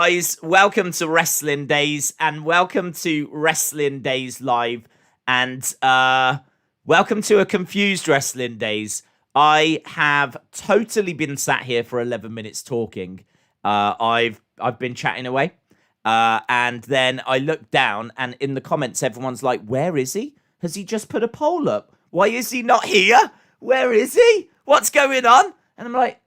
Guys, welcome to Wrestling Days and welcome to Wrestling Days Live and welcome to a confused Wrestling Days. I have totally been sat here for 11 minutes talking. I've been chatting away and then I looked down and in the comments everyone's like, where is he? Has he just put a poll up? Why is he not here? Where is he? What's going on? And I'm like,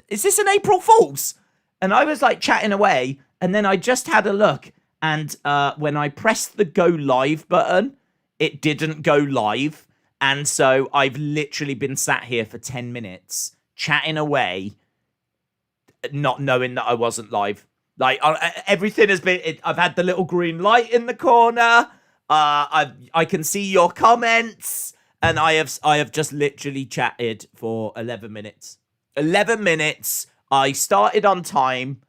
is this an April Fool's? And I was like chatting away, and then I just had a look, and when I pressed the go live button, it didn't go live, and so I've literally been sat here for 10 minutes chatting away, not knowing that I wasn't live. Like everything has been. I've had the little green light in the corner. I can see your comments, and I have just literally chatted for 11 minutes. 11 minutes. I started on time.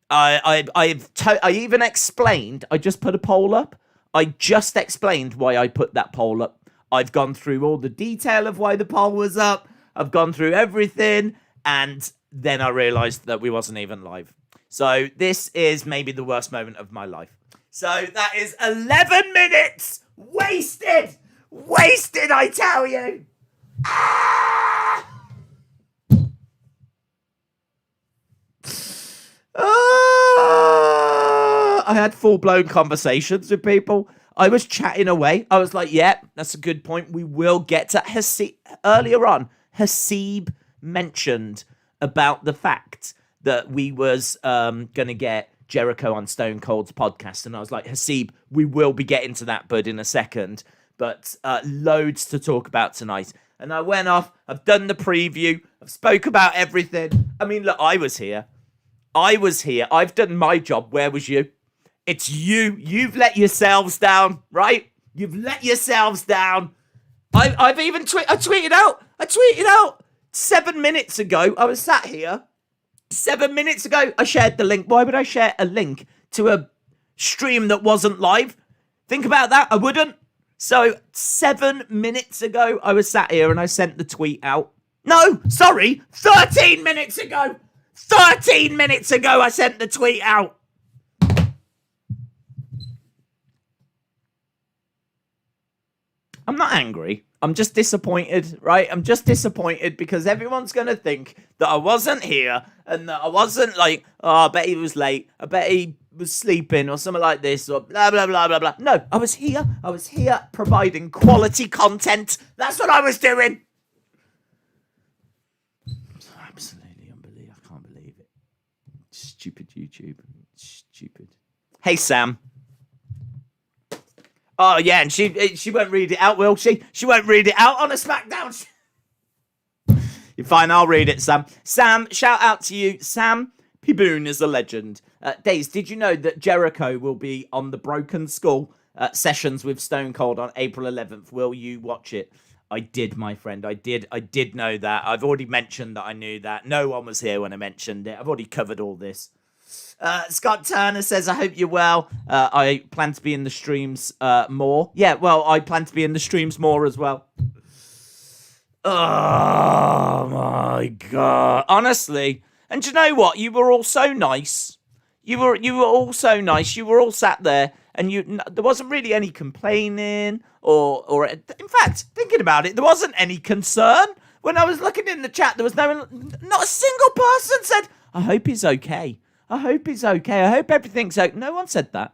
I even explained. I just put a poll up. I just explained why I put that poll up. I've gone through all the detail of why the poll was up. I've gone through everything, and then I realized that we wasn't even live. So this is maybe the worst moment of my life. So that is 11 minutes wasted. Wasted, I tell you. I had full-blown conversations with people. I was chatting away. I was like, yeah, that's a good point. We will get to Hasib. Earlier on, Hasib mentioned about the fact that we was going to get Jericho on Stone Cold's podcast. And I was like, Hasib, we will be getting to that, bud, in a second. But loads to talk about tonight. And I went off. I've done the preview. I've spoke about everything. I mean, look, I was here. I've done my job. Where was you? It's you. You've let yourselves down, right? You've let yourselves down. I've even tweeted out 7 minutes ago. I was sat here 7 minutes ago. I shared the link. Why would I share a link to a stream that wasn't live? Think about that. I wouldn't. So 7 minutes ago, I was sat here and I sent the tweet out. No, sorry, 13 minutes ago. 13 minutes ago, I sent the tweet out. I'm not angry. I'm just disappointed, right? I'm just disappointed because everyone's going to think that I wasn't here and that I wasn't like, oh, I bet he was late. I bet he was sleeping or something like this or blah, blah, blah, blah, blah. No, I was here. I was here providing quality content. That's what I was doing. Absolutely unbelievable. I can't believe it. Stupid YouTube. Stupid. Hey, Sam. Oh, yeah, and she won't read it out, will she? She won't read it out on a SmackDown. You're fine, I'll read it, Sam. Sam, shout out to you. Sam Piboon is a legend. Days, did you know that Jericho will be on the Broken Skull sessions with Stone Cold on April 11th? Will you watch it? I did, my friend. I did know that. I've already mentioned that I knew that. No one was here when I mentioned it. I've already covered all this. Scott Turner says, I hope you're well. I plan to be in the streams more. Yeah, well, I plan to be in the streams more as well. Oh, my God. Honestly. And do you know what? You were all so nice. You were all so nice. You were all sat there, and there wasn't really any complaining, or in fact, thinking about it, there wasn't any concern. When I was looking in the chat, there was not a single person said, I hope he's okay. I hope he's okay. I hope everything's okay. No one said that.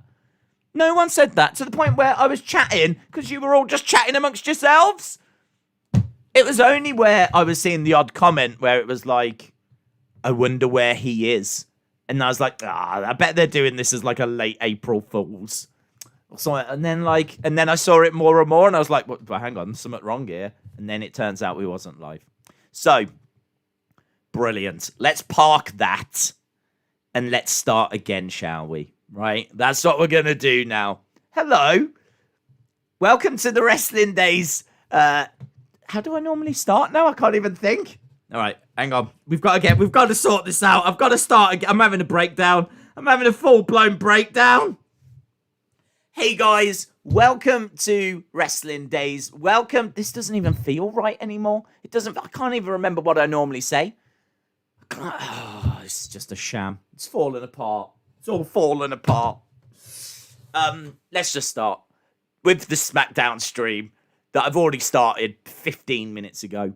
No one said that, to the point where I was chatting, because you were all just chatting amongst yourselves. It was only where I was seeing the odd comment where it was like, I wonder where he is. And I was like, I bet they're doing this as like a late April Fool's. So, and then I saw it more and more, and I was like, well, hang on, there's something wrong here. And then it turns out we wasn't live. So, brilliant. Let's park that, and let's start again, shall we? Right? That's what we're going to do now. Hello. Welcome to the Wrestling Days. How do I normally start now? I can't even think. All right, hang on. We've got to sort this out. I've got to start again. I'm having a breakdown. I'm having a full-blown breakdown. Hey, guys. Welcome to Wrestling Days. Welcome. This doesn't even feel right anymore. I can't even remember what I normally say. it's just a sham. It's falling apart. It's all falling apart. Let's just start with the SmackDown stream that I've already started 15 minutes ago.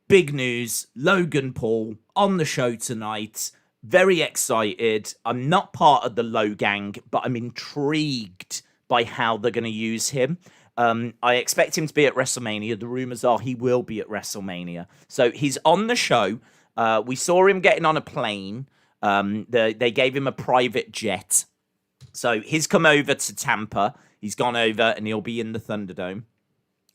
Big news, Logan Paul on the show tonight. Very excited. I'm not part of the Low Gang, but I'm intrigued by how they're going to use him. I expect him to be at WrestleMania. The rumors are he will be at WrestleMania. So he's on the show. We saw him getting on a plane. They gave him a private jet. So he's come over to Tampa. He's gone over and he'll be in the Thunderdome.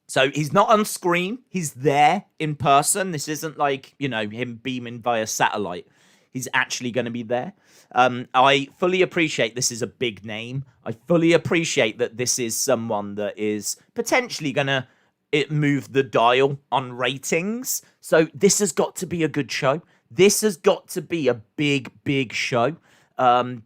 So he's not on screen. He's there in person. This isn't like, him beaming via satellite. He's actually going to be there. I fully appreciate this is a big name. I fully appreciate that this is someone that is potentially going to move the dial on ratings. So this has got to be a good show. This has got to be a big, big show.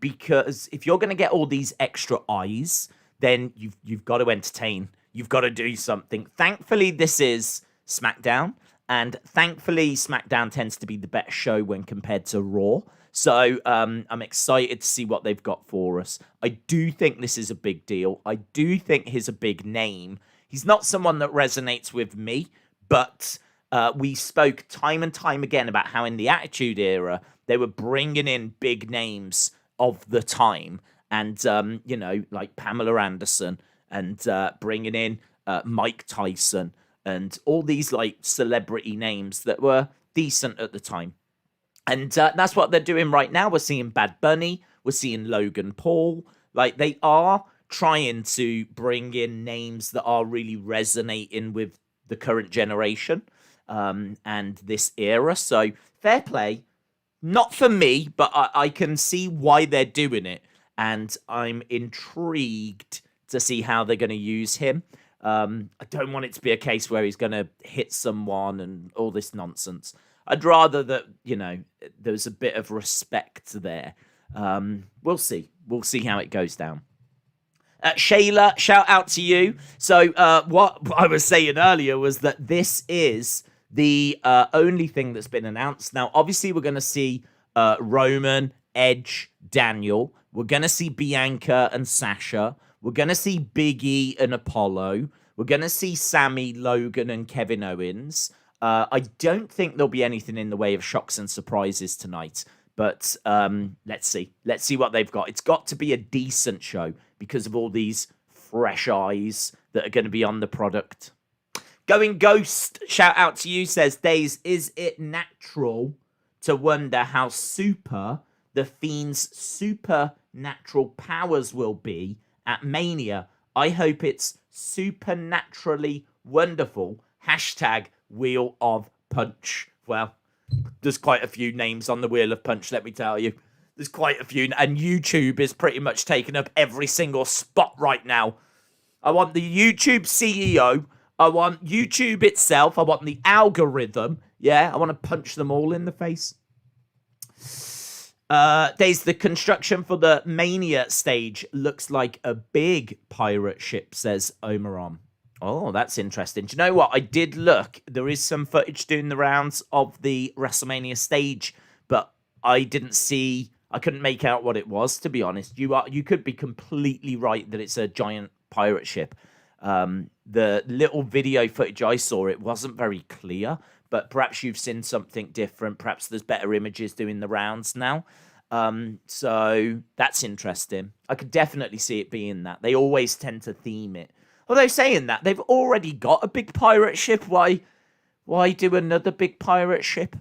Because if you're going to get all these extra eyes, then you've got to entertain. You've got to do something. Thankfully, this is SmackDown. And thankfully, SmackDown tends to be the better show when compared to Raw. So I'm excited to see what they've got for us. I do think this is a big deal. I do think he's a big name. He's not someone that resonates with me, but we spoke time and time again about how in the Attitude Era, they were bringing in big names of the time. And, like Pamela Anderson and bringing in Mike Tyson and all these like celebrity names that were decent at the time. And that's what they're doing right now. We're seeing Bad Bunny. We're seeing Logan Paul. Like, they are trying to bring in names that are really resonating with the current generation and this era. So, fair play. Not for me, but I can see why they're doing it. And I'm intrigued to see how they're going to use him. I don't want it to be a case where he's going to hit someone and all this nonsense. I'd rather that, there's a bit of respect there. We'll see. We'll see how it goes down. Shayla, shout out to you. So what I was saying earlier was that this is the only thing that's been announced. Now, obviously, we're going to see Roman, Edge, Daniel. We're going to see Bianca and Sasha. We're going to see Big E and Apollo. We're going to see Sami, Logan, and Kevin Owens. I don't think there'll be anything in the way of shocks and surprises tonight. But let's see. Let's see what they've got. It's got to be a decent show because of all these fresh eyes that are going to be on the product. Going Ghost, shout out to you, says, Days, is it natural to wonder how super the Fiend's supernatural powers will be at Mania? I hope it's supernaturally wonderful. Hashtag Wheel of Punch. Well, there's quite a few names on the Wheel of Punch, let me tell you. There's quite a few, and YouTube is pretty much taking up every single spot right now. I want the YouTube CEO. I want YouTube itself. I want the algorithm. Yeah, I want to punch them all in the face. There's the construction for the Mania stage. Looks like a big pirate ship, says Omeron. Oh, that's interesting. Do you know what? I did look. There is some footage doing the rounds of the WrestleMania stage, but I couldn't make out what it was, to be honest. You could be completely right that it's a giant pirate ship. The little video footage I saw, it wasn't very clear, but perhaps you've seen something different. Perhaps there's better images doing the rounds now. So that's interesting. I could definitely see it being that. They always tend to theme it. Although saying that, they've already got a big pirate ship. Why do another big pirate ship?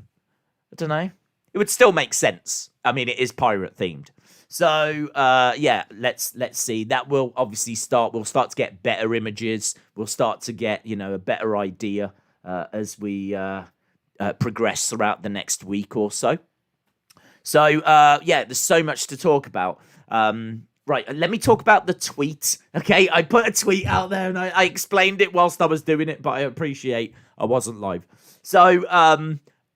I don't know. It would still make sense. I mean, it is pirate themed. So, yeah, let's see. That will obviously we'll start to get better images. We'll start to get, a better idea as we progress throughout the next week or so. So, yeah, there's so much to talk about. Right, let me talk about the tweet. Okay, I put a tweet out there and I explained it whilst I was doing it, but I appreciate I wasn't live. So,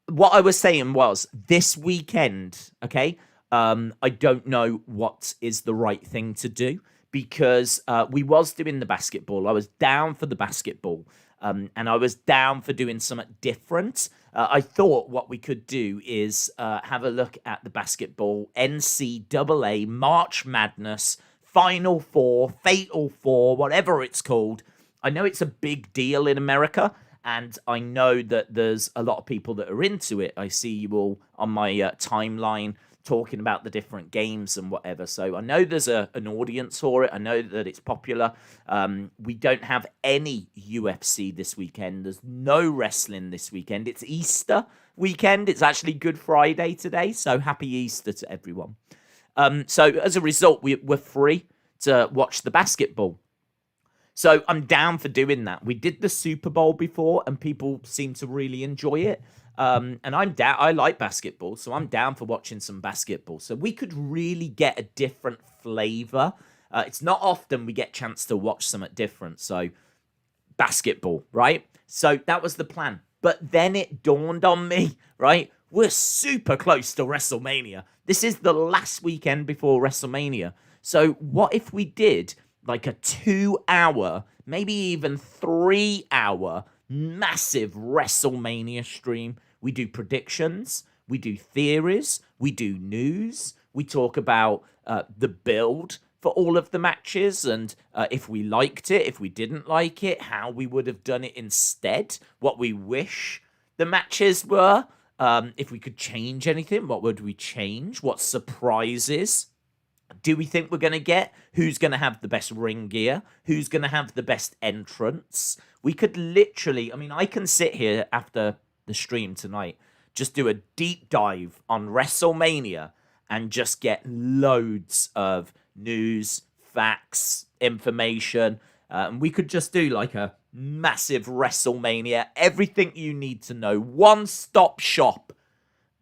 what I was saying was this weekend, okay, I don't know what is the right thing to do because we was doing the basketball. I was down for the basketball and I was down for doing something different. I thought what we could do is have a look at the basketball NCAA March Madness Final Four, Fatal Four, whatever it's called. I know it's a big deal in America, and I know that there's a lot of people that are into it. I see you all on my timeline talking about the different games and whatever. So I know there's an audience for it. I know that it's popular. We don't have any UFC this weekend. There's no wrestling this weekend. It's Easter weekend. It's actually Good Friday today. So happy Easter to everyone. So as a result, we're free to watch the basketball. So I'm down for doing that. We did the Super Bowl before, and people seem to really enjoy it. And I'm down. I like basketball, so I'm down for watching some basketball. So we could really get a different flavor. It's not often we get a chance to watch something different. So basketball, right? So that was the plan. But then it dawned on me, right? We're super close to WrestleMania. This is the last weekend before WrestleMania. So what if we did like a 2-hour, maybe even 3-hour massive WrestleMania stream? We do predictions, we do theories, we do news, we talk about the build for all of the matches, and if we liked it, if we didn't like it, how we would have done it instead, what we wish the matches were, if we could change anything, what would we change, what surprises do we think we're going to get? Who's going to have the best ring gear? Who's going to have the best entrance? We could literally, I can sit here after the stream tonight, just do a deep dive on WrestleMania and just get loads of news, facts, information. And we could just do like a massive WrestleMania, everything you need to know, one-stop shop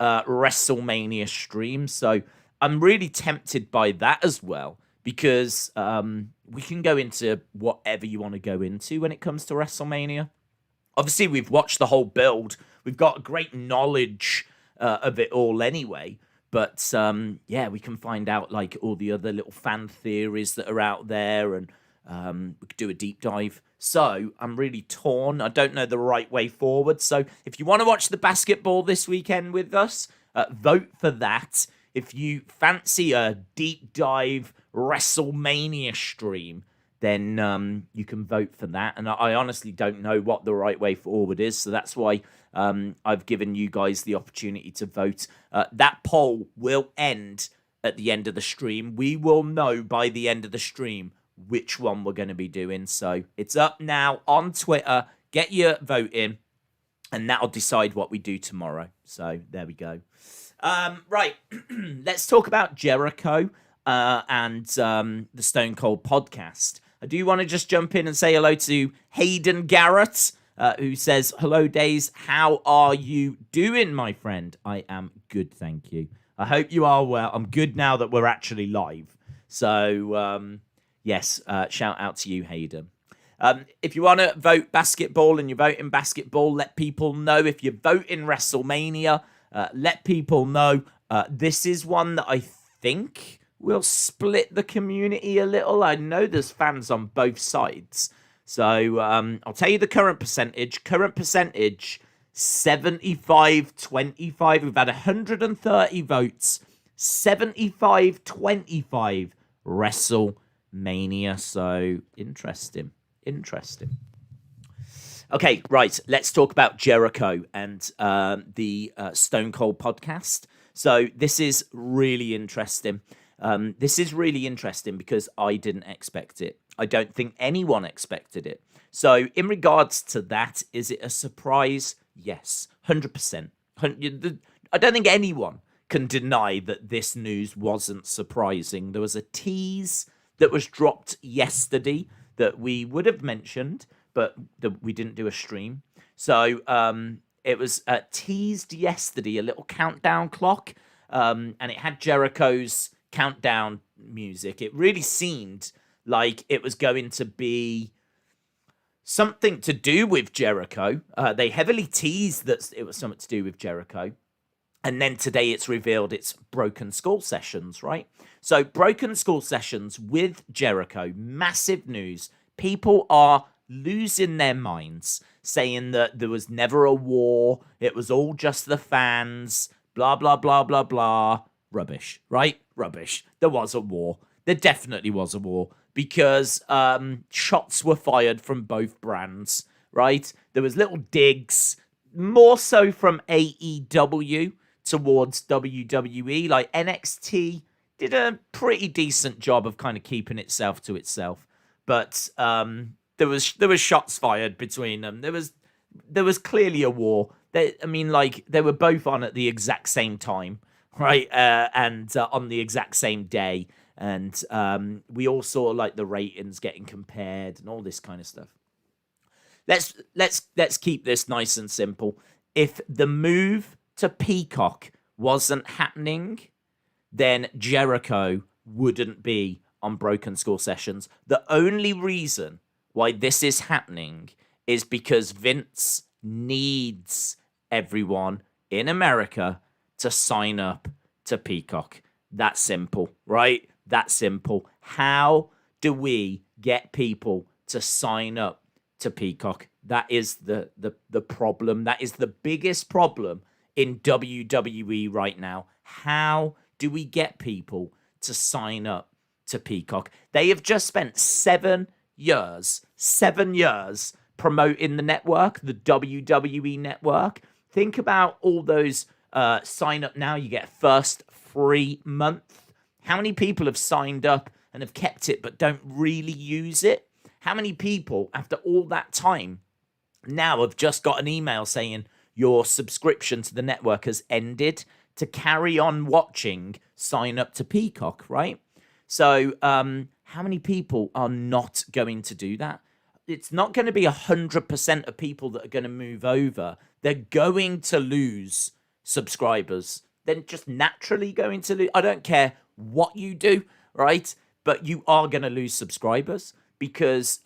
WrestleMania stream. So I'm really tempted by that as well, because we can go into whatever you want to go into when it comes to WrestleMania. Obviously, we've watched the whole build. We've got great knowledge of it all anyway. But, we can find out, like, all the other little fan theories that are out there, and we could do a deep dive. So I'm really torn. I don't know the right way forward. So if you want to watch the basketball this weekend with us, vote for that. If you fancy a deep dive WrestleMania stream, then you can vote for that. And I honestly don't know what the right way forward is. So that's why I've given you guys the opportunity to vote. That poll will end at the end of the stream. We will know by the end of the stream which one we're going to be doing. So it's up now on Twitter. Get your vote in, and that'll decide what we do tomorrow. So there we go. Right, let's talk about Jericho and the Stone Cold podcast. I do want to just jump in and say hello to Hayden Garrett, who says, "Hello, Days. How are you doing, my friend?" I am good, thank you. I hope you are well. I'm good now that we're actually live. So, yes, shout out to you, Hayden. If you want to vote basketball and you're voting basketball, let people know. If you're voting WrestleMania, let people know. This is one that I think will split the community a little. I know there's fans on both sides. So I'll tell you the current percentage. Current percentage, 75-25. We've had 130 votes. 75-25 WrestleMania. So interesting. Okay, right. Let's talk about Jericho and the Stone Cold podcast. So this is really interesting. This is really interesting because I didn't expect it. I don't think anyone expected it. So in regards to that, is it a surprise? Yes, 100%. I don't think anyone can deny that this news wasn't surprising. There was a tease that was dropped yesterday that we would have mentioned, but we didn't do a stream. So it was teased yesterday, a little countdown clock, and it had Jericho's countdown music. It really seemed like it was going to be something to do with Jericho. They heavily teased that it was something to do with Jericho. And then today it's revealed it's Broken Skull Sessions, right? So Broken Skull Sessions with Jericho, massive news. People are losing their minds, saying that there was never a war, it was all just the fans, blah, blah, blah, blah, blah. Rubbish, right? Rubbish. There was a war. There definitely was a war because shots were fired from both brands, right? There was little digs, more so from AEW towards WWE. Like NXT did a pretty decent job of kind of keeping itself to itself, but there was shots fired between them. There was clearly a war. They were both on at the exact same time, right? And on the exact same day, and we all saw like the ratings getting compared and all this kind of stuff. Let's keep this nice and simple. If the move to Peacock wasn't happening, then Jericho wouldn't be on Broken Skull Sessions. The only reason why this is happening is because Vince needs everyone in America to sign up to Peacock. That simple, right? That simple. How do we get people to sign up to Peacock? That is the problem. That is the biggest problem in WWE right now. How do we get people to sign up to Peacock? They have just spent 7 years promoting the network, the WWE network. Think about all those sign up now. You get first free month. How many people have signed up and have kept it but don't really use it? How many people, after all that time, now have just got an email saying your subscription to the network has ended? To carry on watching, sign up to Peacock, right? So how many people are not going to do that? It's not going to be 100% of people that are going to move over. They're going to lose subscribers. They're just naturally going to lose. I don't care what you do, right? But you are going to lose subscribers because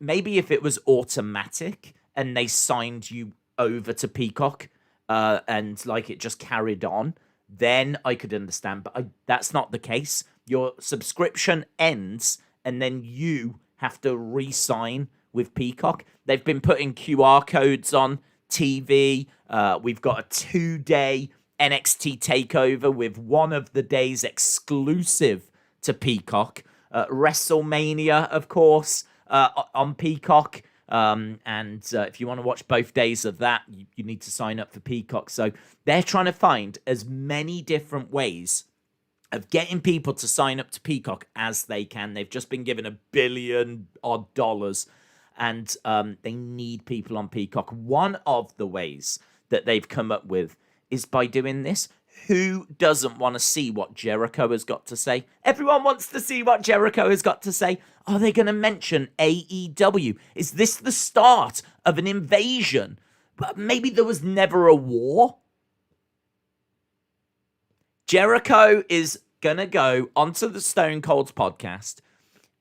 maybe if it was automatic and they signed you over to Peacock, and like it just carried on, then I could understand. But that's not the case. Your subscription ends, and then you have to re-sign with Peacock. They've been putting QR codes on TV. We've got a 2-day NXT takeover with one of the days exclusive to Peacock. WrestleMania, of course, on Peacock. And if you want to watch both days of that, you need to sign up for Peacock. So they're trying to find as many different ways of getting people to sign up to Peacock as they can. They've just been given $1 billion odd, and they need people on Peacock. One of the ways that they've come up with is by doing this. Who doesn't want to see what Jericho has got to say? Everyone wants to see what Jericho has got to say. Are they going to mention AEW? Is this the start of an invasion? But maybe there was never a war. Jericho is going to go onto the Stone Cold's podcast,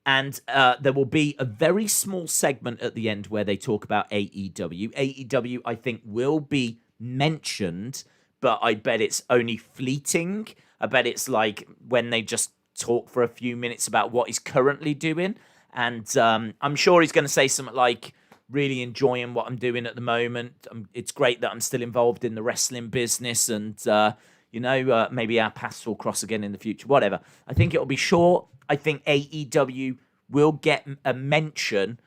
and there will be a very small segment at the end where they talk about AEW. AEW, I think, will be mentioned, but I bet it's only fleeting. I bet it's like when they just talk for a few minutes about what he's currently doing. And I'm sure he's going to say something like, really enjoying what I'm doing at the moment. It's great that I'm still involved in the wrestling business, and, maybe our paths will cross again in the future, whatever. I think it'll be short. I think AEW will get a mention,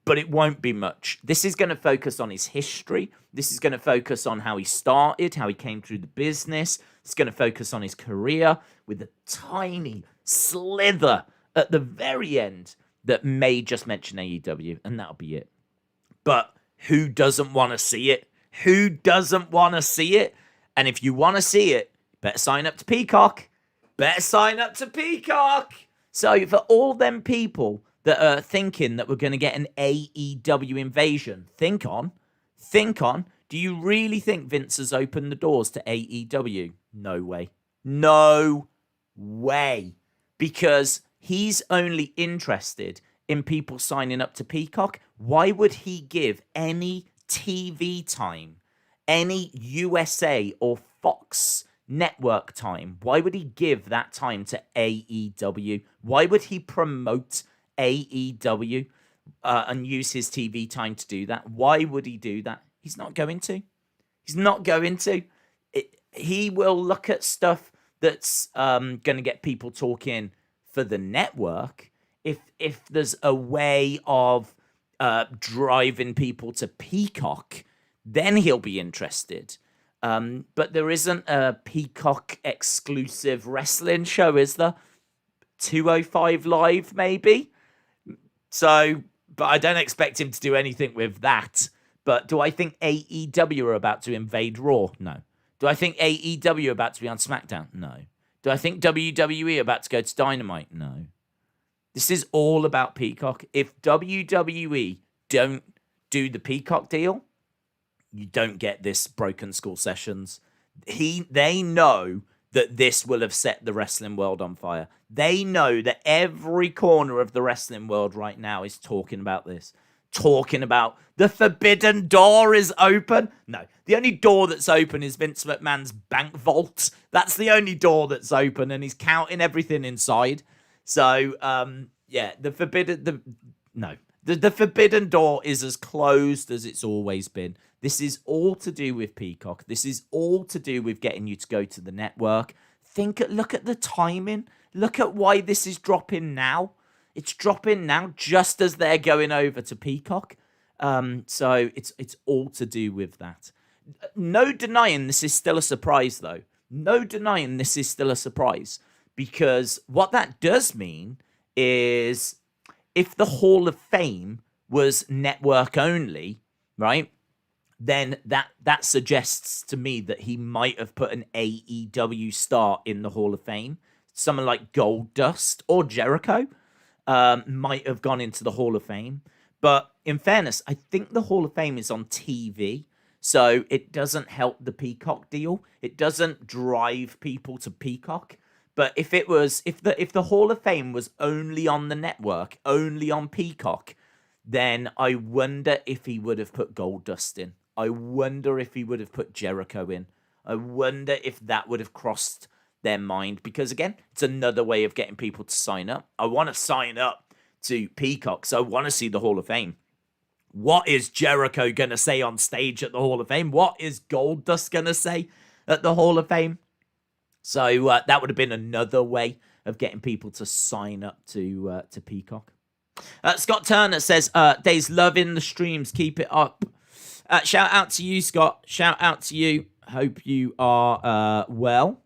but it won't be much. This is going to focus on his history. This is going to focus on how he started, how he came through the business. It's going to focus on his career with a tiny slither at the very end that may just mention AEW, and that'll be it. But who doesn't want to see it? Who doesn't want to see it? And if you want to see it, better sign up to Peacock. Better sign up to Peacock. So for all them people that are thinking that we're going to get an AEW invasion, think on. Do you really think Vince has opened the doors to AEW? No way. No way. Because he's only interested in people signing up to Peacock. Why would he give any TV time, any USA or Fox network time? Why would he give that time to AEW? Why would he promote AEW? and use his TV time to do that. Why would he do that? He's not going to. He's not going to. He will look at stuff that's going to get people talking for the network. If there's a way of driving people to Peacock, then he'll be interested. But there isn't a Peacock exclusive wrestling show, is there? 205 Live, maybe? So, but I don't expect him to do anything with that. But do I think AEW are about to invade Raw? No. Do I think AEW are about to be on SmackDown? No. Do I think WWE are about to go to Dynamite? No. This is all about Peacock. If WWE don't do the Peacock deal, you don't get this Broken Skull Sessions. They know that this will have set the wrestling world on fire. They know that every corner of the wrestling world right now is talking about this. Talking about the forbidden door is open. No, the only door that's open is Vince McMahon's bank vault. That's the only door that's open, and he's counting everything inside. So, the forbidden door is as closed as it's always been. This is all to do with Peacock. This is all to do with getting you to go to the network. Look at the timing. Look at why this is dropping now. It's dropping now just as they're going over to Peacock. So it's all to do with that. No denying this is still a surprise, though. No denying this is still a surprise. Because what that does mean is if the Hall of Fame was network only, right, then that suggests to me that he might have put an AEW star in the Hall of Fame. Someone like Goldust or Jericho might have gone into the Hall of Fame. But in fairness, I think the Hall of Fame is on TV, so it doesn't help the Peacock deal. It doesn't drive people to Peacock. But if the Hall of Fame was only on the network, only on Peacock, then I wonder if he would have put Goldust in. I wonder if he would have put Jericho in. I wonder if that would have crossed their mind. Because again, it's another way of getting people to sign up. I want to sign up to Peacock, so I want to see the Hall of Fame. What is Jericho going to say on stage at the Hall of Fame? What is Goldust going to say at the Hall of Fame? So that would have been another way of getting people to sign up to Peacock. Scott Turner says, Days loving the streams. Keep it up. Shout out to you, Scott. Shout out to you. Hope you are well.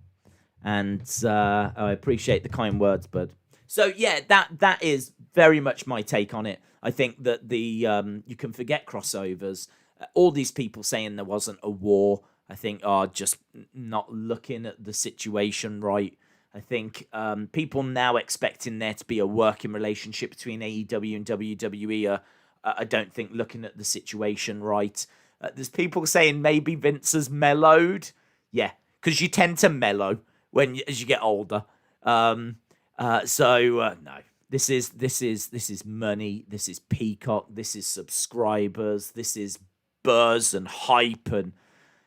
And I appreciate the kind words, bud. So, yeah, that is very much my take on it. I think that you can forget crossovers. All these people saying there wasn't a war, I think, are just not looking at the situation right. I think people now expecting there to be a working relationship between AEW and WWE are, I don't think, looking at the situation right. There's people saying maybe Vince has mellowed. Yeah, because you tend to mellow as you get older. No, this is money. This is Peacock. This is subscribers. This is buzz and hype, and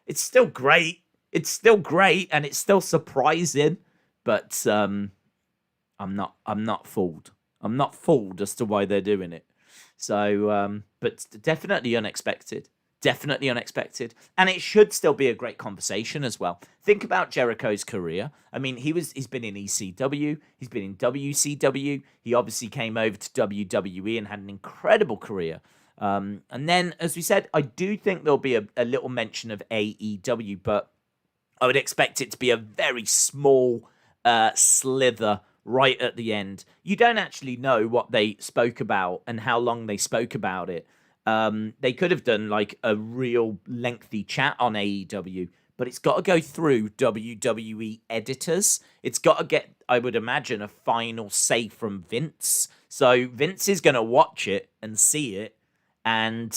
it's still great. It's still great, and it's still surprising. But I'm not fooled. I'm not fooled as to why they're doing it. So, but definitely unexpected. Definitely unexpected. And it should still be a great conversation as well. Think about Jericho's career. I mean, he's been in ECW. He's been in WCW. He obviously came over to WWE and had an incredible career. And then, as we said, I do think there'll be a little mention of AEW, but I would expect it to be a very small slither right at the end. You don't actually know what they spoke about and how long they spoke about it. They could have done like a real lengthy chat on AEW, but it's got to go through WWE editors. It's got to get, I would imagine, a final say from Vince. So Vince is going to watch it and see it, and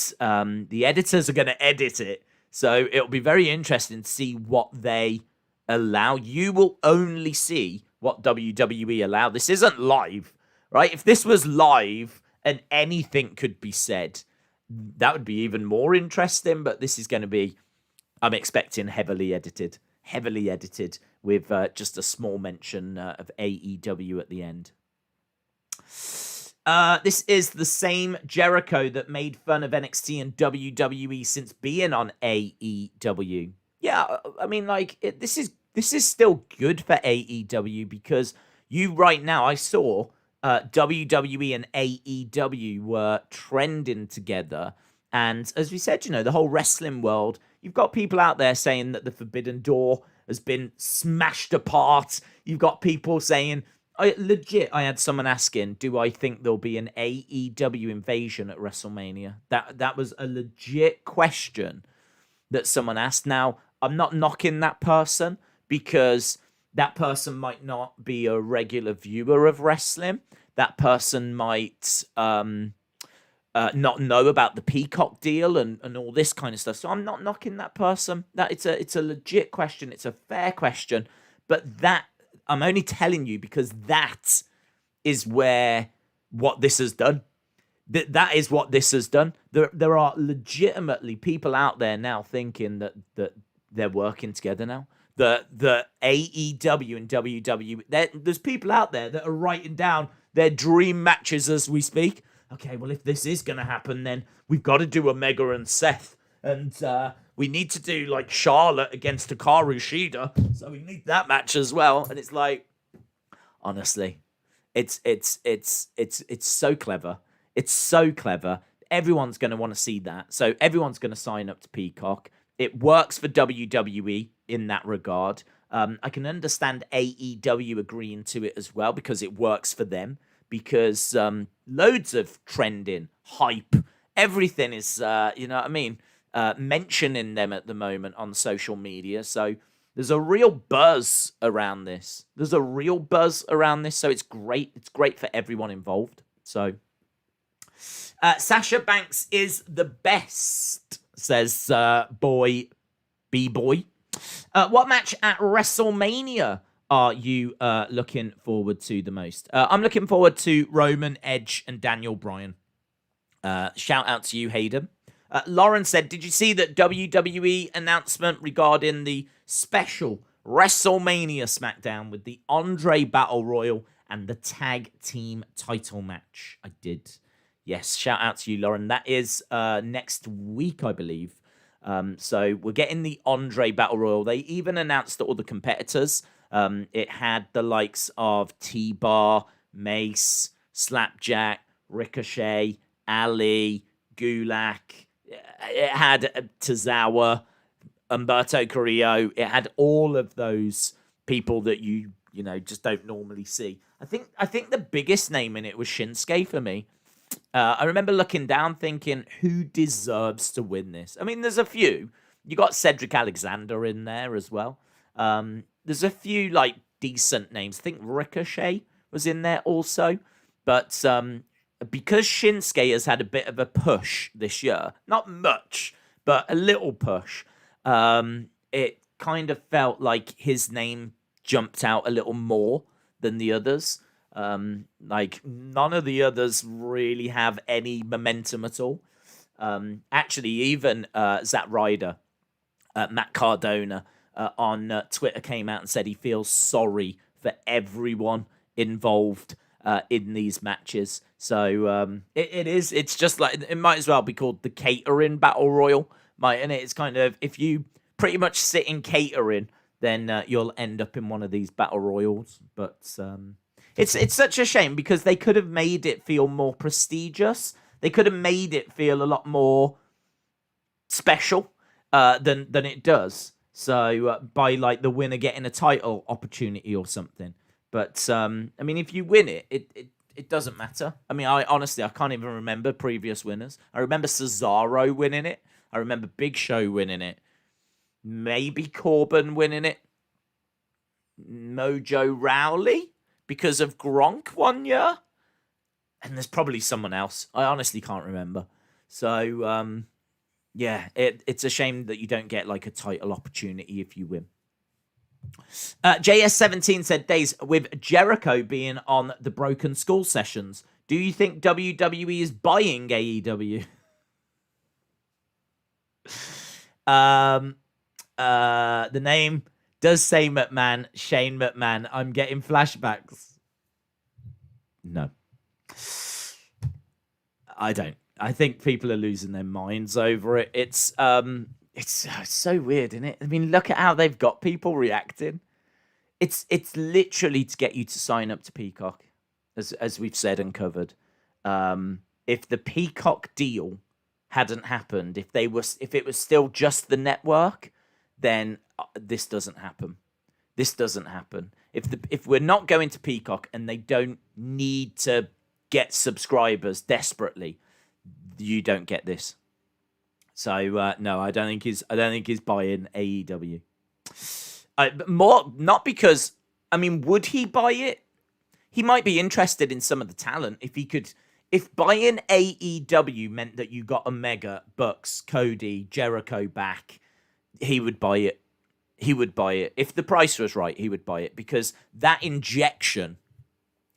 the editors are going to edit it. So it'll be very interesting to see what they allow. You will only see what WWE allow. This isn't live, right? If this was live and anything could be said, that would be even more interesting. But this is going to be, I'm expecting, heavily edited with just a small mention of AEW at the end. This is the same Jericho that made fun of NXT and WWE since being on AEW. Yeah, I mean, like this is still good for AEW because you right now I saw WWE and AEW were trending together, and as we said, the whole wrestling world. You've got people out there saying that the Forbidden Door has been smashed apart. You've got people saying. I had someone asking, do I think there'll be an AEW invasion at WrestleMania? That was a legit question that someone asked. Now, I'm not knocking that person because that person might not be a regular viewer of wrestling. That person might not know about the Peacock deal and all this kind of stuff. So I'm not knocking that person. That it's a legit question. It's a fair question, but that. I'm only telling you because that is what this has done. That is what this has done. There are legitimately people out there now thinking that they're working together now. The AEW and WWE. There's people out there that are writing down their dream matches as we speak. Okay, well, if this is going to happen, then we've got to do Omega and Seth. And we need to do like Charlotte against Hikaru Shida, so we need that match as well. And it's like, honestly, it's so clever. It's so clever. Everyone's going to want to see that, so everyone's going to sign up to Peacock. It works for WWE in that regard. I can understand AEW agreeing to it as well because it works for them. Because loads of trending hype, everything is, you know what I mean. Mentioning them at the moment on social media. So there's a real buzz around this. So it's great. It's great for everyone involved. So Sasha Banks is the best, says B-Boy. What match at WrestleMania are you looking forward to the most? I'm looking forward to Roman, Edge, and Daniel Bryan. Shout out to you, Hayden. Lauren said, did you see that WWE announcement regarding the special WrestleMania SmackDown with the Andre Battle Royal and the tag team title match? I did. Yes, shout out to you, Lauren. That is next week, I believe. So we're getting the Andre Battle Royal. They even announced all the competitors. It had the likes of T-Bar, Mace, Slapjack, Ricochet, Ali, Gulak. It had Tozawa, Humberto Carrillo. It had all of those people that you just don't normally see. I think the biggest name in it was Shinsuke for me. I remember looking down thinking, who deserves to win this? I mean, there's a few. You got Cedric Alexander in there as well. There's a few like decent names. I think Ricochet was in there also. But because Shinsuke has had a bit of a push this year, not much, but a little push, it kind of felt like his name jumped out a little more than the others. Like none of the others really have any momentum at all. Actually, even Zack Ryder, Matt Cardona on Twitter came out and said he feels sorry for everyone involved in these matches. So it's just like, it might as well be called the catering battle royal, and it's kind of, if you pretty much sit in catering, then you'll end up in one of these battle royals. But it's such a shame because they could have made it feel more prestigious. They could have made it feel a lot more special than it does. So by like the winner getting a title opportunity or something. But I mean, if you win it, it doesn't matter. I mean, I can't even remember previous winners. I remember Cesaro winning it. I remember Big Show winning it. Maybe Corbin winning it. Mojo Rawley because of Gronk one year. And there's probably someone else. I honestly can't remember. So, yeah, it's a shame that you don't get like a title opportunity if you win. JS17 said, Days, with Jericho being on the Broken Skull sessions, do you think WWE is buying AEW? The name does say McMahon, Shane McMahon. I'm getting flashbacks. No. I don't. I think people are losing their minds over it. It's so weird, isn't it? I mean, look at how they've got people reacting. It's literally to get you to sign up to Peacock, as we've said and covered. If the Peacock deal hadn't happened, if it was still just the network, then this doesn't happen. This doesn't happen. If we're not going to Peacock and they don't need to get subscribers desperately, you don't get this. So no, I don't think he's buying AEW. More not because, I mean, would he buy it? He might be interested in some of the talent if buying AEW meant that you got Omega, Bucks, Cody, Jericho back, he would buy it. He would buy it. If the price was right, he would buy it, because that injection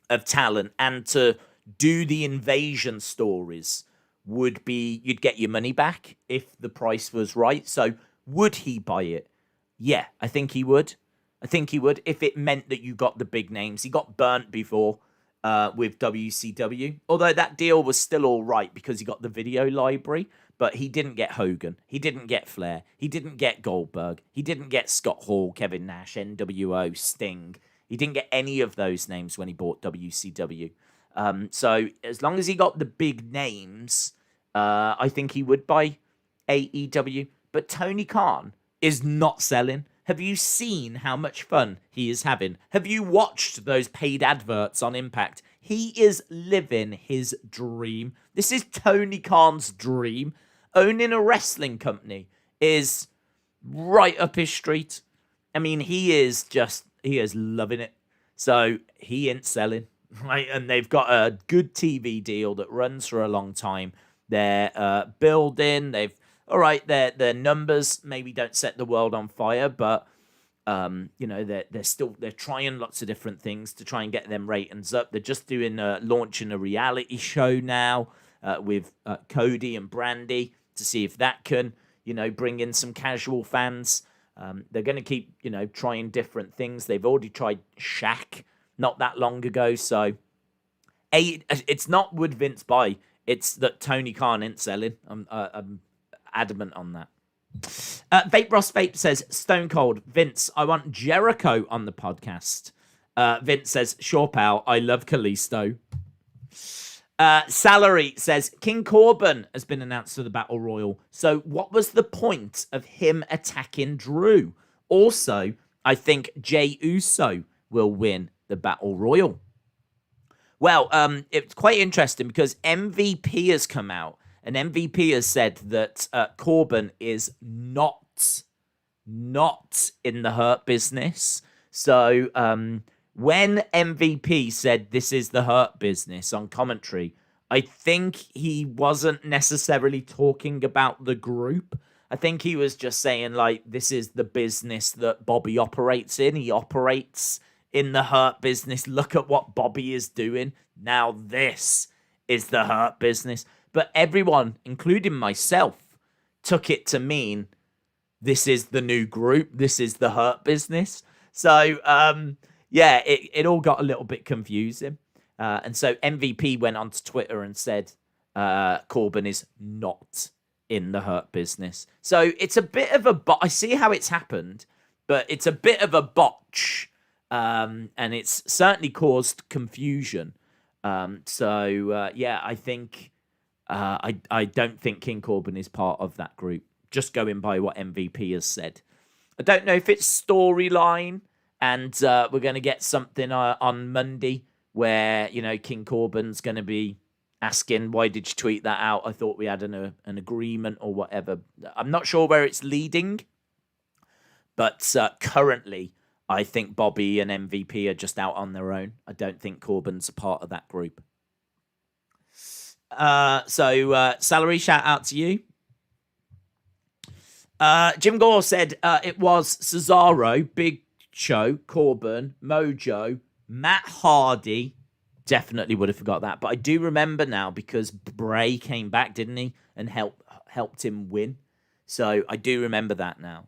of talent and to do the invasion stories would be, you'd get your money back if the price was right. So would he buy it? Yeah, I think he would. I think he would if it meant that you got the big names. He got burnt before with WCW, although that deal was still all right because he got the video library, but he didn't get Hogan. He didn't get Flair. He didn't get Goldberg. He didn't get Scott Hall, Kevin Nash, NWO, Sting. He didn't get any of those names when he bought WCW. So as long as he got the big names, I think he would buy AEW. But Tony Khan is not selling. Have you seen how much fun he is having? Have you watched those paid adverts on Impact? He is living his dream. This is Tony Khan's dream. Owning a wrestling company is right up his street. I mean, he is loving it. So he ain't selling, right? And they've got a good TV deal that runs for a long time. They're building. Their numbers maybe don't set the world on fire, but they're trying lots of different things to try and get them ratings up. They're just launching a reality show now with Cody and Brandy to see if that can, bring in some casual fans. They're going to keep, trying different things. They've already tried Shaq not that long ago. So it's not would Vince buy. It's that Tony Khan ain't selling. I'm adamant on that. Vape Ross Vape says, Stone Cold, Vince, I want Jericho on the podcast. Vince says, sure, pal, I love Kalisto. Salary says, King Corbin has been announced for the Battle Royal. So what was the point of him attacking Drew? Also, I think Jey Uso will win the Battle Royal. Well, it's quite interesting because MVP has come out, and MVP has said that Corbin is not in the Hurt Business. So when MVP said this is the Hurt Business on commentary, I think he wasn't necessarily talking about the group. I think he was just saying, like, this is the business that Bobby operates in. He operates in the Hurt Business. Look at what Bobby is doing. Now this is the Hurt Business. But everyone, including myself, took it to mean this is the new group. This is the Hurt Business. So, it all got a little bit confusing. And so MVP went onto Twitter and said Corbin is not in the Hurt Business. So it's a bit of a I see how it's happened, but it's a bit of a botch. And it's certainly caused confusion. I think I don't think King Corbin is part of that group, just going by what MVP has said. I don't know if it's storyline, and we're going to get something on Monday where, King Corbin's going to be asking, why did you tweet that out? I thought we had an agreement or whatever. I'm not sure where it's leading, but currently I think Bobby and MVP are just out on their own. I don't think Corbin's a part of that group. Salary, shout out to you. Jim Gore said it was Cesaro, Big Show, Corbin, Mojo, Matt Hardy. Definitely would have forgot that. But I do remember now because Bray came back, didn't he? And helped him win. So I do remember that now.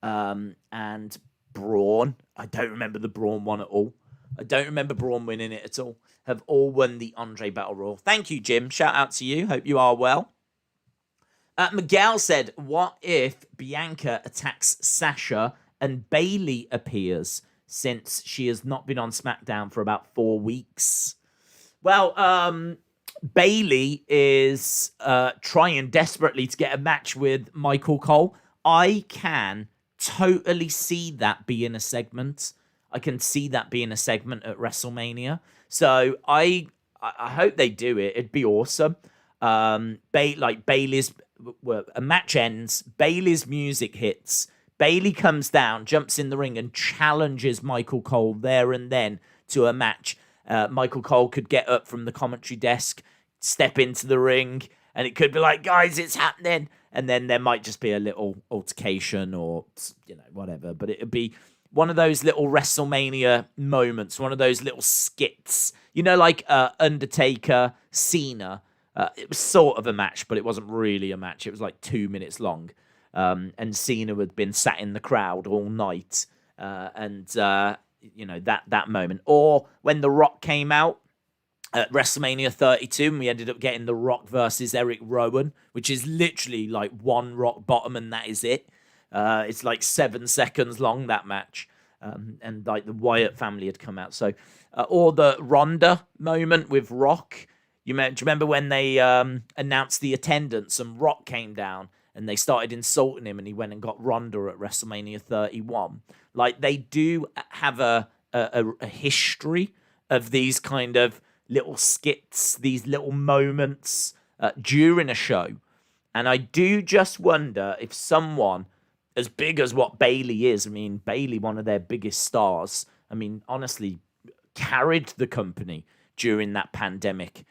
And Braun. I don't remember the Braun one at all. I don't remember Braun winning it at all. Have all won the Andre Battle Royal. Thank you, Jim. Shout out to you. Hope you are well. Miguel said, what if Bianca attacks Sasha and Bayley appears since she has not been on SmackDown for about 4 weeks? Well, Bayley is trying desperately to get a match with Michael Cole. I can totally see that being a segment. I can see that being a segment at WrestleMania. So I hope they do it. It'd be awesome. Bayley's a match ends. Bayley's music hits. Bayley comes down, jumps in the ring, and challenges Michael Cole there and then to a match. Michael Cole could get up from the commentary desk, step into the ring, and it could be like, guys, it's happening. And then there might just be a little altercation or, whatever. But it'd be one of those little WrestleMania moments, one of those little skits. Like Undertaker, Cena. It was sort of a match, but it wasn't really a match. It was like 2 minutes long. And Cena had been sat in the crowd all night. That moment. Or when The Rock came out at WrestleMania 32, and we ended up getting The Rock versus Eric Rowan, which is literally like one rock bottom, and that is it. It's like 7 seconds long, that match. And like the Wyatt family had come out. So, or the Ronda moment with Rock. Do you remember when they announced the attendance and Rock came down and they started insulting him and he went and got Ronda at WrestleMania 31? Like, they do have a history of these kind of little skits, these little moments during a show. And I do just wonder if someone as big as what Bayley is, Bayley, one of their biggest stars, honestly, carried the company during that pandemic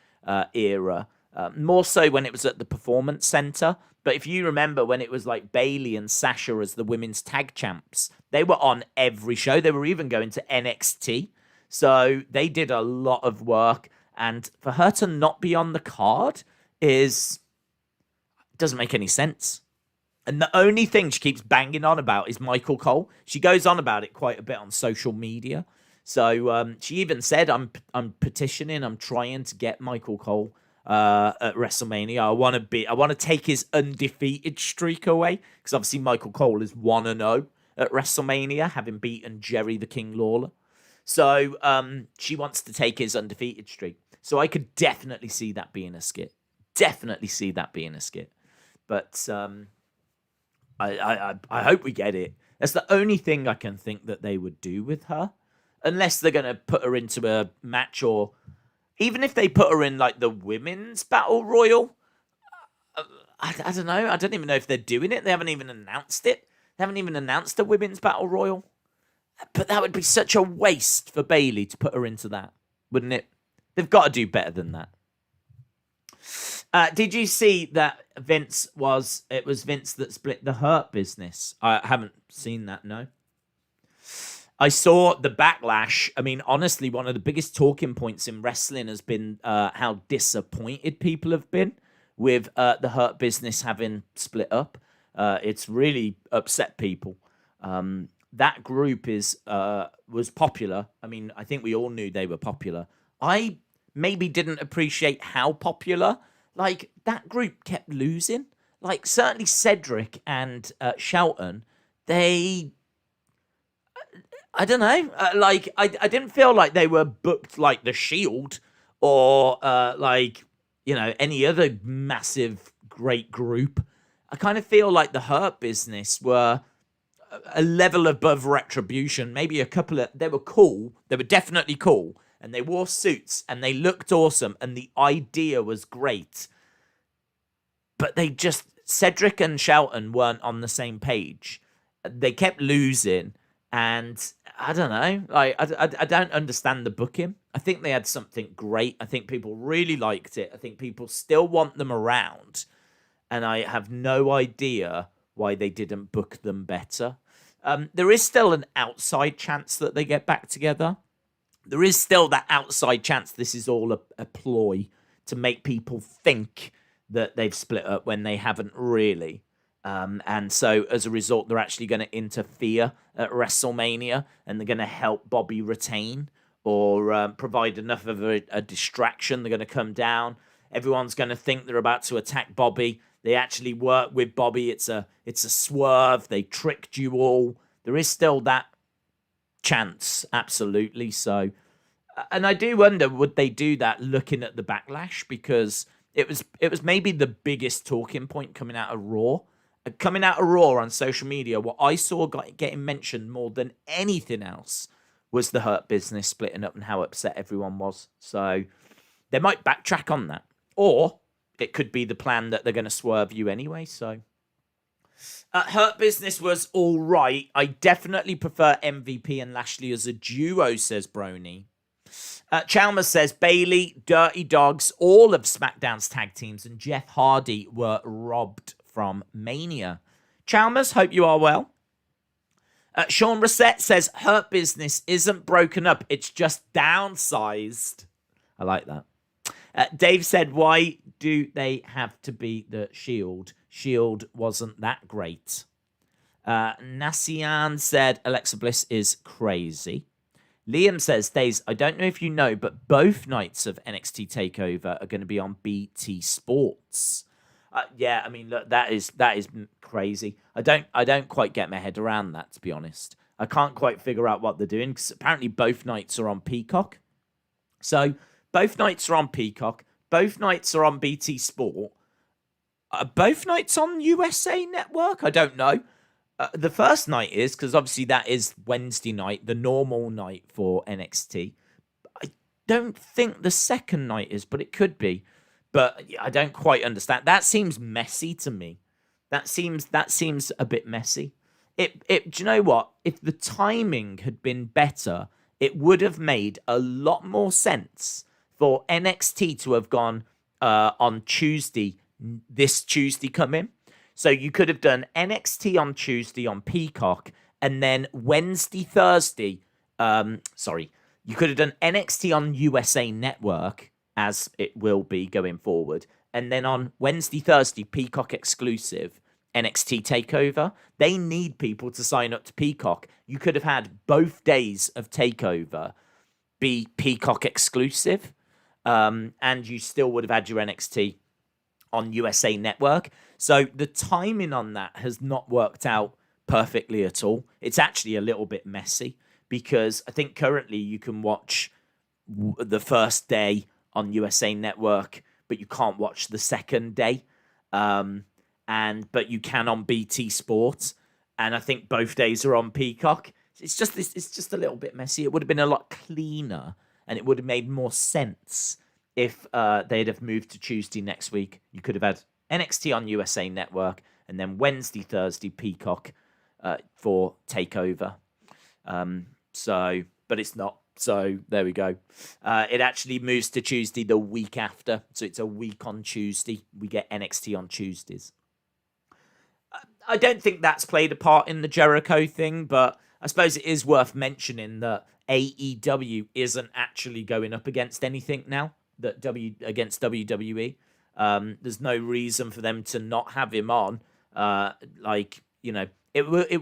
era, more so when it was at the Performance Center. But if you remember when it was like Bayley and Sasha as the women's tag champs, they were on every show. They were even going to NXT. So they did a lot of work. And for her to not be on the card doesn't make any sense. And the only thing she keeps banging on about is Michael Cole. She goes on about it quite a bit on social media. So she even said, I'm petitioning, I'm trying to get Michael Cole at WrestleMania. I want to take his undefeated streak away, because obviously Michael Cole is 1-0 at WrestleMania, having beaten Jerry the King Lawler. So she wants to take his undefeated streak. So I could definitely see that being a skit. Definitely see that being a skit. But I hope we get it. That's the only thing I can think that they would do with her. Unless they're going to put her into a match, or even if they put her in like the women's battle royal. I don't know. I don't even know if they're doing it. They haven't even announced it. They haven't even announced a women's battle royal. But that would be such a waste for Bayley to put her into that, wouldn't it? They've got to do better than that. Did you see that it was Vince that split the Hurt business? I haven't seen that, no. I saw the backlash. Honestly, one of the biggest talking points in wrestling has been how disappointed people have been with the Hurt business having split up. It's really upset people. That group was popular. I think we all knew they were popular. I maybe didn't appreciate how popular. Like, that group kept losing. Like, certainly Cedric and Shelton, I don't know. I didn't feel like they were booked like The Shield or any other massive great group. I kind of feel like the Hurt business were a level above Retribution. Maybe they were cool. They were definitely cool. And they wore suits and they looked awesome. And the idea was great. But Cedric and Shelton weren't on the same page. They kept losing. And I don't know. I don't understand the booking. I think they had something great. I think people really liked it. I think people still want them around. And I have no idea why they didn't book them better. There is still an outside chance that they get back together. There is still that outside chance this is all a ploy to make people think that they've split up when they haven't really. And so as a result, they're actually going to interfere at WrestleMania and they're going to help Bobby retain. or provide enough of a distraction. They're going to come down. Everyone's going to think they're about to attack Bobby. They actually work with Bobby. It's a swerve. They tricked you all. There is still that chance, absolutely. So, and I do wonder, would they do that looking at the backlash? Because it was maybe the biggest talking point coming out of Raw. Coming out of Raw on social media, what I saw getting mentioned more than anything else was the Hurt Business splitting up and how upset everyone was. So they might backtrack on that. Or it could be the plan that they're going to swerve you anyway. So Hurt Business was all right. I definitely prefer MVP and Lashley as a duo, says Brony. Chalmers says Bayley, Dirty Dogs, all of SmackDown's tag teams, and Jeff Hardy were robbed from Mania. Chalmers, hope you are well. Sean Reset says Hurt Business isn't broken up, it's just downsized. I like that. Dave said, why do they have to be the Shield? Shield wasn't that great. Nasian said Alexa Bliss is crazy. Liam says, Days, I don't know if you know, but both nights of NXT TakeOver are going to be on BT Sports. Yeah, I mean, look, that is crazy. I don't quite get my head around that, to be honest. I can't quite figure out what they're doing, because apparently both nights are on Peacock. So both nights are on Peacock. Both nights are on BT Sport. Both nights on USA Network? I don't know. The first night is, because obviously that is Wednesday night, the normal night for NXT. I don't think the second night is, but it could be. But I don't quite understand. That seems messy to me. That seems a bit messy. Do you know what? If the timing had been better, it would have made a lot more sense for NXT to have gone on Tuesday, this Tuesday coming. So you could have done NXT on Tuesday on Peacock, and then Wednesday, Thursday. You could have done NXT on USA Network, as it will be going forward, and then on Wednesday, Thursday, Peacock exclusive NXT TakeOver. They need people to sign up to Peacock. You could have had both days of TakeOver be Peacock exclusive, and you still would have had your NXT on USA Network. So the timing on that has not worked out perfectly at all. It's actually a little bit messy, because I think currently you can watch the first day on USA Network, but you can't watch the second day. But you can on BT Sports, and I think both days are on Peacock. It's just a little bit messy. It would have been a lot cleaner, and it would have made more sense if they'd have moved to Tuesday next week. You could have had NXT on USA Network, and then Wednesday, Thursday, Peacock for TakeOver. But it's not. So there we go. It actually moves to Tuesday the week after. So it's a week on Tuesday. We get NXT on Tuesdays. I don't think that's played a part in the Jericho thing, but I suppose it is worth mentioning that AEW isn't actually going up against anything now against WWE. There's no reason for them to not have him on. It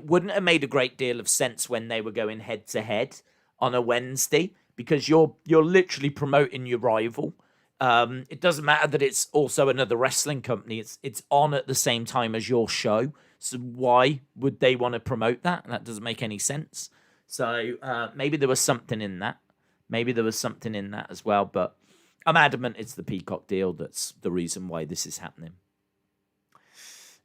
wouldn't have made a great deal of sense when they were going head to head on a Wednesday, because you're literally promoting your rival. It doesn't matter that it's also another wrestling company. It's on at the same time as your show. So why would they want to promote that? That doesn't make any sense. So maybe there was something in that. Maybe there was something in that as well. But I'm adamant it's the Peacock deal that's the reason why this is happening.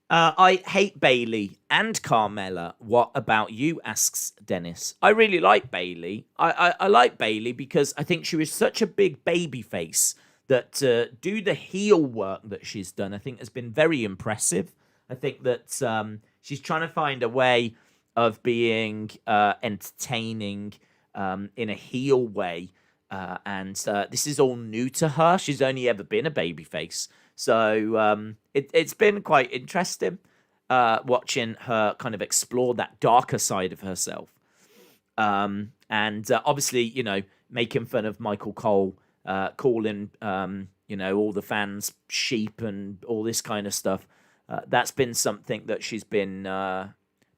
I hate Bayley and Carmella. What about you? Asks Dennis. I really like Bayley. I like Bayley because I think she was such a big baby face that to do the heel work that she's done, I think has been very impressive. I think that she's trying to find a way of being entertaining in a heel way. And this is all new to her. She's only ever been a babyface. So it's been quite interesting watching her kind of explore that darker side of herself. And obviously, making fun of Michael Cole, calling, all the fans sheep and all this kind of stuff. That's been something that she's been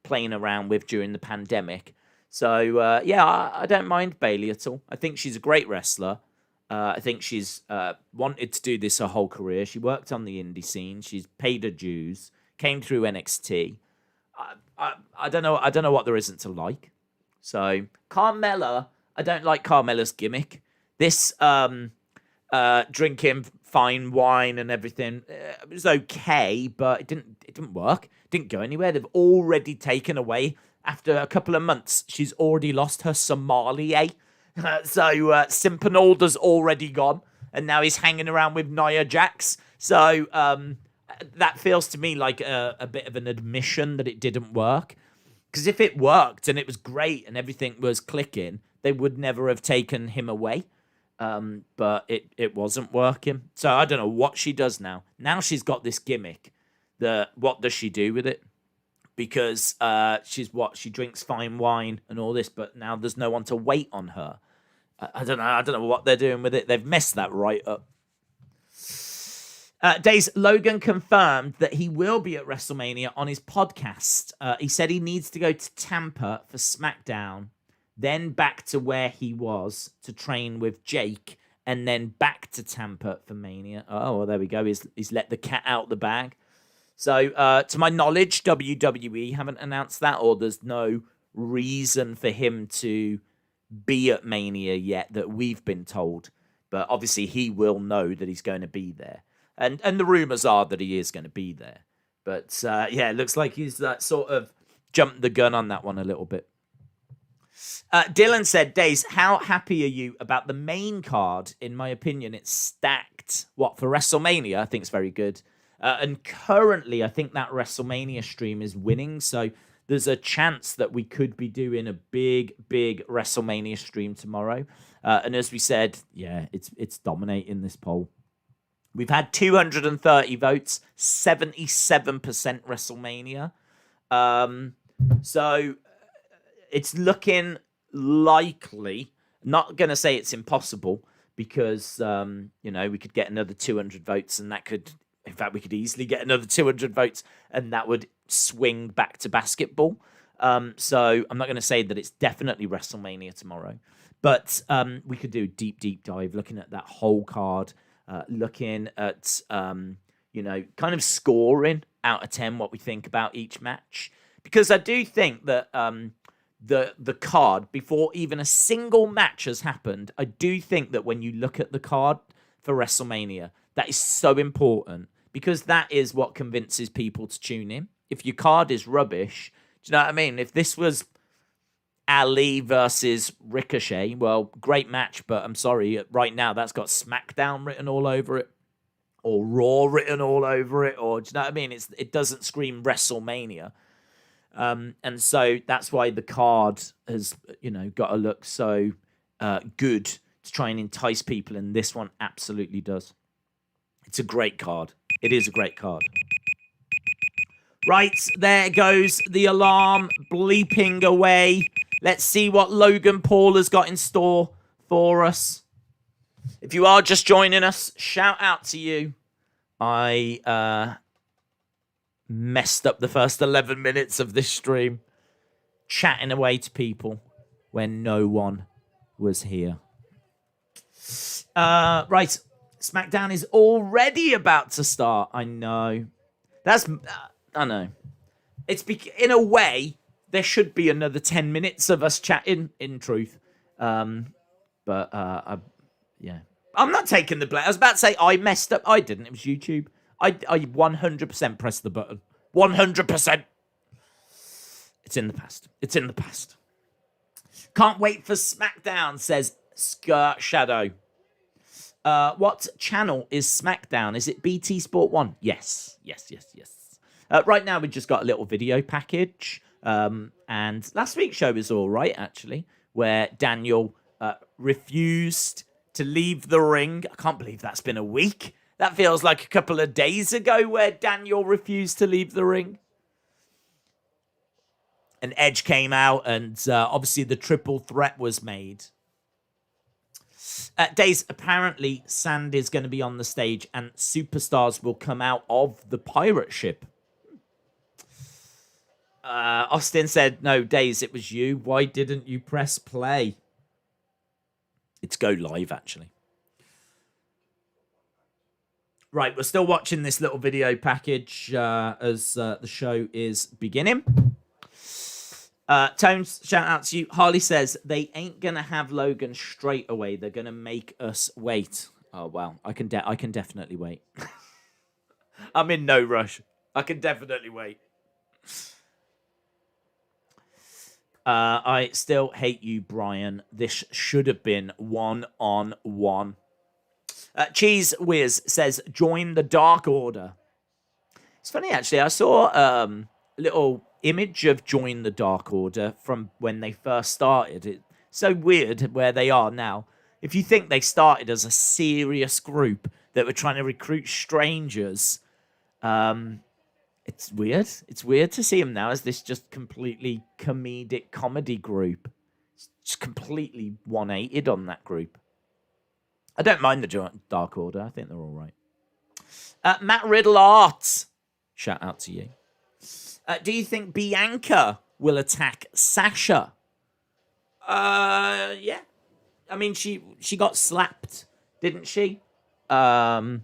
playing around with during the pandemic. So, yeah, I don't mind Bayley at all. I think she's a great wrestler. I think she's wanted to do this her whole career. She worked on the indie scene. She's paid her dues. Came through NXT. I don't know. I don't know what there isn't to like. So Carmella, I don't like Carmella's gimmick. This drinking fine wine and everything, it was okay, but it didn't work. It didn't go anywhere. They've already taken away, after a couple of months, she's already lost her sommelier. So Simpanalda's already gone, and now he's hanging around with Nia Jax. So that feels to me like a bit of an admission that it didn't work. Because if it worked and it was great and everything was clicking, they would never have taken him away. But it wasn't working. So I don't know what she does now. Now she's got this gimmick. What does she do with it? Because she drinks fine wine and all this, but now there's no one to wait on her. I don't know what they're doing with it. They've messed that right up. Days, Logan confirmed that he will be at WrestleMania on his podcast. He said he needs to go to Tampa for SmackDown, then back to where he was to train with Jake, and then back to Tampa for Mania. Oh, well, there we go. He's let the cat out the bag. So, to my knowledge, WWE haven't announced that, or there's no reason for him to be at Mania yet that we've been told. But obviously, he will know that he's going to be there. And the rumors are that he is going to be there. But, yeah, it looks like he's sort of jumped the gun on that one a little bit. Dylan said, Days, how happy are you about the main card? In my opinion, it's stacked. What, for WrestleMania? I think it's very good. And currently, I think that WrestleMania stream is winning. So there's a chance that we could be doing a big WrestleMania stream tomorrow. And as we said, yeah, it's dominating this poll. We've had 230 votes, 77% WrestleMania. So it's looking likely. Not going to say it's impossible because, we could get another 200 votes and that could... In fact, we could easily get another 200 votes and that would swing back to basketball. So I'm not going to say that it's definitely WrestleMania tomorrow. But we could do a deep dive looking at that whole card, looking at, kind of scoring out of 10 what we think about each match. Because I do think that the card, before even a single match has happened, I do think that when you look at the card for WrestleMania, that is so important. Because that is what convinces people to tune in. If your card is rubbish, do you know what I mean? If this was Ali versus Ricochet, well, great match, but I'm sorry, right now that's got SmackDown written all over it, or Raw written all over it, or do you know what I mean? It doesn't scream WrestleMania. And so that's why the card has, got to look so good to try and entice people, and this one absolutely does. It's a great card. It is a great card. Right, there goes the alarm bleeping away. Let's see what Logan Paul has got in store for us. If you are just joining us, shout out to you. I messed up the first 11 minutes of this stream, chatting away to people when no one was here. Right. SmackDown is already about to start. I know. I know. In a way, there should be another 10 minutes of us chatting, in truth. But I'm not taking the blame. I was about to say I messed up. I didn't. It was YouTube. I 100% pressed the button. 100%. It's in the past. It's in the past. Can't wait for SmackDown, says Skirt Shadow. What channel is SmackDown? Is it BT Sport 1? Yes. Right now, we've just got a little video package. And last week's show was all right, actually, where Daniel refused to leave the ring. I can't believe that's been a week. That feels like a couple of days ago where Daniel refused to leave the ring. And Edge came out, and obviously the triple threat was made. Days, apparently, Sand is going to be on the stage and superstars will come out of the pirate ship. Austin said, no, Days, it was you. Why didn't you press play? It's go live, actually. Right, we're still watching this little video package as the show is beginning. Tones, shout out to you. Harley says, they ain't going to have Logan straight away. They're going to make us wait. Oh, well, I can definitely wait. I'm in no rush. I can definitely wait. I still hate you, Brian. This should have been 1-on-1. Cheese Whiz says, join the Dark Order. It's funny, actually. I saw a little image of Join the Dark Order from when they first started. It's so weird where they are now. If you think they started as a serious group that were trying to recruit strangers, it's weird. It's weird to see them now as this just completely comedic comedy group. It's just completely 180'd on that group. I don't mind the Dark Order. I think they're all right. Matt Riddle Art. Shout out to you. Do you think Bianca will attack Sasha? Yeah. I mean, she got slapped, didn't she? So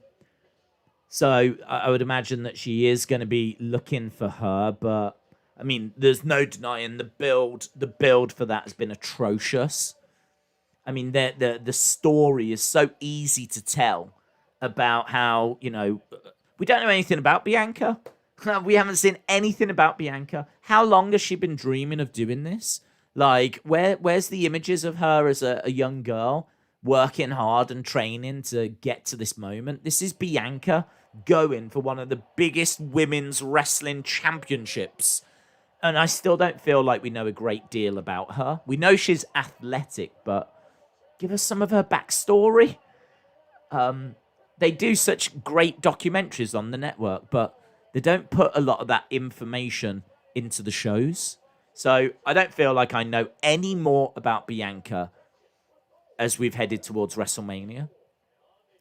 I would imagine that she is going to be looking for her, but I mean, there's no denying the build. The build for that has been atrocious. I mean, the story is so easy to tell about how, you know, we don't know anything about Bianca. We haven't seen anything about Bianca. How long has she been dreaming of doing this? Like, where's the images of her as a young girl working hard and training to get to this moment? This is Bianca going for one of the biggest women's wrestling championships. And I still don't feel like we know a great deal about her. We know she's athletic, but give us some of her backstory. They do such great documentaries on the network, but they don't put a lot of that information into the shows. So I don't feel like I know any more about Bianca as we've headed towards WrestleMania.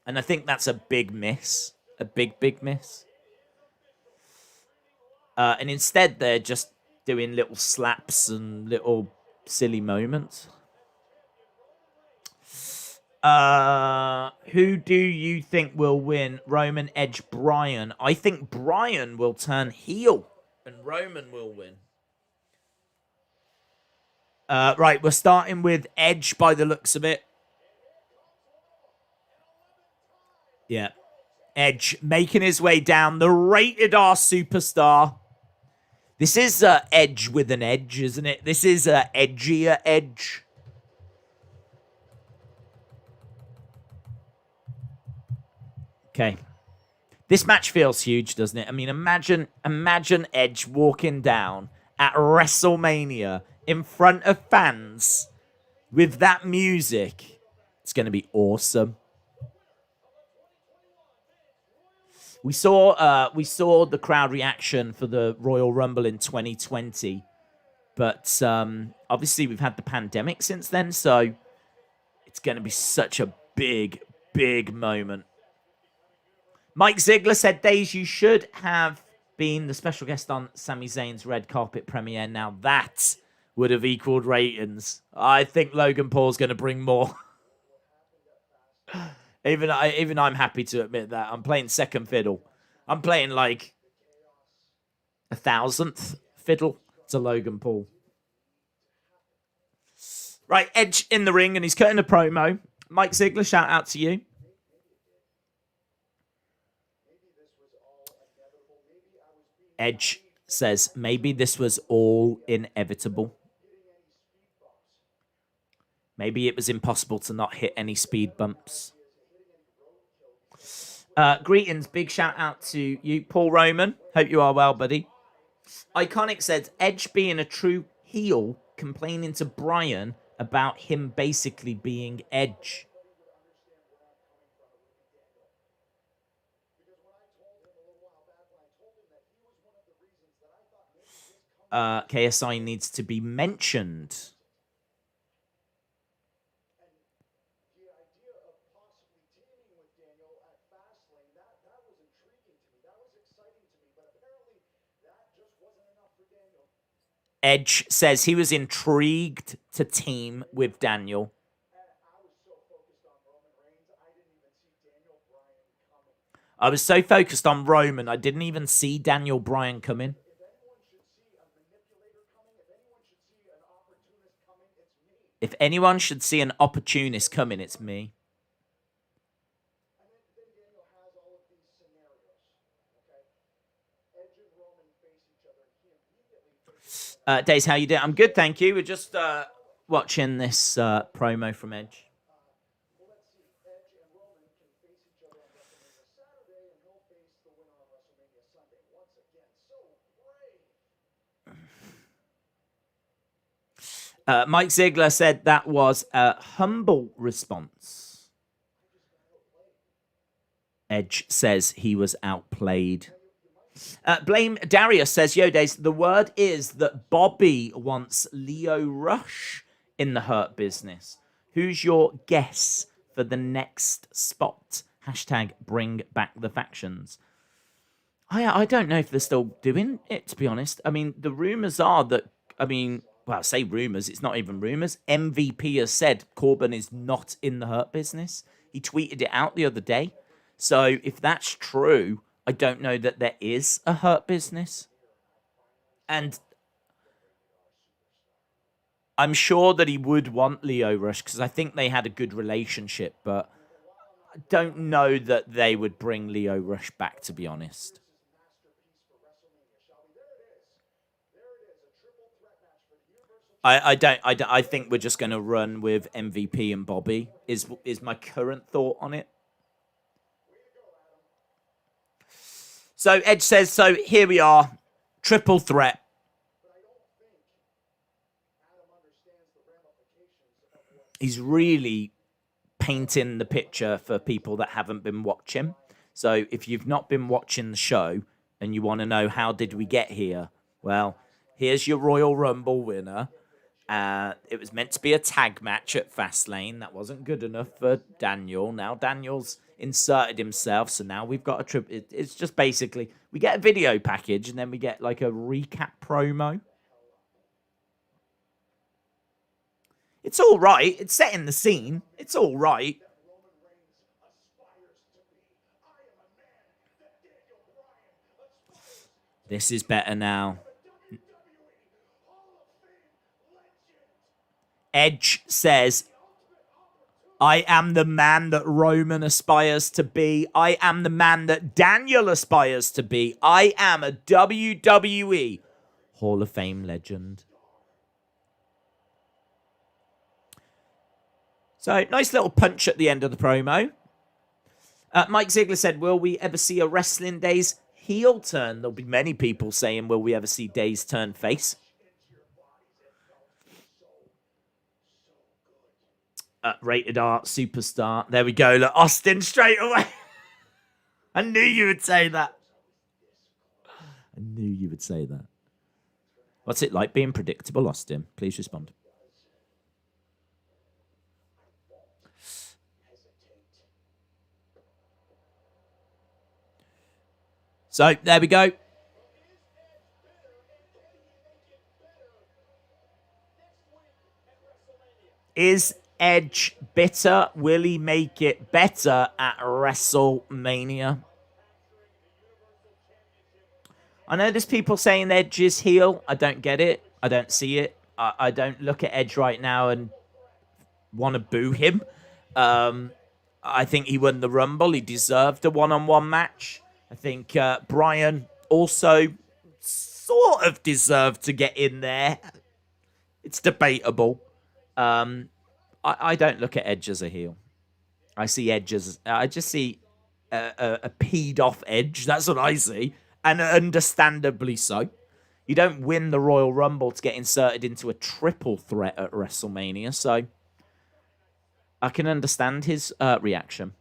And I think that's a big miss. A big, big miss. And instead, they're just doing little slaps and little silly moments. Who do you think will win? Roman, Edge, Bryan? I think Bryan will turn heel and Roman will win. Right, we're starting with Edge by the looks of it. Yeah. Edge making his way down, the rated R superstar. This is Edge with an edge, isn't it? This is edgier Edge. Okay. This match feels huge, doesn't it? I mean, imagine Edge walking down at WrestleMania in front of fans with that music. It's going to be awesome. We saw the crowd reaction for the Royal Rumble in 2020, but obviously we've had the pandemic since then, so it's going to be such a big, big moment. Mike Ziegler said, Days, you should have been the special guest on Sami Zayn's red carpet premiere. Now that would have equaled ratings. I think Logan Paul's going to bring more. Even I'm happy to admit that. I'm playing second fiddle. I'm playing like 1,000th fiddle to Logan Paul. Right, Edge in the ring and he's cutting a promo. Mike Ziegler, shout out to you. Edge says, maybe this was all inevitable. Maybe it was impossible to not hit any speed bumps. Greetings, big shout out to you, Paul Roman. Hope you are well, buddy. Iconic says, Edge being a true heel, complaining to Bryan about him basically being Edge. KSI needs to be mentioned. Edge says he was intrigued to team with Daniel. I was so focused on Roman, I didn't even see Daniel Bryan come in. If anyone should see an opportunist coming, it's me. Days, how you doing? I'm good, thank you. We're just watching this promo from Edge. Mike Ziegler said that was a humble response. Edge says he was outplayed. Blame Darius says, yo, Days, the word is that Bobby wants Lio Rush in the Hurt Business. Who's your guess for the next spot? Hashtag bring back the factions. I don't know if they're still doing it, to be honest. I mean, the rumors are that, well, I say rumors, it's not even rumors. MVP has said Corbin is not in the Hurt Business. He tweeted it out the other day. So if that's true, I don't know that there is a Hurt Business. And I'm sure that he would want Lio Rush because I think they had a good relationship, but I don't know that they would bring Lio Rush back, to be honest. I think we're just going to run with MVP and Bobby is my current thought on it. So Edge says, so here we are, triple threat. He's really painting the picture for people that haven't been watching. So if you've not been watching the show and you want to know how did we get here, well, here's your Royal Rumble winner. It was meant to be a tag match at Fastlane. That wasn't good enough for Daniel. Now Daniel's inserted himself, so now we've got a trip. It's just basically, we get a video package and then we get like a recap promo. It's all right. It's setting the scene. It's all right. This is better now. Edge says, I am the man that Roman aspires to be. I am the man that Daniel aspires to be. I am a WWE Hall of Fame legend. So, nice little punch at the end of the promo. Mike Ziegler said, will we ever see a Wrestling Days heel turn? There'll be many people saying, will we ever see Days turn face? Rated R, superstar. There we go. Look, Austin straight away. I knew you would say that. I knew you would say that. What's it like being predictable, Austin? Please respond. So, there we go. Is Edge bitter? Will he make it better at WrestleMania? I know there's people saying Edge is heel. I don't get it. I don't see it. I don't look at Edge right now and want to boo him. I think he won the Rumble. He deserved a one-on-one match. I think Bryan also sort of deserved to get in there. It's debatable. I don't look at Edge as a heel. I see Edge as... I just see a peed off Edge. That's what I see. And understandably so. You don't win the Royal Rumble to get inserted into a triple threat at WrestleMania. So I can understand his reaction.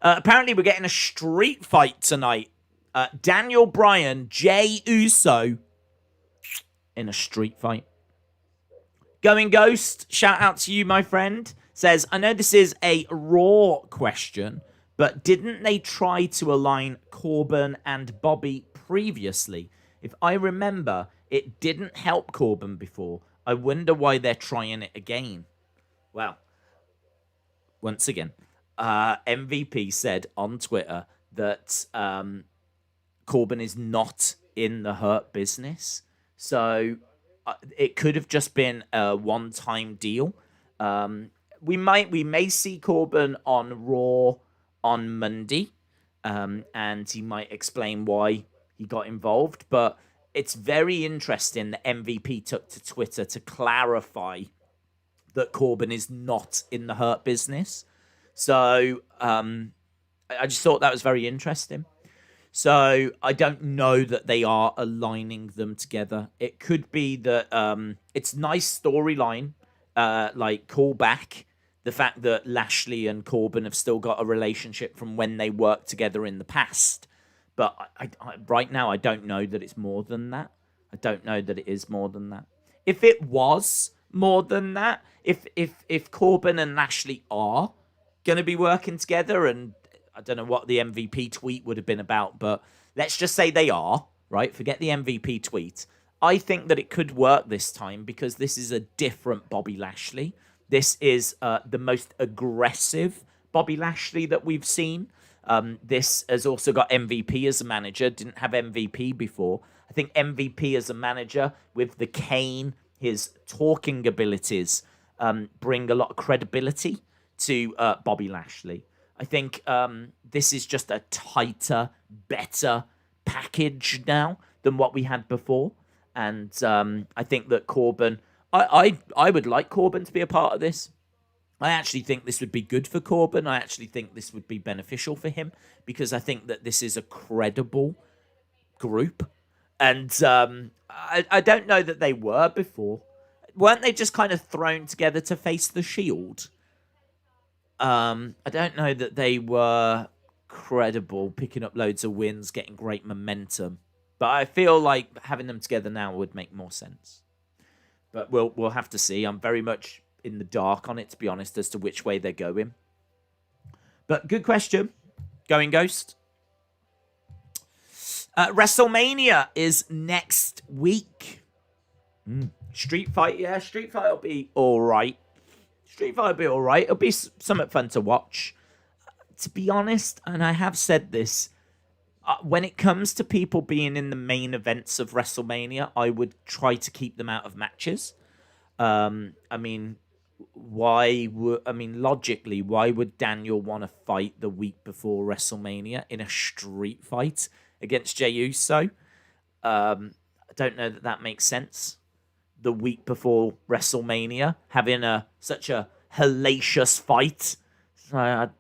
Apparently we're getting a street fight tonight. Daniel Bryan, Jey Uso in a street fight. Going Ghost, shout out to you, my friend, says, I know this is a Raw question, but didn't they try to align Corbin and Bobby previously? If I remember, It didn't help Corbin before. I wonder why they're trying it again. Well, once again, MVP said on Twitter that Corbin is not in the Hurt business. So it could have just been a one-time deal. We may see Corbin on Raw on Monday, and he might explain why he got involved. But it's very interesting that MVP took to Twitter to clarify that Corbin is not in the Hurt business. So I just thought that was very interesting. So I don't know that they are aligning them together. It could be that it's nice storyline, like callback, the fact that Lashley and Corbin have still got a relationship from when they worked together in the past. But I right now, I don't know that it's more than that. I don't know that it is more than that. If it was more than that, if Corbin and Lashley are going to be working together, and I don't know what the MVP tweet would have been about, but let's just say they are, right? Forget the MVP tweet. I think that it could work this time because this is a different Bobby Lashley. This is the most aggressive Bobby Lashley that we've seen. This has also got MVP as a manager. Didn't have MVP before. I think MVP as a manager with the cane, his talking abilities, bring a lot of credibility to Bobby Lashley. I think this is just a tighter, better package now than what we had before. And I think that Corbin, I would like Corbin to be a part of this. I actually think this would be good for Corbin. I actually think this would be beneficial for him because I think that this is a credible group. And I don't know that they were before. Weren't they just kind of thrown together to face the Shield? I don't know that they were credible, picking up loads of wins, getting great momentum. But I feel like having them together now would make more sense. But we'll have to see. I'm very much in the dark on it, to be honest, as to which way they're going. But good question. Going Ghost. WrestleMania is next week. Street Fight, yeah. Street Fight will be all right. It'll be something fun to watch. To be honest, and I have said this, when it comes to people being in the main events of WrestleMania, I would try to keep them out of matches. Logically, why would Daniel want to fight the week before WrestleMania in a street fight against Jey Uso? I don't know that makes sense. The week before WrestleMania, having such a hellacious fight. So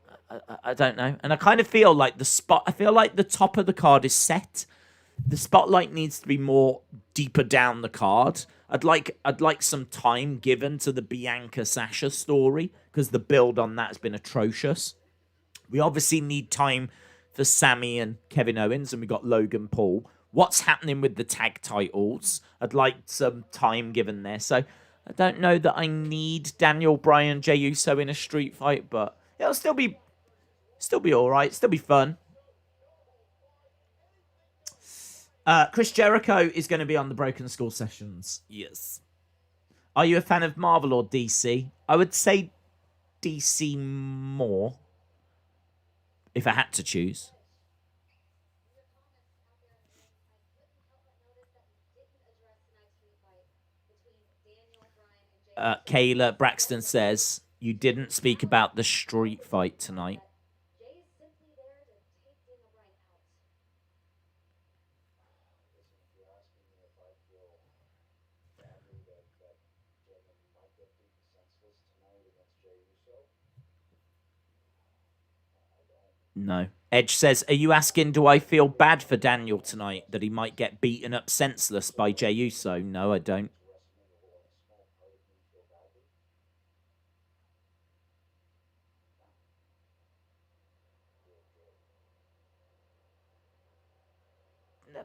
I don't know. And I kind of feel like the top of the card is set. The spotlight needs to be more deeper down the card. I'd like some time given to the Bianca Sasha story because the build on that has been atrocious. We obviously need time for Sami and Kevin Owens, and we got Logan Paul. What's happening with the tag titles? I'd like some time given there. So I don't know that I need Daniel Bryan, Jey Uso in a street fight, but it'll still be all right. Still be fun. Chris Jericho is going to be on the Broken Skull sessions. Yes. Are you a fan of Marvel or DC? I would say DC more if I had to choose. Kayla Braxton says, you didn't speak about the street fight tonight. No. Edge says, are you asking, do I feel bad for Daniel tonight that he might get beaten up senseless by Jey Uso? No, I don't.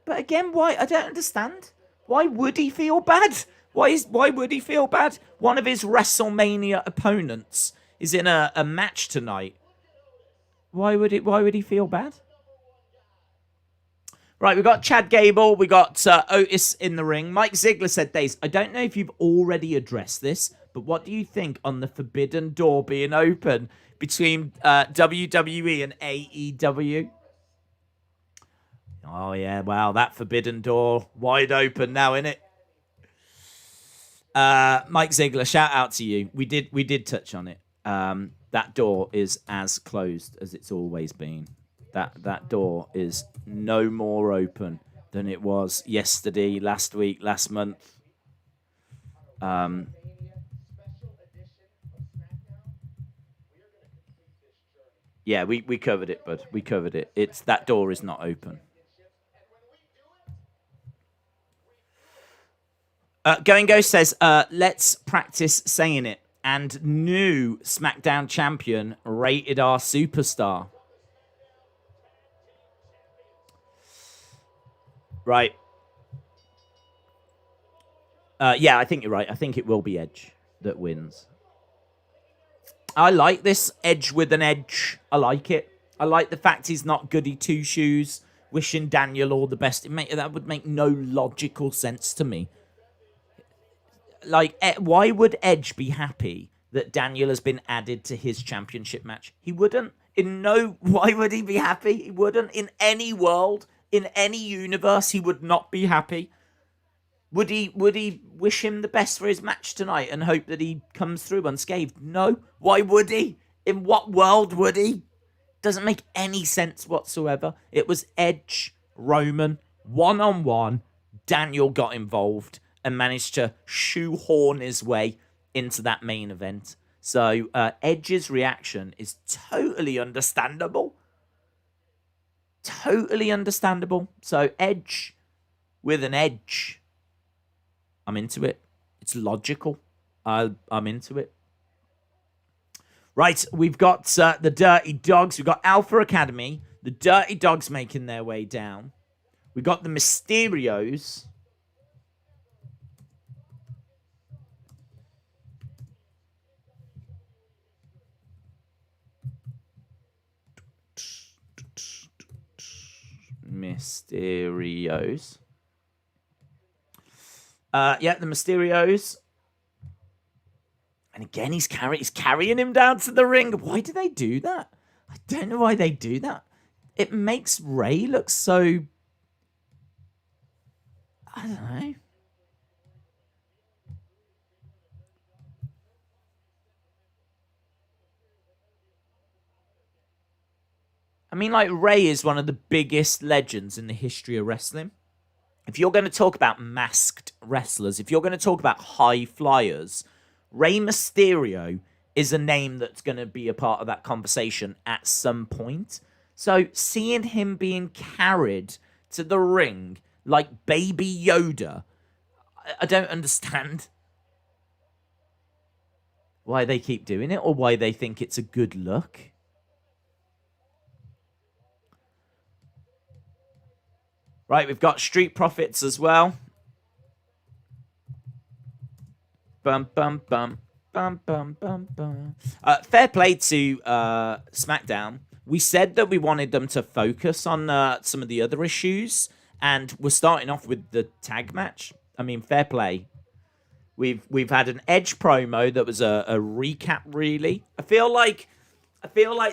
But again, why? I don't understand. Why would he feel bad? Why would he feel bad? One of his WrestleMania opponents is in a match tonight. Why would he feel bad? Right, we got Chad Gable. We got Otis in the ring. Mike Ziegler said, Days, I don't know if you've already addressed this, but what do you think on the forbidden door being open between WWE and AEW? Oh, yeah, wow, that forbidden door wide open now, innit? Mike Ziegler, shout out to you. We did touch on it. That door is as closed as it's always been. That door is no more open than it was yesterday, last week, last month. Yeah, we covered it, bud. We covered it. That door is not open. Going Ghost says, let's practice saying it. And new SmackDown champion, Rated R Superstar. Right. Yeah, I think you're right. I think it will be Edge that wins. I like this Edge with an edge. I like it. I like the fact he's not goody two-shoes, wishing Daniel all the best. That would make no logical sense to me. Like, why would Edge be happy that Daniel has been added to his championship match? He wouldn't. Why would he be happy? He wouldn't. In any world, in any universe, he would not be happy. Would he wish him the best for his match tonight and hope that he comes through unscathed? No. Why would he? In what world would he? Doesn't make any sense whatsoever. It was Edge, Roman, one-on-one. Daniel got involved and managed to shoehorn his way into that main event. So Edge's reaction is totally understandable. Totally understandable. So Edge with an edge. I'm into it. It's logical. I'm into it. Right, we've got the Dirty Dogs. We've got Alpha Academy. The Dirty Dogs making their way down. We've got the Mysterios. Mysterios. Yeah, the Mysterios. And again, he's carrying him down to the ring. Why do they do that? I don't know why they do that. It makes Ray look so... I don't know. I mean, like, Ray is one of the biggest legends in the history of wrestling. If you're going to talk about masked wrestlers, if you're going to talk about high flyers, Rey Mysterio is a name that's going to be a part of that conversation at some point. So seeing him being carried to the ring like Baby Yoda, I don't understand why they keep doing it or why they think it's a good look. Right, we've got Street Profits as well. Bum, bum, bum. Bum, bum, bum, bum. Fair play to SmackDown. We said that we wanted them to focus on some of the other issues, and we're starting off with the tag match. I mean, fair play. We've had an Edge promo that was a recap, really. I feel like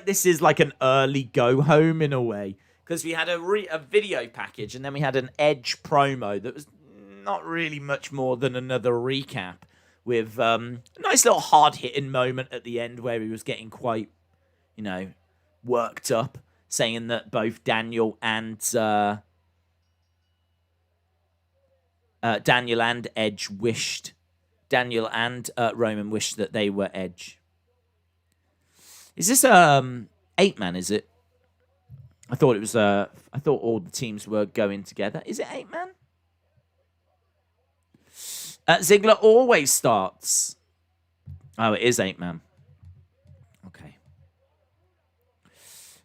this is like an early go home in a way. Because we had a video package, and then we had an Edge promo that was not really much more than another recap with a nice little hard-hitting moment at the end where he was getting quite, worked up, saying that both Daniel and Edge wished, Daniel and Roman wished that they were Edge. Is this 8-man, is it? I thought it was. I thought all the teams were going together. Is it 8-man? Ziggler always starts. Oh, it is 8-man. Okay.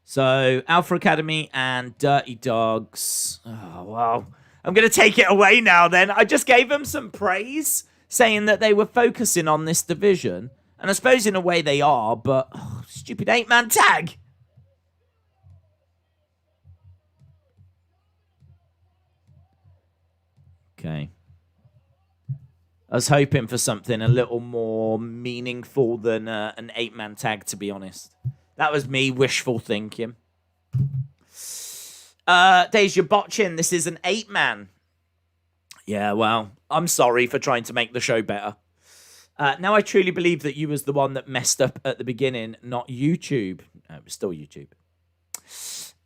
So Alpha Academy and Dirty Dogs. Oh wow! I'm gonna take it away now. Then I just gave them some praise, saying that they were focusing on this division, and I suppose in a way they are. But stupid 8-man tag. Okay. I was hoping for something a little more meaningful than an 8-man tag, to be honest. That was me wishful thinking. Days, you're botching. This is an 8-man. Yeah, well, I'm sorry for trying to make the show better. Now I truly believe that you was the one that messed up at the beginning, not YouTube. No, it was still YouTube.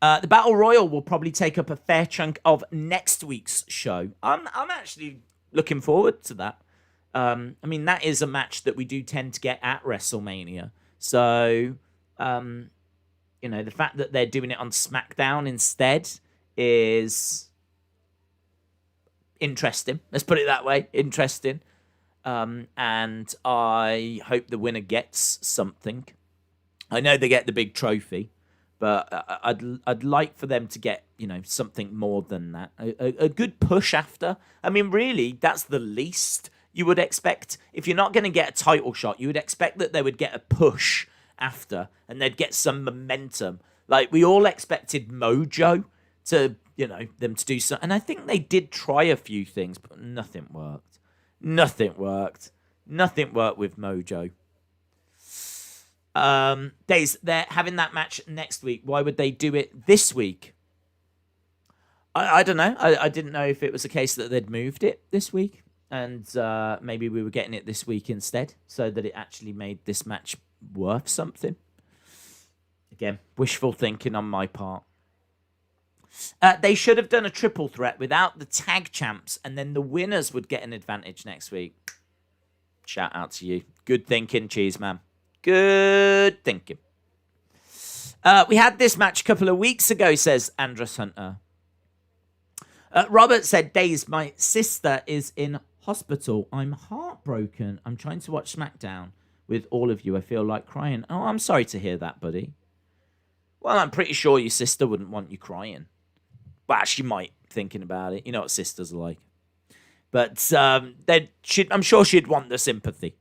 The Battle Royal will probably take up a fair chunk of next week's show. I'm actually looking forward to that. I mean, that is a match that we do tend to get at WrestleMania. So, the fact that they're doing it on SmackDown instead is interesting. Let's put it that way. Interesting. And I hope the winner gets something. I know they get the big trophy, but I'd like for them to get, something more than that. A good push after. I mean, really, that's the least you would expect. If you're not going to get a title shot, you would expect that they would get a push after and they'd get some momentum. Like, we all expected Mojo to, them to do something. And I think they did try a few things, but nothing worked. Nothing worked with Mojo. Days, they're having that match next week. Why would they do it this week? I don't know. I didn't know if it was a case that they'd moved it this week. And maybe we were getting it this week instead, so that it actually made this match worth something. Again, wishful thinking on my part. They should have done a triple threat without the tag champs, and then the winners would get an advantage next week. Shout out to you. Good thinking, Cheeseman. Good thinking. We had this match a couple of weeks ago, says Andrus Hunter. Robert said, Days, my sister is in hospital. I'm heartbroken. I'm trying to watch SmackDown with all of you. I feel like crying. Oh, I'm sorry to hear that, buddy. Well, I'm pretty sure your sister wouldn't want you crying. Well, she might, thinking about it. You know what sisters are like. But I'm sure she'd want the sympathy.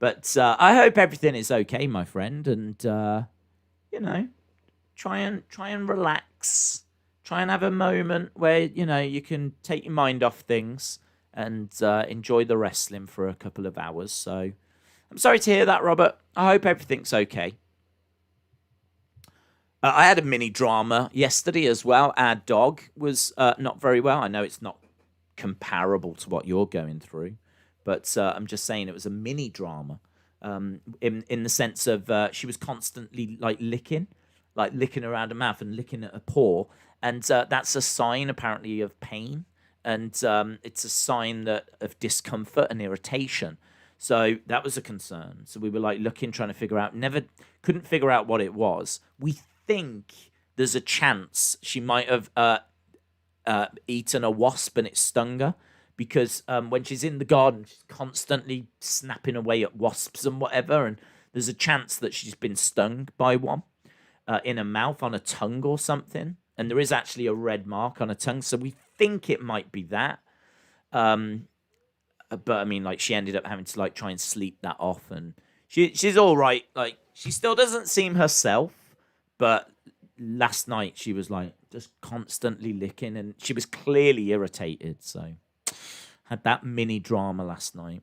But I hope everything is okay, my friend. And, try and relax. Try and have a moment where, you can take your mind off things and enjoy the wrestling for a couple of hours. So I'm sorry to hear that, Robert. I hope everything's okay. I had a mini drama yesterday as well. Our dog was not very well. I know it's not comparable to what you're going through, but I'm just saying it was a mini drama in the sense of she was constantly licking around her mouth and licking at her paw. And that's a sign, apparently, of pain. And it's a sign of discomfort and irritation. So that was a concern. So we were looking, trying to figure out, couldn't figure out what it was. We think there's a chance she might have eaten a wasp and it stung her. Because when she's in the garden, she's constantly snapping away at wasps and whatever. And there's a chance that she's been stung by one in her mouth, on her tongue or something. And there is actually a red mark on her tongue. So we think it might be that. But I mean, she ended up having to try and sleep that off. And she's all right. She still doesn't seem herself. But last night she was just constantly licking. And she was clearly irritated. So had that mini drama last night.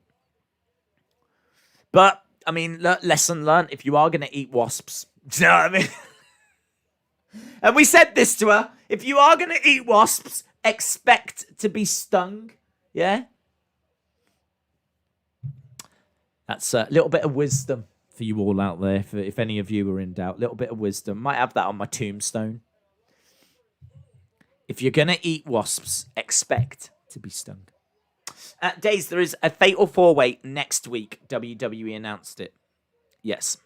But, I mean, lesson learned. If you are going to eat wasps, do you know what I mean? And we said this to her. If you are going to eat wasps, expect to be stung. Yeah? That's a little bit of wisdom for you all out there. If any of you are in doubt. A little bit of wisdom. Might have that on my tombstone. If you're going to eat wasps, expect to be stung. Days, there is a Fatal 4-Way next week. WWE announced it. Yes.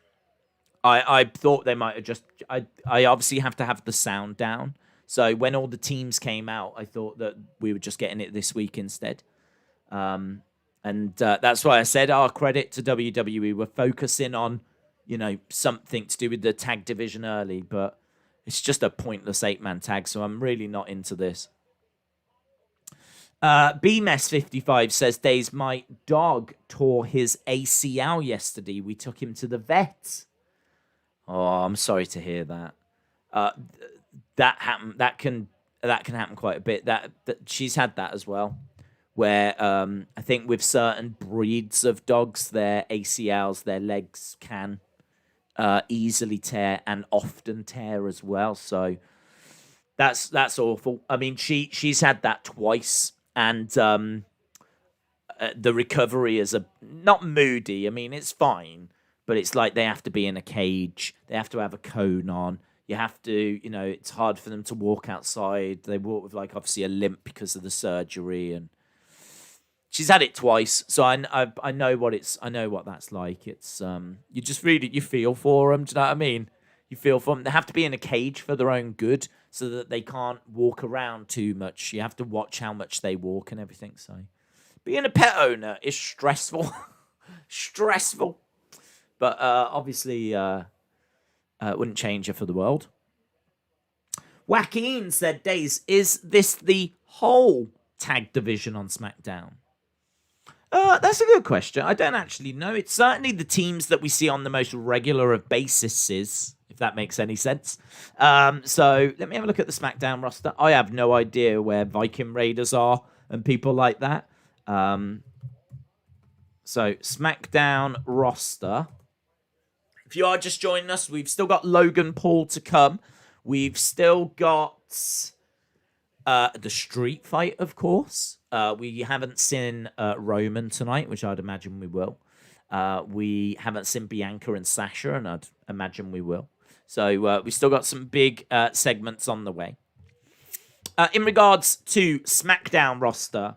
I thought they might have just... I obviously have to have the sound down. So when all the teams came out, I thought that we were just getting it this week instead. And that's why I said, credit to WWE. We're focusing on, something to do with the tag division early. But it's just a pointless 8-man tag, so I'm really not into this. BMess55 says, Days, my dog tore his ACL yesterday. We took him to the vet. Oh, I'm sorry to hear that. That happened. That can happen quite a bit. That she's had that as well, where I think with certain breeds of dogs, their ACLs, their legs can easily tear and often tear as well. So that's awful. I mean, she's had that twice, and the recovery is not moody. I mean, it's fine, but it's like they have to be in a cage. They have to have a cone on. You have to, it's hard for them to walk outside. They walk with obviously a limp because of the surgery, and she's had it twice, so I know what that's like. It's you just you feel for them. Do you know what I mean? You feel for them. They have to be in a cage for their own good, so that they can't walk around too much. You have to watch how much they walk and everything. So being a pet owner is stressful, stressful. But obviously, wouldn't change it for the world. Joaquin said, Days, is this the whole tag division on SmackDown? That's a good question. I don't actually know. It's certainly the teams that we see on the most regular of bases, if that makes any sense. So let me have a look at the SmackDown roster. I have no idea where Viking Raiders are and people like that. So SmackDown roster. If you are just joining us, we've still got Logan Paul to come. We've still got the street fight, of course. We haven't seen Roman tonight, which I'd imagine we will. We haven't seen Bianca and Sasha, and I'd imagine we will. So we still got some big segments on the way. In regards to SmackDown roster,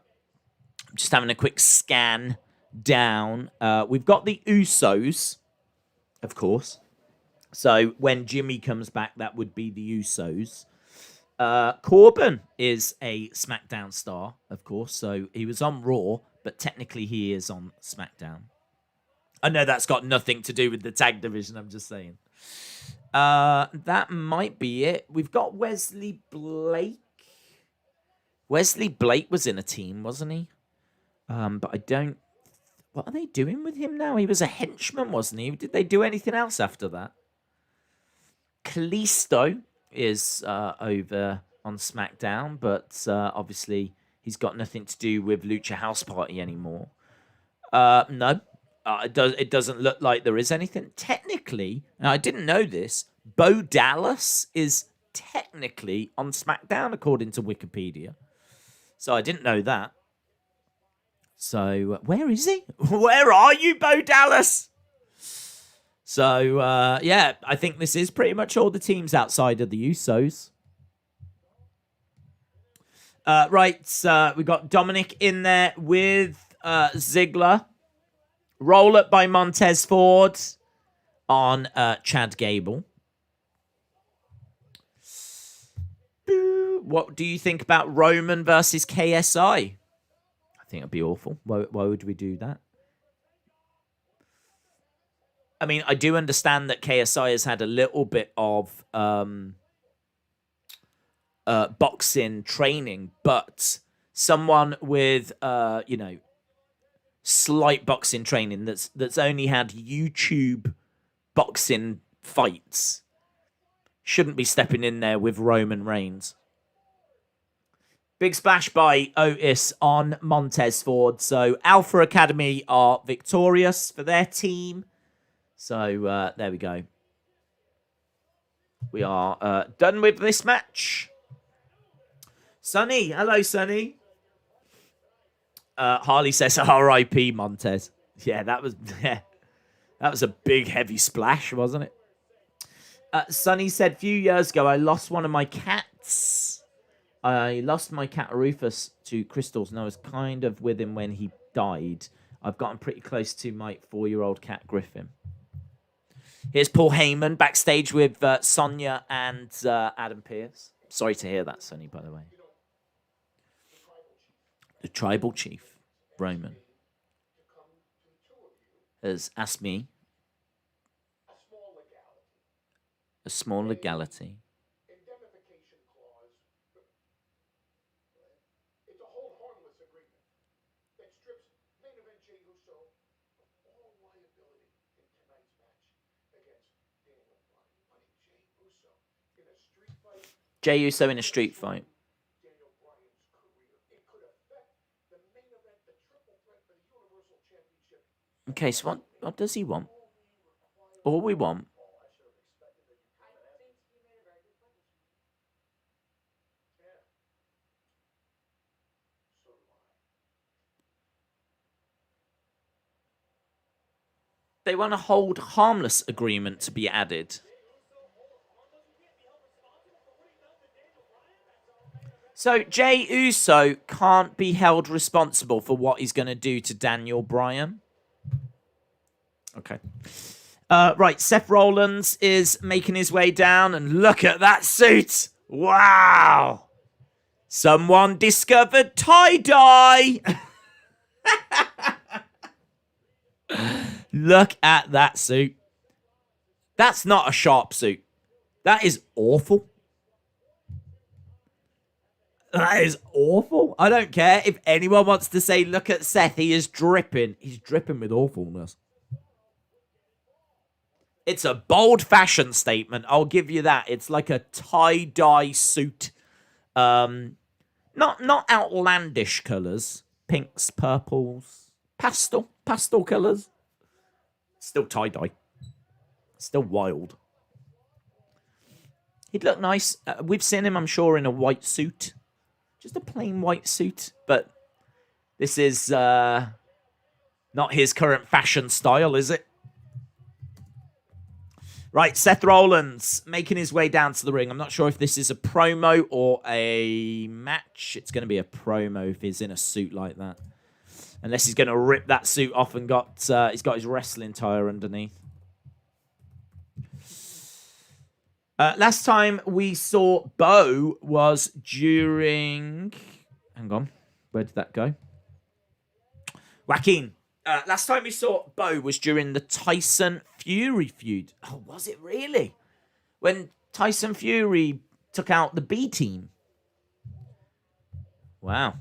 I'm just having a quick scan down. We've got the Usos, of course. So when Jimmy comes back, that would be the Usos. Corbin is a SmackDown star, of course. So he was on Raw, but technically he is on SmackDown. I know that's got nothing to do with the tag division. I'm just saying. That might be it. We've got Wesley Blake. Wesley Blake was in a team, wasn't he? But I don't... What are they doing with him now? He was a henchman, wasn't he? Did they do anything else after that? Kalisto is over on SmackDown, but obviously he's got nothing to do with Lucha House Party anymore. No, it doesn't look like there is anything. Technically, and I didn't know this, Bo Dallas is technically on SmackDown according to Wikipedia. So I didn't know that. So where is he? Where are you, Bo Dallas? So, yeah, I think this is pretty much all the teams outside of the Usos. Right, we got Dominic in there with Ziggler. Roll up by Montez Ford on Chad Gable. What do you think about Roman versus KSI? I think it'd be awful. Why would we do that? I mean, I do understand that KSI has had a little bit of boxing training, but someone with slight boxing training that's only had YouTube boxing fights shouldn't be stepping in there with Roman Reigns. Big splash by Otis on Montez Ford. So Alpha Academy are victorious for their team. So there we go. We are done with this match. Sonny, hello, Sonny. Harley says R.I.P. Montez. Yeah, that was a big heavy splash, wasn't it? Sonny said, few years ago, I lost one of my cats. I lost my cat Rufus to crystals, and I was kind of with him when he died. I've gotten pretty close to my 4-year-old cat Griffin. Here's Paul Heyman backstage with Sonya and Adam Pearce. Sorry to hear that, Sonny, by the way. The tribal chief, Roman, has asked me a small legality. Jey Uso in a street fight. Okay, so what does he want? All we want. They want a hold harmless agreement to be added. So Jey Uso can't be held responsible for what he's going to do to Daniel Bryan. Okay. Right, Seth Rollins is making his way down, and look at that suit. Wow. Someone discovered tie-dye. Look at that suit. That's not a sharp suit. That is awful. That is awful. I don't care if anyone wants to say, look at Seth, he is dripping. He's dripping with awfulness. It's a bold fashion statement. I'll give you that. It's like a tie-dye suit. Not outlandish colours. Pinks, purples, pastel colours. Still tie-dye. Still wild. He'd look nice. We've seen him, I'm sure, in a white suit. Just a plain white suit. But this is not his current fashion style, is it? Right, Seth Rollins making his way down to the ring. I'm not sure if this is a promo or a match. It's going to be a promo if he's in a suit like that. Unless he's going to rip that suit off and he's got his wrestling attire underneath. Last time we saw Bo was during... Hang on. Where did that go? Joaquin. Last time we saw Bo was during the Tyson Fury feud. Oh, was it really? When Tyson Fury took out the B team. Wow.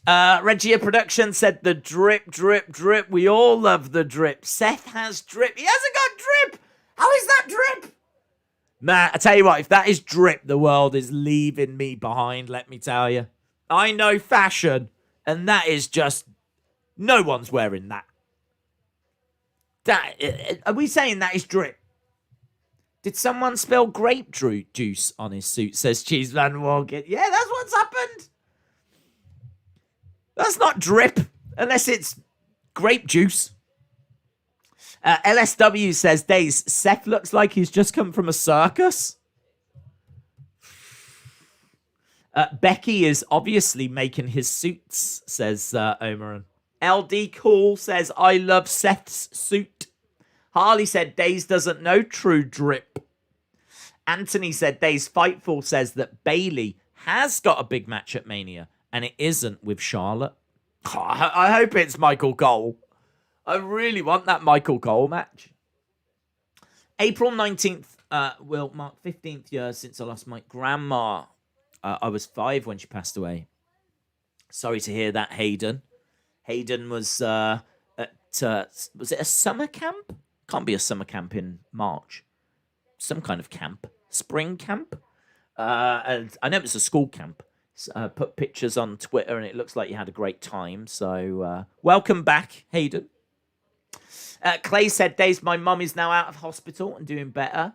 Regia Production said the drip, drip, drip. We all love the drip. Seth has drip. He hasn't got drip. How is that drip? Man, I tell you what, if that is drip, the world is leaving me behind, let me tell you. I know fashion, and that is just... No one's wearing that. Are we saying that is drip? Did someone spill grape juice on his suit, says Cheese Van Walken. Yeah, that's what's happened. That's not drip, unless it's grape juice. LSW says, Days, Seth looks like he's just come from a circus. Becky is obviously making his suits, says Omaran. LD Cool says, I love Seth's suit. Harley said, Days doesn't know true drip. Anthony said, Days Fightful says that Bayley has got a big match at Mania, and it isn't with Charlotte. Oh, I hope it's Michael Cole. I really want that Michael Cole match. April 19th will mark 15th year since I lost my grandma. I was 5 when she passed away. Sorry to hear that, Hayden. Hayden was at, was it a summer camp? Can't be a summer camp in March. Some kind of camp. Spring camp? And I know it was a school camp. Put pictures on Twitter and it looks like you had a great time. So, welcome back, Hayden. Clay said, Days, my mum is now out of hospital and doing better.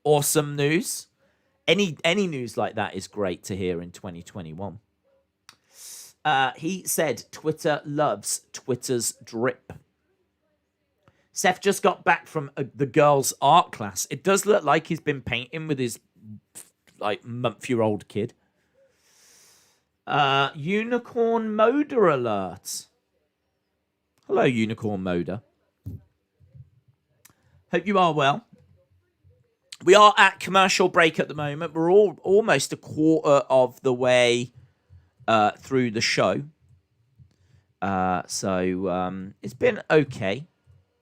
Awesome news. Any news like that is great to hear in 2021. He said, Twitter loves Twitter's drip. Seth just got back from the girls' art class. It does look like he's been painting with his month-year-old kid. Unicorn Moder alert. Hello, Unicorn Moder. Hope you are well. We are at commercial break at the moment. We're almost a quarter of the way through the show. So it's been okay.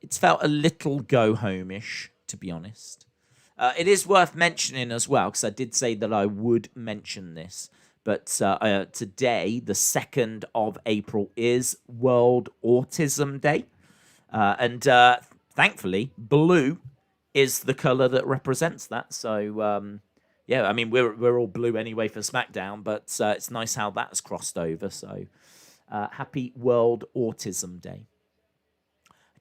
It's felt a little go-home-ish, to be honest. It is worth mentioning as well, because I did say that I would mention this. But today, the 2nd of April, is World Autism Day. And thankfully, blue is the colour that represents that. So, yeah, I mean, we're all blue anyway for SmackDown, but it's nice how that's crossed over. So, happy World Autism Day.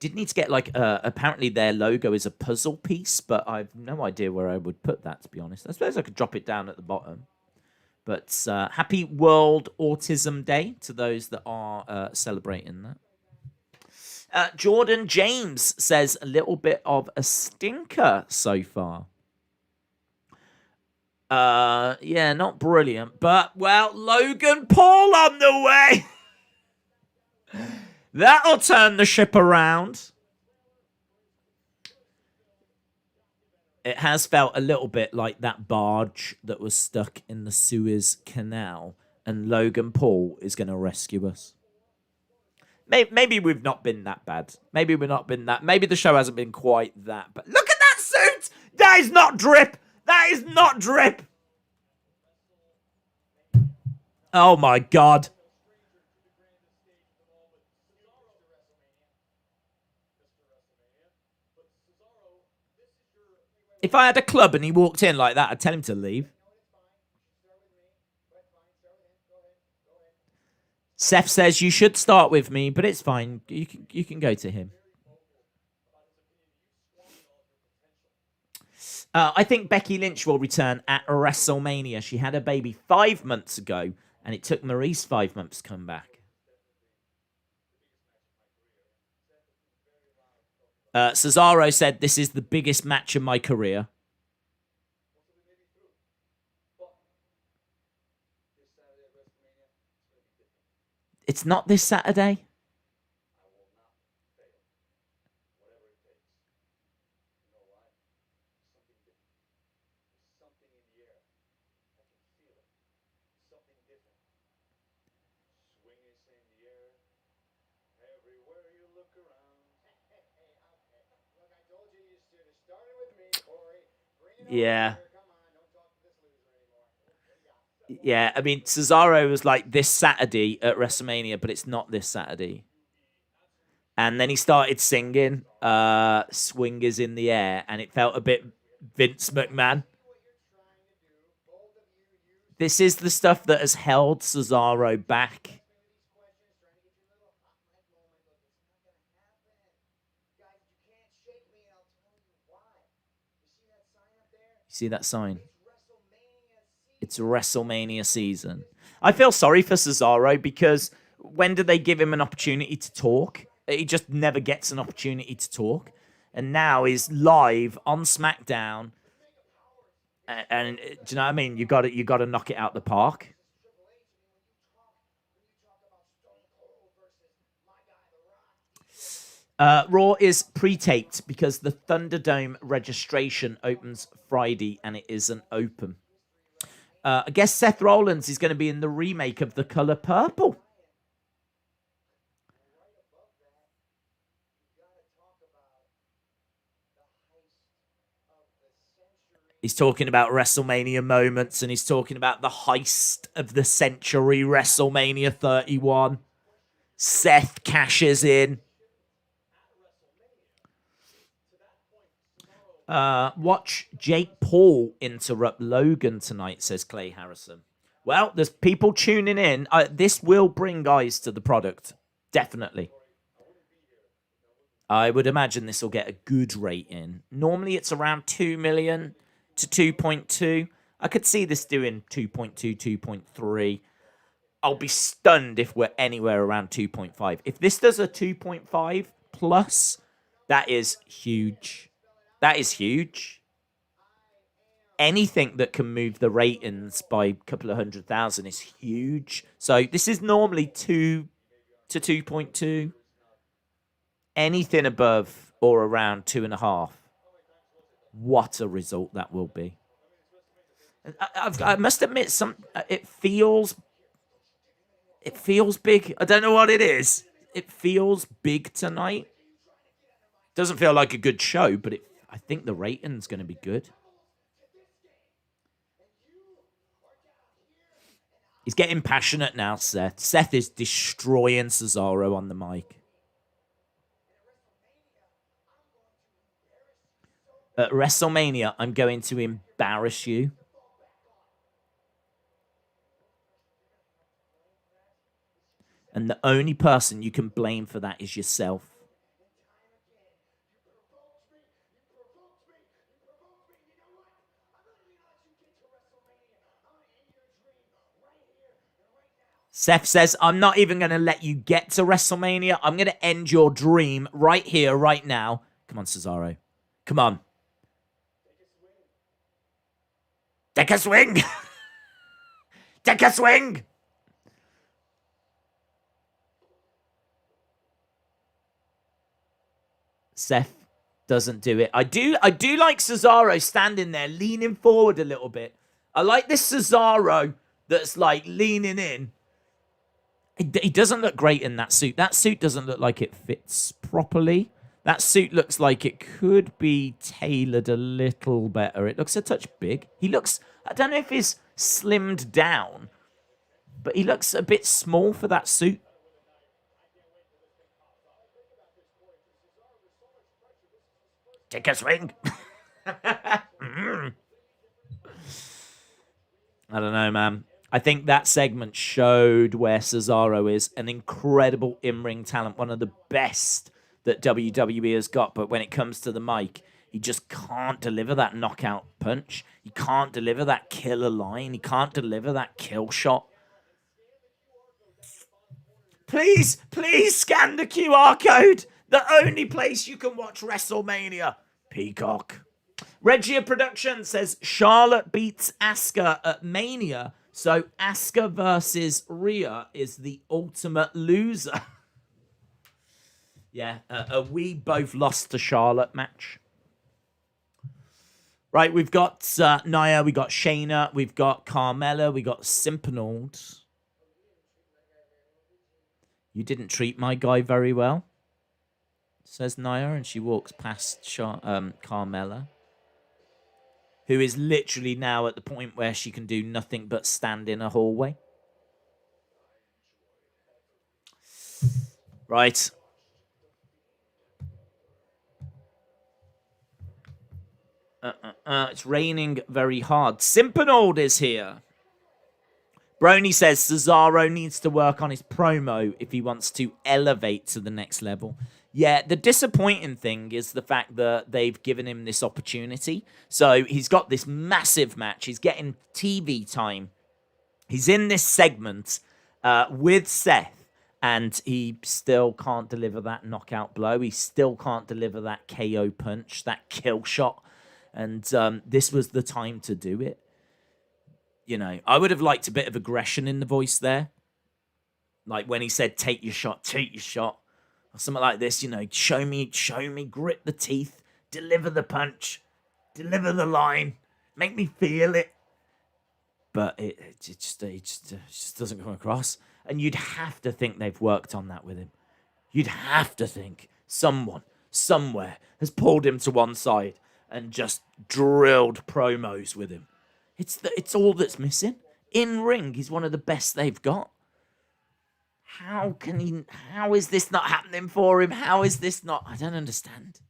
did need to get like apparently their logo is a puzzle piece, but I've no idea where I would put that, to be honest. I suppose I could drop it down at the bottom. But happy World Autism Day to those that are celebrating that. Jordan James says a little bit of a stinker so far. Yeah, not brilliant, but well, Logan Paul on the way. That'll turn the ship around. It has felt a little bit like that barge that was stuck in the Suez Canal, and Logan Paul is going to rescue us. Maybe we've not been that bad. Maybe the show hasn't been quite that bad. Look at that suit! That is not drip! That is not drip! Oh my God. If I had a club and he walked in like that, I'd tell him to leave. Seth says you should start with me, but it's fine. You can go to him. I think Becky Lynch will return at WrestleMania. She had a baby 5 months ago, and it took Maurice 5 months to come back. Cesaro said, this is the biggest match of my career. It's not this Saturday. Yeah. Yeah, I mean, Cesaro was like this Saturday at WrestleMania, but it's not this Saturday. And then he started singing Swing is in the Air, and it felt a bit Vince McMahon. This is the stuff that has held Cesaro back. See that sign? It's WrestleMania season. I feel sorry for Cesaro because when do they give him an opportunity to talk? He just never gets an opportunity to talk. And now he's live on SmackDown. And do you know what I mean? You got to knock it out the park. Raw is pre-taped because the Thunderdome registration opens Friday and it isn't open. I guess Seth Rollins is going to be in the remake of The Color Purple. He's talking about WrestleMania moments and he's talking about the heist of the century, WrestleMania 31. Seth cashes in. Watch Jake Paul interrupt Logan tonight, says Clay Harrison. Well, there's people tuning in. This will bring guys to the product. Definitely. I would imagine this will get a good rating. Normally it's around 2 million to 2.2. I could see this doing 2.2, 2.3. I'll be stunned if we're anywhere around 2.5. If this does a 2.5 plus, that is huge. That is huge. Anything that can move the ratings by a couple of 100,000 is huge. So this is normally 2 to 2.2. Anything above or around 2.5. What a result that will be. I must admit, it feels big. I don't know what it is. It feels big tonight. Doesn't feel like a good show, but I think the rating's going to be good. He's getting passionate now, Seth. Seth is destroying Cesaro on the mic. At WrestleMania, I'm going to embarrass you. And the only person you can blame for that is yourself. Seth says, I'm not even going to let you get to WrestleMania. I'm going to end your dream right here, right now. Come on, Cesaro. Come on. Take a swing. Take a swing. Seth doesn't do it. I do like Cesaro standing there, leaning forward a little bit. I like this Cesaro that's like leaning in. He doesn't look great in that suit. That suit doesn't look like it fits properly. That suit looks like it could be tailored a little better. It looks a touch big. He looks, I don't know if he's slimmed down, but he looks a bit small for that suit. Take a swing. I don't know, man. I think that segment showed where Cesaro is an incredible in-ring talent, one of the best that WWE has got. But when it comes to the mic, he just can't deliver that knockout punch. He can't deliver that killer line. He can't deliver that kill shot. Please, please scan the QR code. The only place you can watch WrestleMania. Peacock. Regia Production says Charlotte beats Asuka at Mania. So Asuka versus Rhea is the ultimate loser. Yeah, we both lost to Charlotte match. Right, we've got Nia, we got Shayna, we've got Carmella, we got Simpanold. You didn't treat my guy very well, says Nia, and she walks past Carmella, who is literally now at the point where she can do nothing but stand in a hallway. Right. It's raining very hard. Simpanold is here. Brony says Cesaro needs to work on his promo if he wants to elevate to the next level. Yeah, the disappointing thing is the fact that they've given him this opportunity. So he's got this massive match. He's getting TV time. He's in this segment with Seth, and he still can't deliver that knockout blow. He still can't deliver that KO punch, that kill shot. And this was the time to do it. You know, I would have liked a bit of aggression in the voice there. Like when he said, take your shot, or something like this, you know, show me, grit the teeth, deliver the punch, deliver the line, make me feel it. But it just doesn't come across. And you'd have to think they've worked on that with him. You'd have to think someone, somewhere, has pulled him to one side and just drilled promos with him. It's all that's missing. In ring, he's one of the best they've got. How is this not happening for him? How is this not? I don't understand.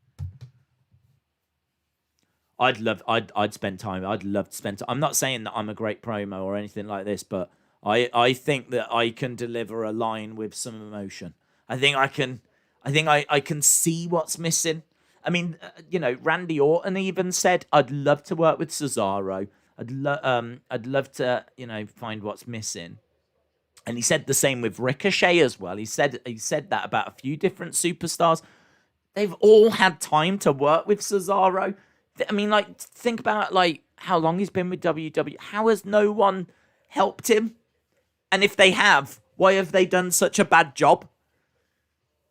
I'd spend time. I'd love to spend time. I'm not saying that I'm a great promo or anything like this, but I think that I can deliver a line with some emotion. I think I can see what's missing. I mean, you know, Randy Orton even said, "I'd love to work with Cesaro. I'd love to, you know, find what's missing." And he said the same with Ricochet as well. He said that about a few different superstars. They've all had time to work with Cesaro. I mean, like, think about like how long he's been with WWE. How has no one helped him? And if they have, why have they done such a bad job?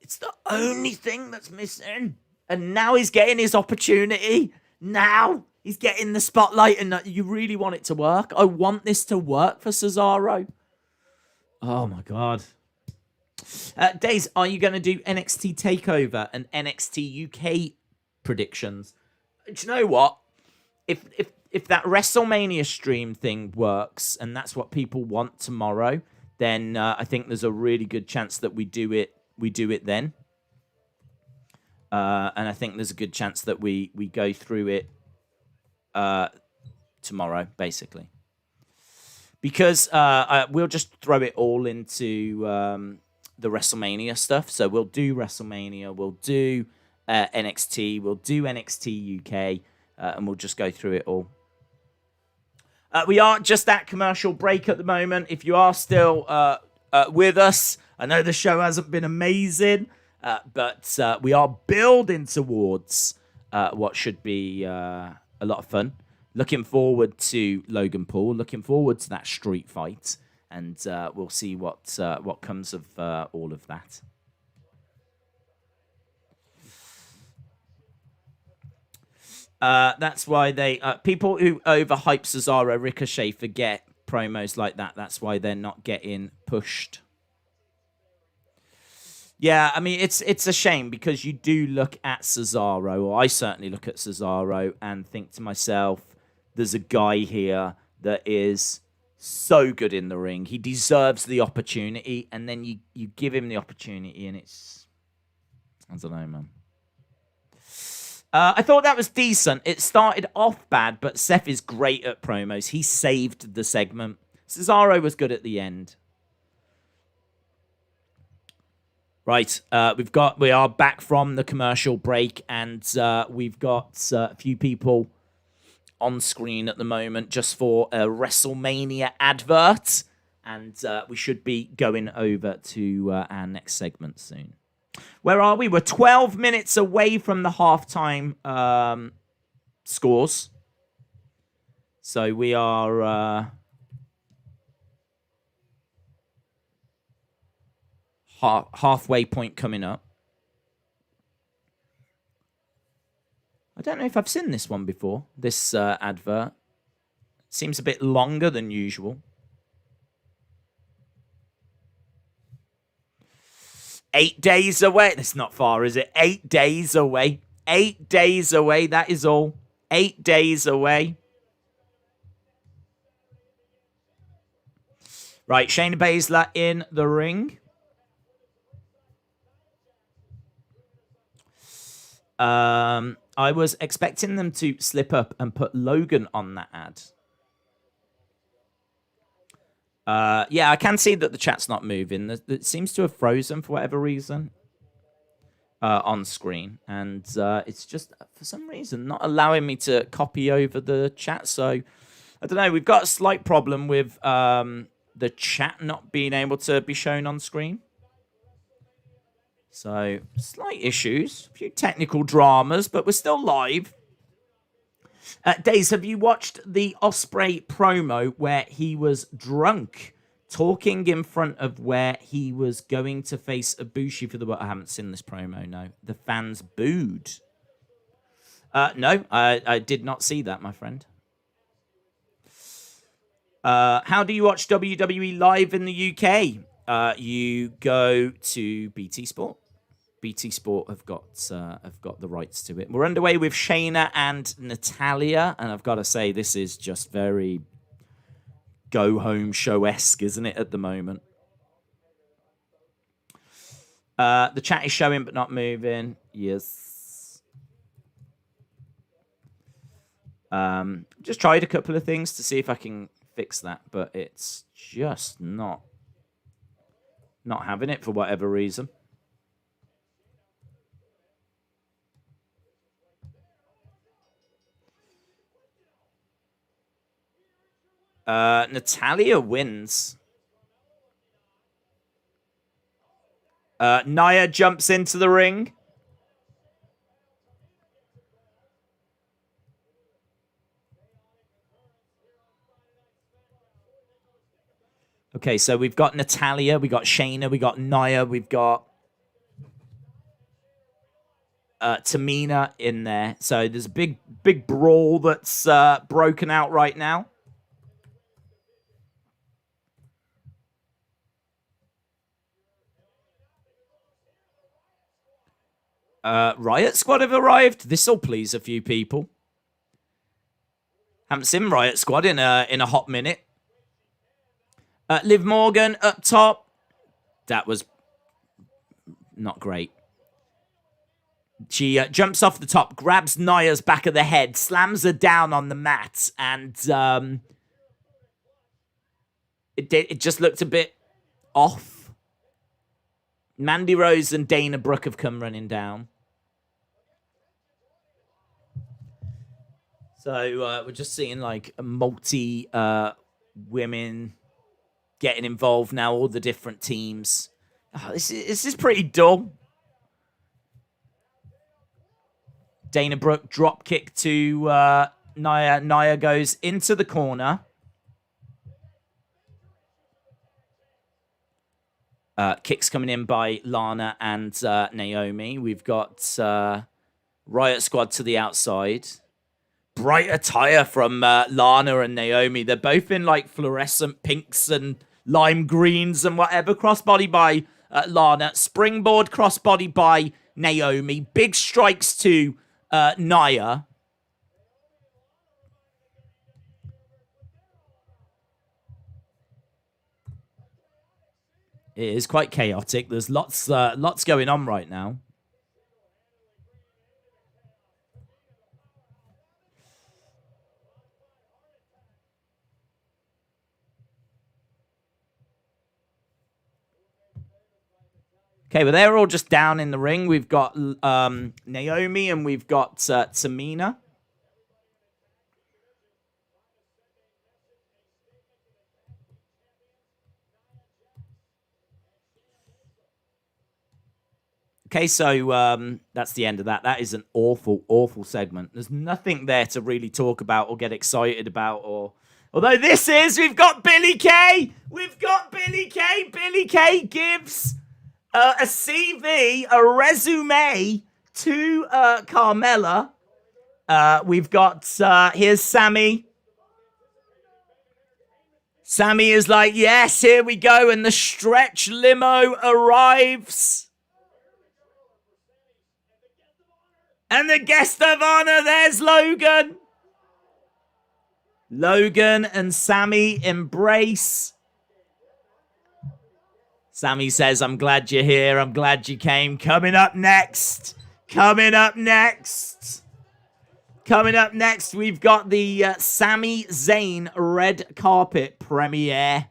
It's the only thing that's missing. And now he's getting his opportunity. Now he's getting the spotlight, and you really want it to work. I want this to work for Cesaro. Oh, my God. Days, are you going to do NXT TakeOver and NXT UK predictions? Do you know what? If that WrestleMania stream thing works, and that's what people want tomorrow, then I think there's a really good chance that we do it then. And I think there's a good chance that we go through it tomorrow, basically. Because we'll just throw it all into the WrestleMania stuff. So we'll do WrestleMania, we'll do NXT, we'll do NXT UK, and we'll just go through it all. We are just at commercial break at the moment. If you are still with us. I know the show hasn't been amazing, but we are building towards what should be a lot of fun. Looking forward to Logan Paul. Looking forward to that street fight, and we'll see what comes of all of that. That's why they people who overhype Cesaro, Ricochet forget promos like that. That's why they're not getting pushed. Yeah, I mean it's a shame because you do look at Cesaro, or I certainly look at Cesaro and think to myself, there's a guy here that is so good in the ring. He deserves the opportunity, and then you give him the opportunity, and it's, I don't know, man. I thought that was decent. It started off bad, but Seth is great at promos. He saved the segment. Cesaro was good at the end. Right, we are back from the commercial break, and we've got a few people on screen at the moment just for a WrestleMania advert, and we should be going over to our next segment soon. Where are we? We're 12 minutes away from the halftime scores. So we are halfway point coming up. I don't know if I've seen this one before, this advert. Seems a bit longer than usual. 8 days away. That's not far, is it? 8 days away. 8 days away, that is all. 8 days away. Right, Shayna Baszler in the ring. I was expecting them to slip up and put Logan on that ad. Yeah, I can see that the chat's not moving. It seems to have frozen for whatever reason on screen. And it's just, for some reason, not allowing me to copy over the chat. So, I don't know. We've got a slight problem with the chat not being able to be shown on screen. So, slight issues. A few technical dramas, but we're still live. Days, have you watched the Ospreay promo where he was drunk, talking in front of where he was going to face Ibushi for the... I haven't seen this promo, no. The fans booed. No, I did not see that, my friend. How do you watch WWE live in the UK? You go to BT Sport. BT Sport have got the rights to it. We're underway with Shayna and Natalya, and I've got to say this is just very go home show-esque, isn't it, at the moment? The chat is showing but not moving. Yes. Just tried a couple of things to see if I can fix that, but it's just not having it for whatever reason. Natalya wins. Nia jumps into the ring. Okay, so we've got Natalya, we got Shayna, we got Nia, we've got Tamina in there. So there's a big brawl that's broken out right now. Riot Squad have arrived. This'll please a few people. Haven't seen Riot Squad in a hot minute. Liv Morgan up top. That was not great. She jumps off the top, grabs Nia's back of the head, slams her down on the mat, and it just looked a bit off. Mandy Rose and Dana Brooke have come running down. So we're just seeing like a multi women getting involved now, all the different teams. Oh, this is pretty dull. Dana Brooke drop kick to Nia. Nia goes into the corner. Kicks coming in by Lana and Naomi. We've got Riot Squad to the outside. Bright attire from Lana and Naomi. They're both in like fluorescent pinks and lime greens and whatever. Crossbody by Lana. Springboard crossbody by Naomi. Big strikes to Nia. It is quite chaotic. There's lots going on right now. Okay, well, they're all just down in the ring. We've got Naomi and we've got Tamina. Okay, so that's the end of that. That is an awful, awful segment. There's nothing there to really talk about or get excited about. Or although we've got Billie Kay. We've got Billie Kay. Billie Kay gives a CV, a resume to Carmella. We've got, here's Sami. Sami is like, yes, here we go. And the stretch limo arrives. And the guest of honor, there's Logan. Logan and Sami embrace. Sami says, I'm glad you're here. I'm glad you came. Coming up next, we've got the Sami Zayn red carpet premiere.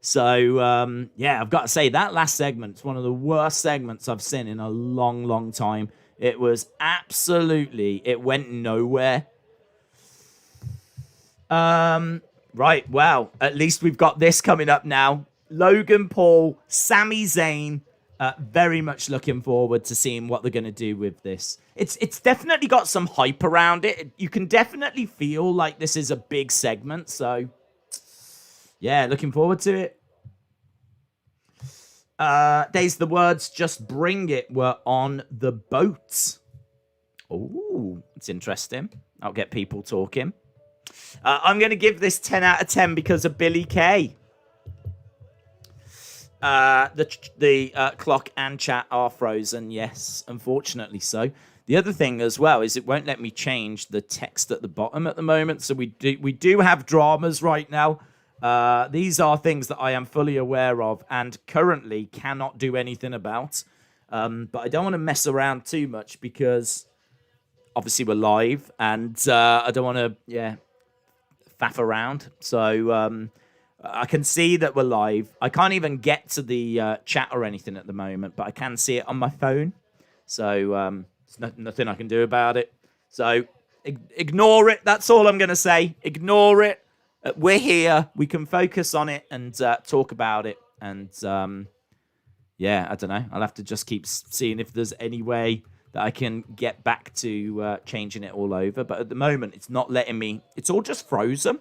So, yeah, I've got to say, that last segment's one of the worst segments I've seen in a long, long time. It was it went nowhere. Right, well, at least we've got this coming up now. Logan Paul, Sami Zayn. Very much looking forward to seeing what they're going to do with this. It's definitely got some hype around it. You can definitely feel like this is a big segment. So, yeah, looking forward to it. Days the words just bring it were on the boat. Oh, it's interesting. I'll get people talking. I'm going to give this 10 out of 10 because of Billie Kay. The clock and chat are frozen. Yes, unfortunately so. The other thing as well is it won't let me change the text at the bottom at the moment. So we do have dramas right now. These are things that I am fully aware of and currently cannot do anything about. But I don't want to mess around too much because obviously we're live and I don't want to, faff around. So I can see that we're live. I can't even get to the chat or anything at the moment, but I can see it on my phone. So there's nothing I can do about it. So ignore it. That's all I'm going to say. Ignore it. We're here. We can focus on it and talk about it. And I don't know. I'll have to just keep seeing if there's any way that I can get back to changing it all over. But at the moment, it's not letting me. It's all just frozen.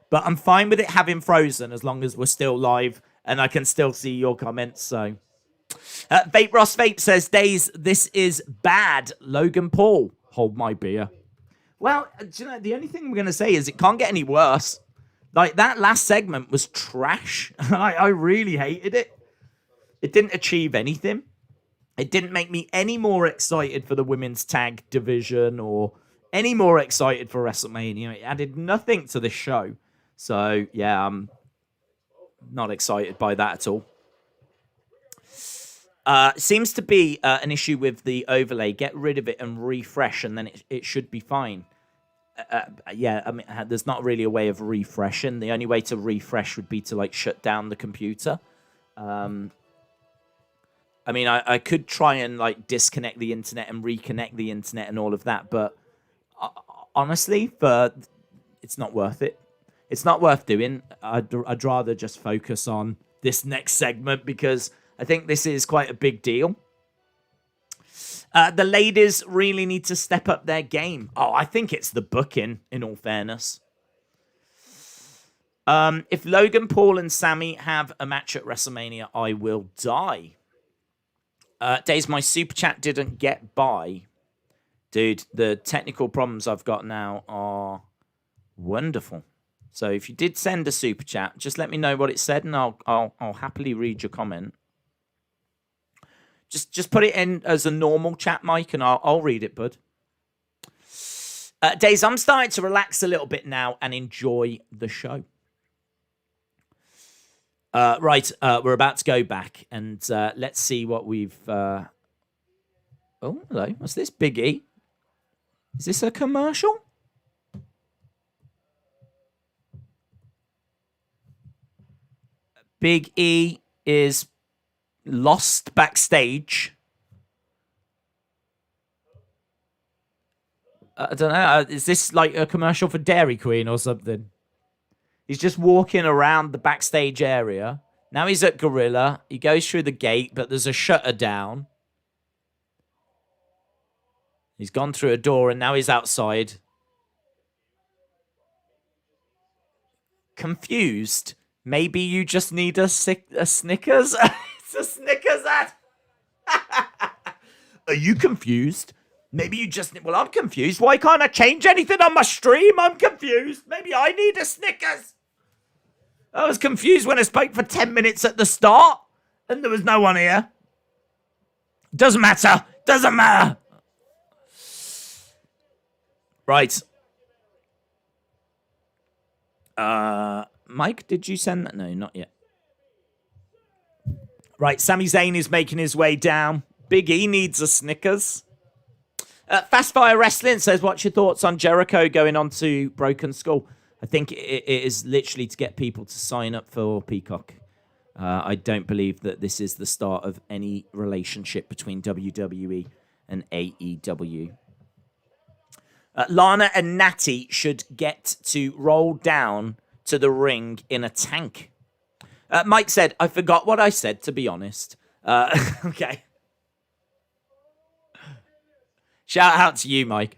But I'm fine with it having frozen as long as we're still live and I can still see your comments. So, Vape Ross Vape says, Days, this is bad. Logan Paul, hold my beer. Well, do you know, the only thing we're going to say is it can't get any worse. Like, that last segment was trash. I really hated it. It didn't achieve anything. It didn't make me any more excited for the women's tag division or any more excited for WrestleMania. It added nothing to the show. So, yeah, I'm not excited by that at all. Seems to be an issue with the overlay. Get rid of it and refresh, and then it should be fine. I mean, there's not really a way of refreshing. The only way to refresh would be to, like, shut down the computer. I mean, I could try and, like, disconnect the internet and reconnect the internet and all of that, but honestly, it's not worth it. it's not worth doing. I'd rather just focus on this next segment because I think this is quite a big deal. The ladies really need to step up their game. Oh, I think it's the booking, in all fairness. If Logan Paul and Sami have a match at WrestleMania, I will die. Days, my super chat didn't get by. Dude, the technical problems I've got now are wonderful. So if you did send a super chat, just let me know what it said and I'll happily read your comment. Just put it in as a normal chat, Mike, and I'll read it, bud. Days, I'm starting to relax a little bit now and enjoy the show. Right, we're about to go back and let's see what we've... Oh, hello. What's this? Big E? Is this a commercial? Big E is lost backstage. I don't know. Is this like a commercial for Dairy Queen or something? He's just walking around the backstage area. Now he's at Gorilla. He goes through the gate, but there's a shutter down. He's gone through a door, and now he's outside. Confused. Maybe you just need a Snickers? It's a Snickers ad. Are you confused? Maybe you just... Well, I'm confused. Why can't I change anything on my stream? I'm confused. Maybe I need a Snickers. I was confused when I spoke for 10 minutes at the start, and there was no one here. Doesn't matter. Doesn't matter. Right. Mike, did you send that? No, not yet. Right, Sami Zayn is making his way down. Big E needs a Snickers. Fast Fire Wrestling says, what's your thoughts on Jericho going on to Broken Skull? I think it is literally to get people to sign up for Peacock. I don't believe that this is the start of any relationship between WWE and AEW. Lana and Natty should get to roll down to the ring in a tank. Mike said, I forgot what I said, to be honest. Okay. Shout out to you, Mike.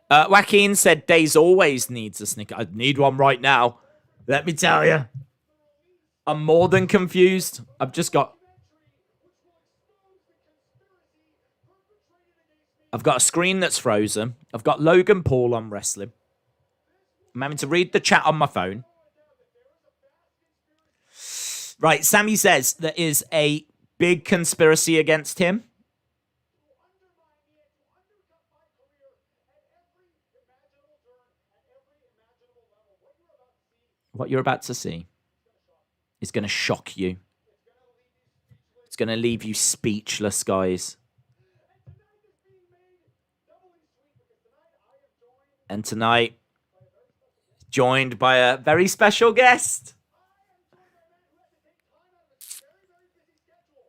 Joaquin said, Days always needs a Snicker. I need one right now. Let me tell you. I'm more than confused. I've got a screen that's frozen. I've got Logan Paul on wrestling. I'm having to read the chat on my phone. Right, Sami says there is a big conspiracy against him. What you're about to see is going to shock you. It's going to leave you speechless, guys. And tonight, joined by a very special guest.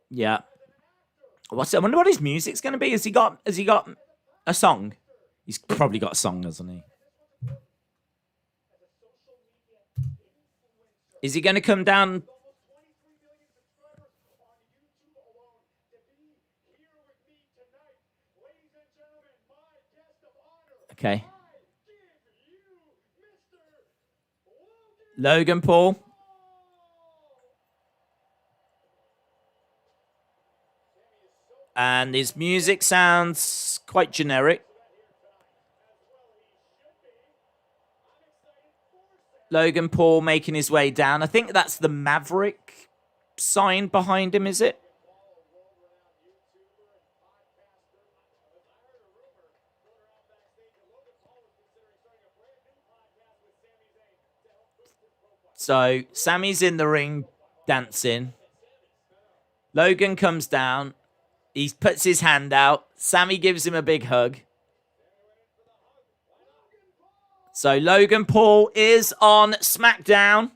Yeah. I wonder what his music's going to be. Has he got a song? He's probably got a song, hasn't he? Is he going to come down? Okay. Logan Paul. And his music sounds quite generic. Logan Paul making his way down. I think that's the Maverick sign behind him, is it? So, Sami's in the ring dancing. Logan comes down. He puts his hand out. Sami gives him a big hug. So Logan Paul is on SmackDown.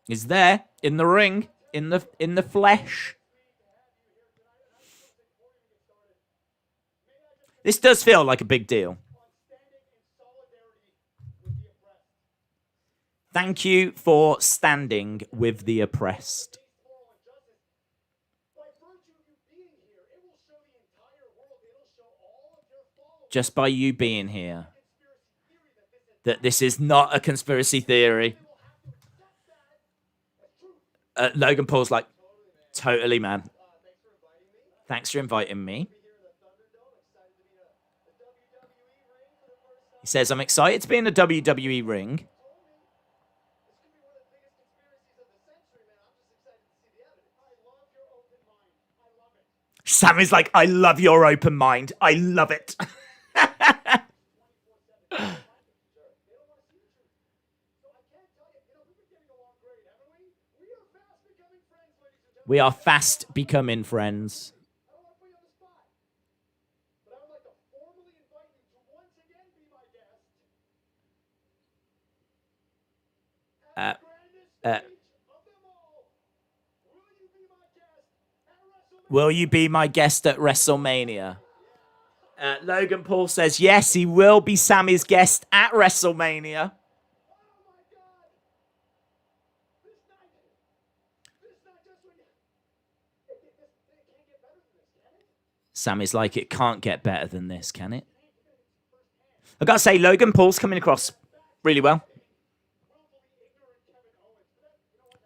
He's there in the ring, in the flesh. This does feel like a big deal. Thank you for standing with the oppressed. Just by you being here, that this is not a conspiracy theory. Logan Paul's like, totally, man. Thanks for inviting me. He says, I'm excited to be in a WWE ring. Sammy's like, I love your open mind. I love it. We are fast becoming friends. Will you be my guest at WrestleMania? Logan Paul says, yes, he will be Sammy's guest at WrestleMania. Sammy's like, it can't get better than this, can it? I've got to say, Logan Paul's coming across really well.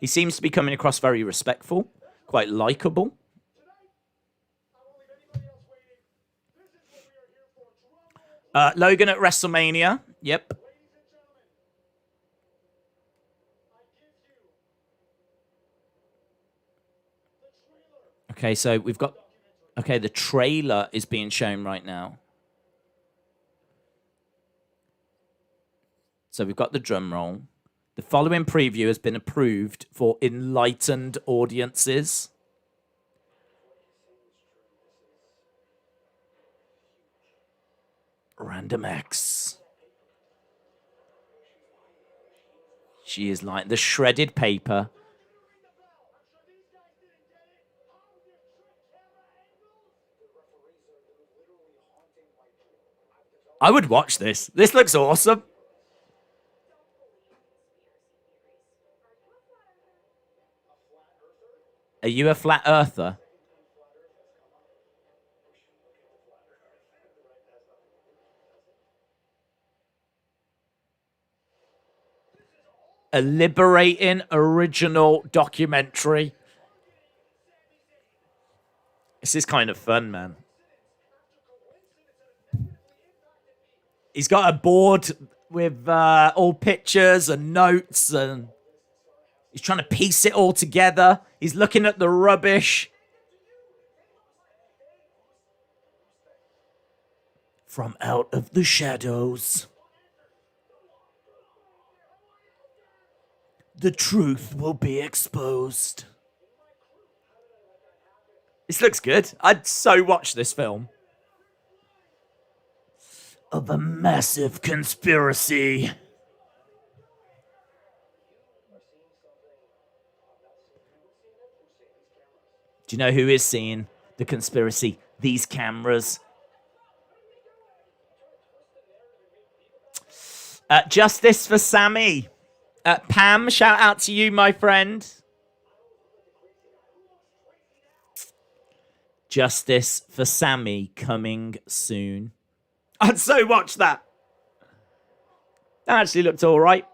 He seems to be coming across very respectful, quite likable. Logan at WrestleMania. Yep. Okay, so we've got... Okay, the trailer is being shown right now. So we've got the drum roll. The following preview has been approved for enlightened audiences. Random X. She is like the shredded paper. I would watch this. This looks awesome. Are you a flat earther? A liberating original documentary. This is kind of fun, man. He's got a board with all pictures and notes, and he's trying to piece it all together. He's looking at the rubbish. From out of the shadows, the truth will be exposed. This looks good. I'd so watch this film. Of a massive conspiracy. Do you know who is seeing the conspiracy? These cameras. Justice for Sami. Pam, shout out to you, my friend. Justice for Sami coming soon. I'd so watch that. That actually looked all right.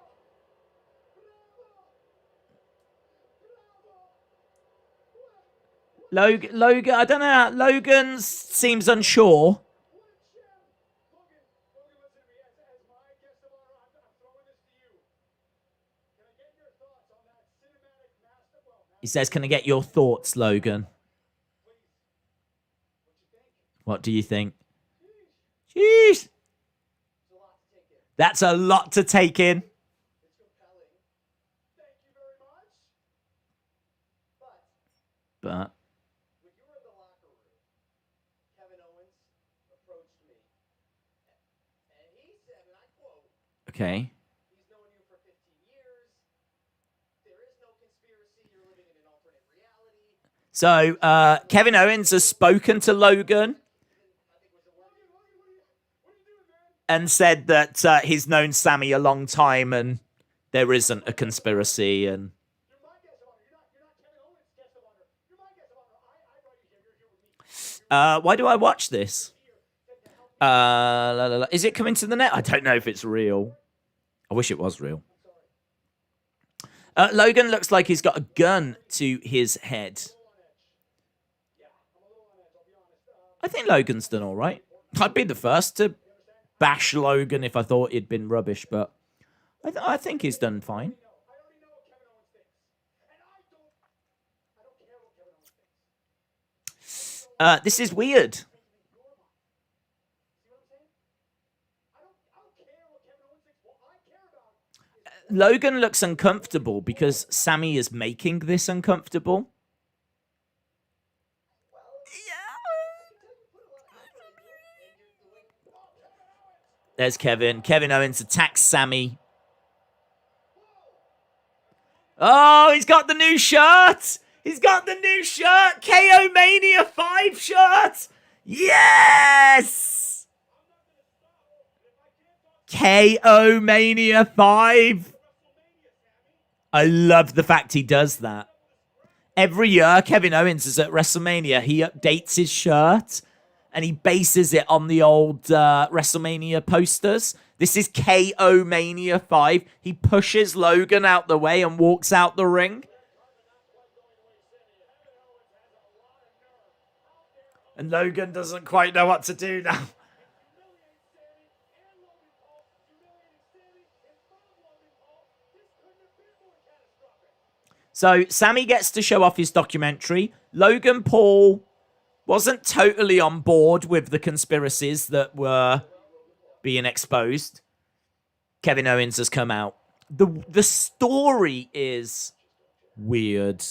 Logan, I don't know. Logan seems unsure. He says, can I get your thoughts, Logan? What do you think? Jeez. That's a lot to take in. But okay. So Kevin Owens has spoken to Logan and said that he's known Sami a long time and there isn't a conspiracy. And why do I watch this? Is it coming to the net? I don't know if it's real. I wish it was real. Logan looks like he's got a gun to his head. I think Logan's done all right. I'd be the first to bash Logan if I thought he'd been rubbish, but I think he's done fine. This is weird. Logan looks uncomfortable because Sami is making this uncomfortable. There's Kevin. Kevin Owens attacks Sami. Oh, he's got the new shirt. He's got the new shirt. KO Mania 5 shirt. Yes. KO Mania 5. I love the fact he does that. Every year, Kevin Owens is at WrestleMania. He updates his shirt and he bases it on the old WrestleMania posters. This is KO Mania 5. He pushes Logan out the way and walks out the ring. And Logan doesn't quite know what to do now. So Sami gets to show off his documentary. Logan Paul wasn't totally on board with the conspiracies that were being exposed. Kevin Owens has come out. The story is weird.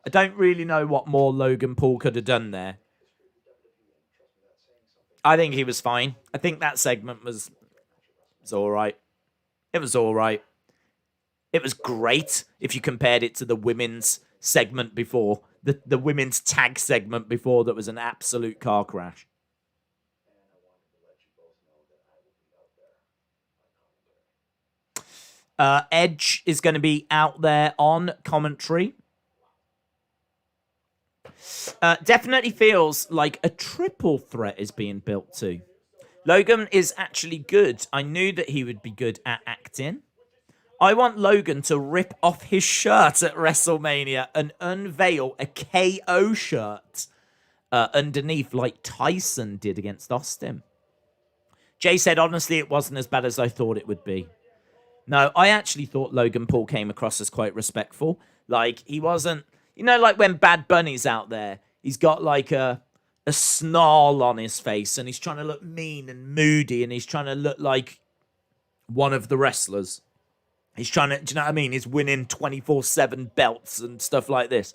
I don't really know what more Logan Paul could have done there. I think he was fine. I think that segment was all right. It was all right. It was great if you compared it to the women's segment before. The women's tag segment before that was an absolute car crash. Edge is going to be out there on commentary. Definitely feels like a triple threat is being built too. Logan is actually good. I knew that he would be good at acting. I want Logan to rip off his shirt at WrestleMania and unveil a KO shirt underneath like Tyson did against Austin. Jay said, honestly, it wasn't as bad as I thought it would be. No, I actually thought Logan Paul came across as quite respectful. Like, he wasn't, you know, like when Bad Bunny's out there, he's got like a snarl on his face and he's trying to look mean and moody and he's trying to look like one of the wrestlers. He's trying to, do you know what I mean? He's winning 24/7 belts and stuff like this.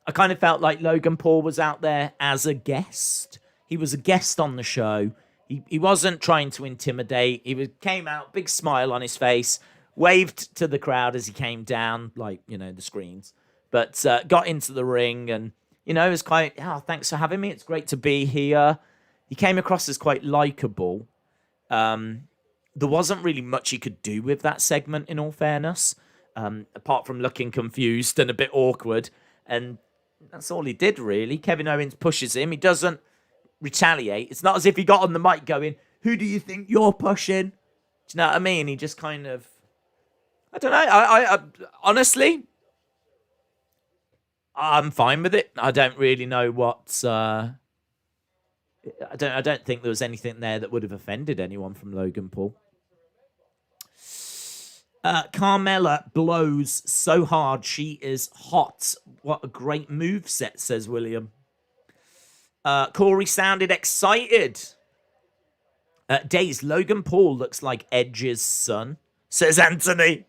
I kind of felt like Logan Paul was out there as a guest. He was a guest on the show. He wasn't trying to intimidate. He came out, big smile on his face, waved to the crowd as he came down, like, you know, the screens. But got into the ring and, you know, it was quite, oh, thanks for having me. It's great to be here. He came across as quite likable. There wasn't really much he could do with that segment, in all fairness, apart from looking confused and a bit awkward. And that's all he did, really. Kevin Owens pushes him. He doesn't retaliate. It's not as if he got on the mic going, who do you think you're pushing? Do you know what I mean? He just kind of, I don't know. I honestly, I'm fine with it. I don't really know what... I don't think there was anything there that would have offended anyone from Logan Paul. Carmella blows so hard she is hot. What a great moveset, says William. Corey sounded excited. Days, Logan Paul looks like Edge's son, says Anthony.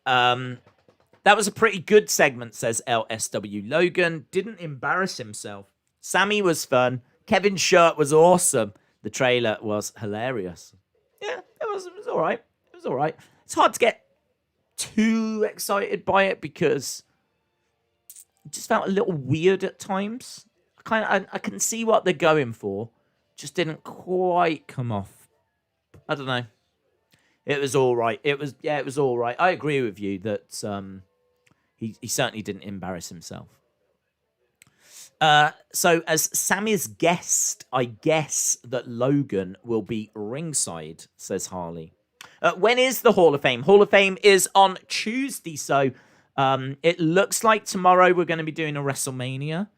That was a pretty good segment, says LSW. Logan didn't embarrass himself. Sami was fun. Kevin's shirt was awesome. The trailer was hilarious. Yeah, it was all right. It was all right. It's hard to get too excited by it because it just felt a little weird at times. I can see what they're going for. Just didn't quite come off. I don't know. It was all right. It was all right. I agree with you that he certainly didn't embarrass himself. So as Sammy's guest, I guess that Logan will be ringside, says Harley. When is the Hall of Fame? Hall of Fame is on Tuesday, so it looks like tomorrow we're going to be doing a WrestleMania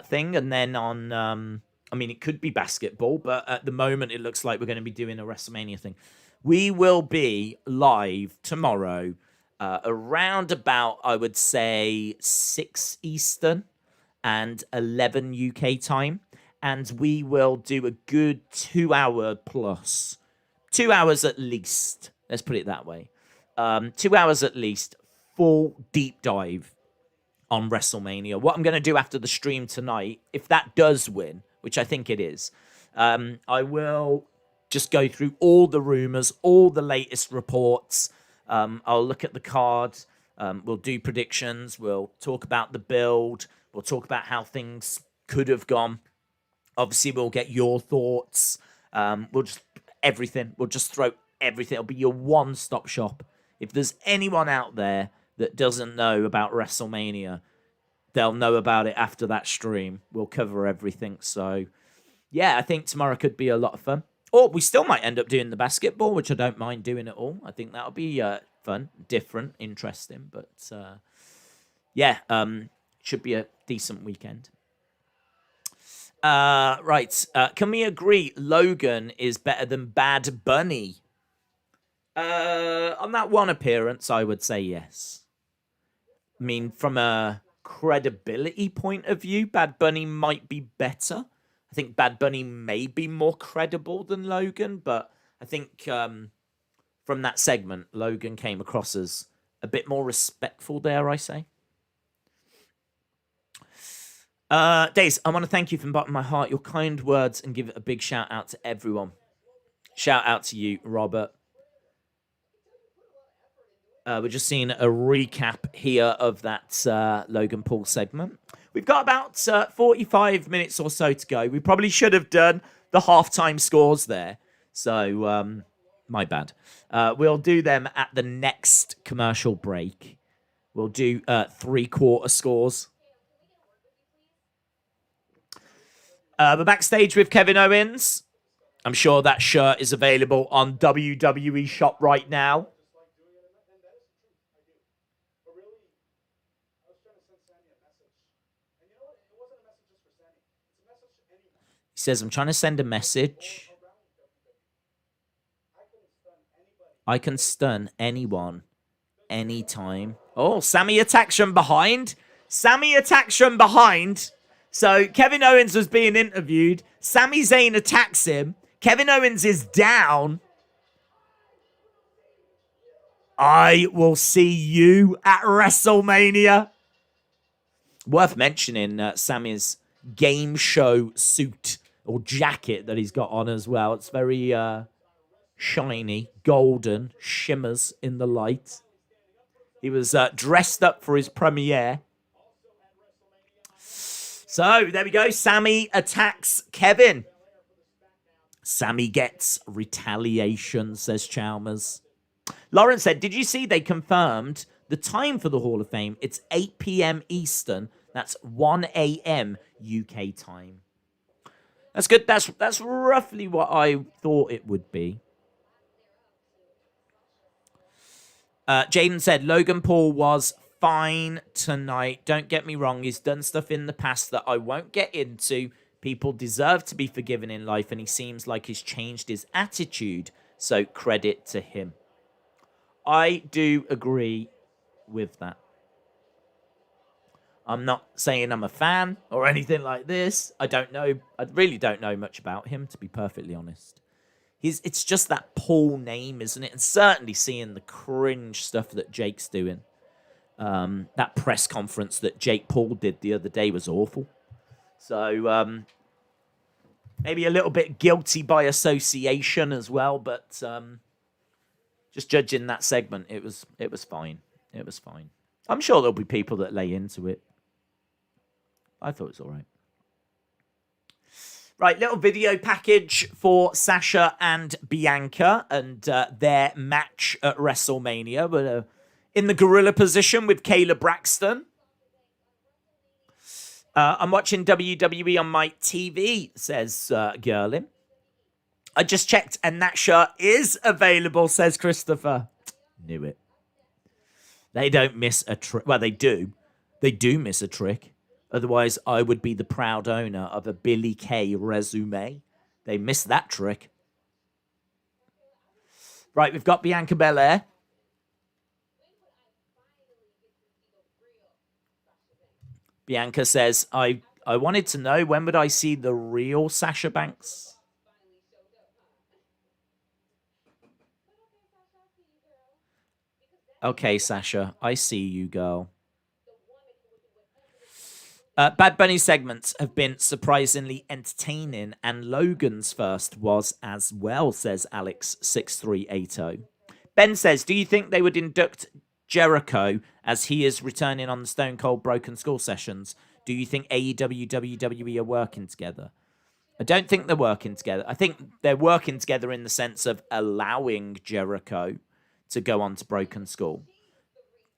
thing, and then on, I mean, it could be basketball, but at the moment it looks like we're going to be doing a WrestleMania thing. We will be live tomorrow around about, I would say, 6 Eastern and 11 UK time, and we will do a good 2 hour plus. 2 hours at least. Let's put it that way. 2 hours at least. Full deep dive on WrestleMania. What I'm going to do after the stream tonight, if that does win, which I think it is, I will just go through all the rumors, all the latest reports. I'll look at the card. We'll do predictions. We'll talk about the build. We'll talk about how things could have gone. Obviously, we'll get your thoughts. We'll just everything. We'll just throw everything. It'll be your one-stop shop. If there's anyone out there that doesn't know about WrestleMania, they'll know about it after that stream. We'll cover everything. So, yeah, I think tomorrow could be a lot of fun. Or we still might end up doing the basketball, which I don't mind doing at all. I think that'll be fun, different, interesting. But, yeah, should be a decent weekend. Right. Can we agree Logan is better than Bad Bunny? On that one appearance, I would say yes. I mean, from a credibility point of view, Bad Bunny might be better. I think Bad Bunny may be more credible than Logan, but I think from that segment, Logan came across as a bit more respectful, dare I say. Days, I want to thank you from the bottom of my heart, your kind words, and give a big shout out to everyone. Shout out to you, Robert. We're just seeing a recap here of that Logan Paul segment. We've got about 45 minutes or so to go. We probably should have done the halftime scores there. So, my bad. We'll do them at the next commercial break. We'll do 3/4 scores. We're backstage with Kevin Owens. I'm sure that shirt is available on WWE Shop right now. He says, I'm trying to send a message. I can stun anyone, anytime. Oh, Sami attacks from behind. Sami attacks from behind. So Kevin Owens was being interviewed. Sami Zayn attacks him. Kevin Owens is down. I will see you at WrestleMania. Worth mentioning Sami's game show suit or jacket that he's got on as well. It's very shiny, golden, shimmers in the light. He was dressed up for his premiere. So, there we go. Sami attacks Kevin. Sami gets retaliation, says Chalmers. Lauren said, did you see they confirmed the time for the Hall of Fame? It's 8 p.m. Eastern. That's 1 a.m. UK time. That's good. That's roughly what I thought it would be. Jaden said, Logan Paul was fine tonight. Don't get me wrong. He's done stuff in the past that I won't get into. People deserve to be forgiven in life, and he seems like he's changed his attitude. So credit to him. I do agree with that. I'm not saying I'm a fan or anything like this. I don't know. I really don't know much about him, to be perfectly honest. It's just that Paul name, isn't it? And certainly seeing the cringe stuff that Jake's doing. That press conference that Jake Paul did the other day was awful. So maybe a little bit guilty by association as well, but just judging that segment, it was fine. It was fine. I'm sure there'll be people that lay into it. I thought it was all right. Right, little video package for Sasha and Bianca and their match at WrestleMania. But in the gorilla position with Kayla Braxton. I'm watching WWE on my TV, says Gerlin. I just checked and that shirt is available, says Christopher. Knew it. They don't miss a trick. Well, they do. They do miss a trick. Otherwise, I would be the proud owner of a Billy Kay resume. They missed that trick. Right, we've got Bianca Belair. Bianca says, I wanted to know, when would I see the real Sasha Banks? Okay, Sasha, I see you, girl. Bad Bunny segments have been surprisingly entertaining, and Logan's first was as well, says Alex6380. Ben says, do you think they would induct Jericho as he is returning on the Stone Cold Broken Skull sessions? Do you think AEW, WWE are working together? I don't think they're working together. I think they're working together in the sense of allowing Jericho to go on to Broken Skull.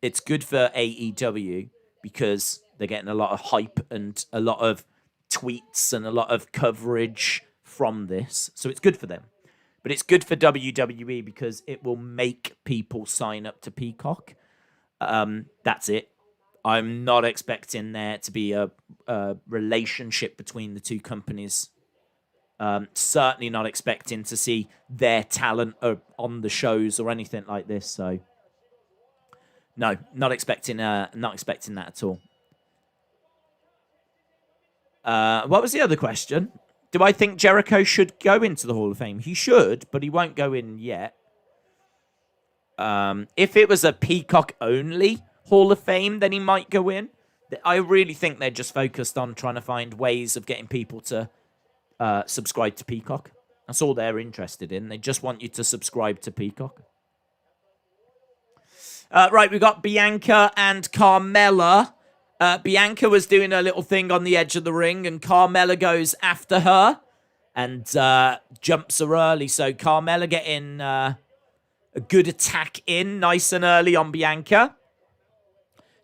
It's good for AEW because they're getting a lot of hype and a lot of tweets and a lot of coverage from this. So it's good for them. But it's good for WWE because it will make people sign up to Peacock. That's it. I'm not expecting there to be a relationship between the two companies. Certainly not expecting to see their talent on the shows or anything like this. So, no, not expecting that at all. What was the other question? Do I think Jericho should go into the Hall of Fame? He should, but he won't go in yet. If it was a Peacock-only Hall of Fame, then he might go in. I really think they're just focused on trying to find ways of getting people to subscribe to Peacock. That's all they're interested in. They just want you to subscribe to Peacock. Right, we've got Bianca and Carmella. Bianca was doing a little thing on the edge of the ring, and Carmella goes after her and jumps her early. So Carmella getting a good attack in nice and early on Bianca.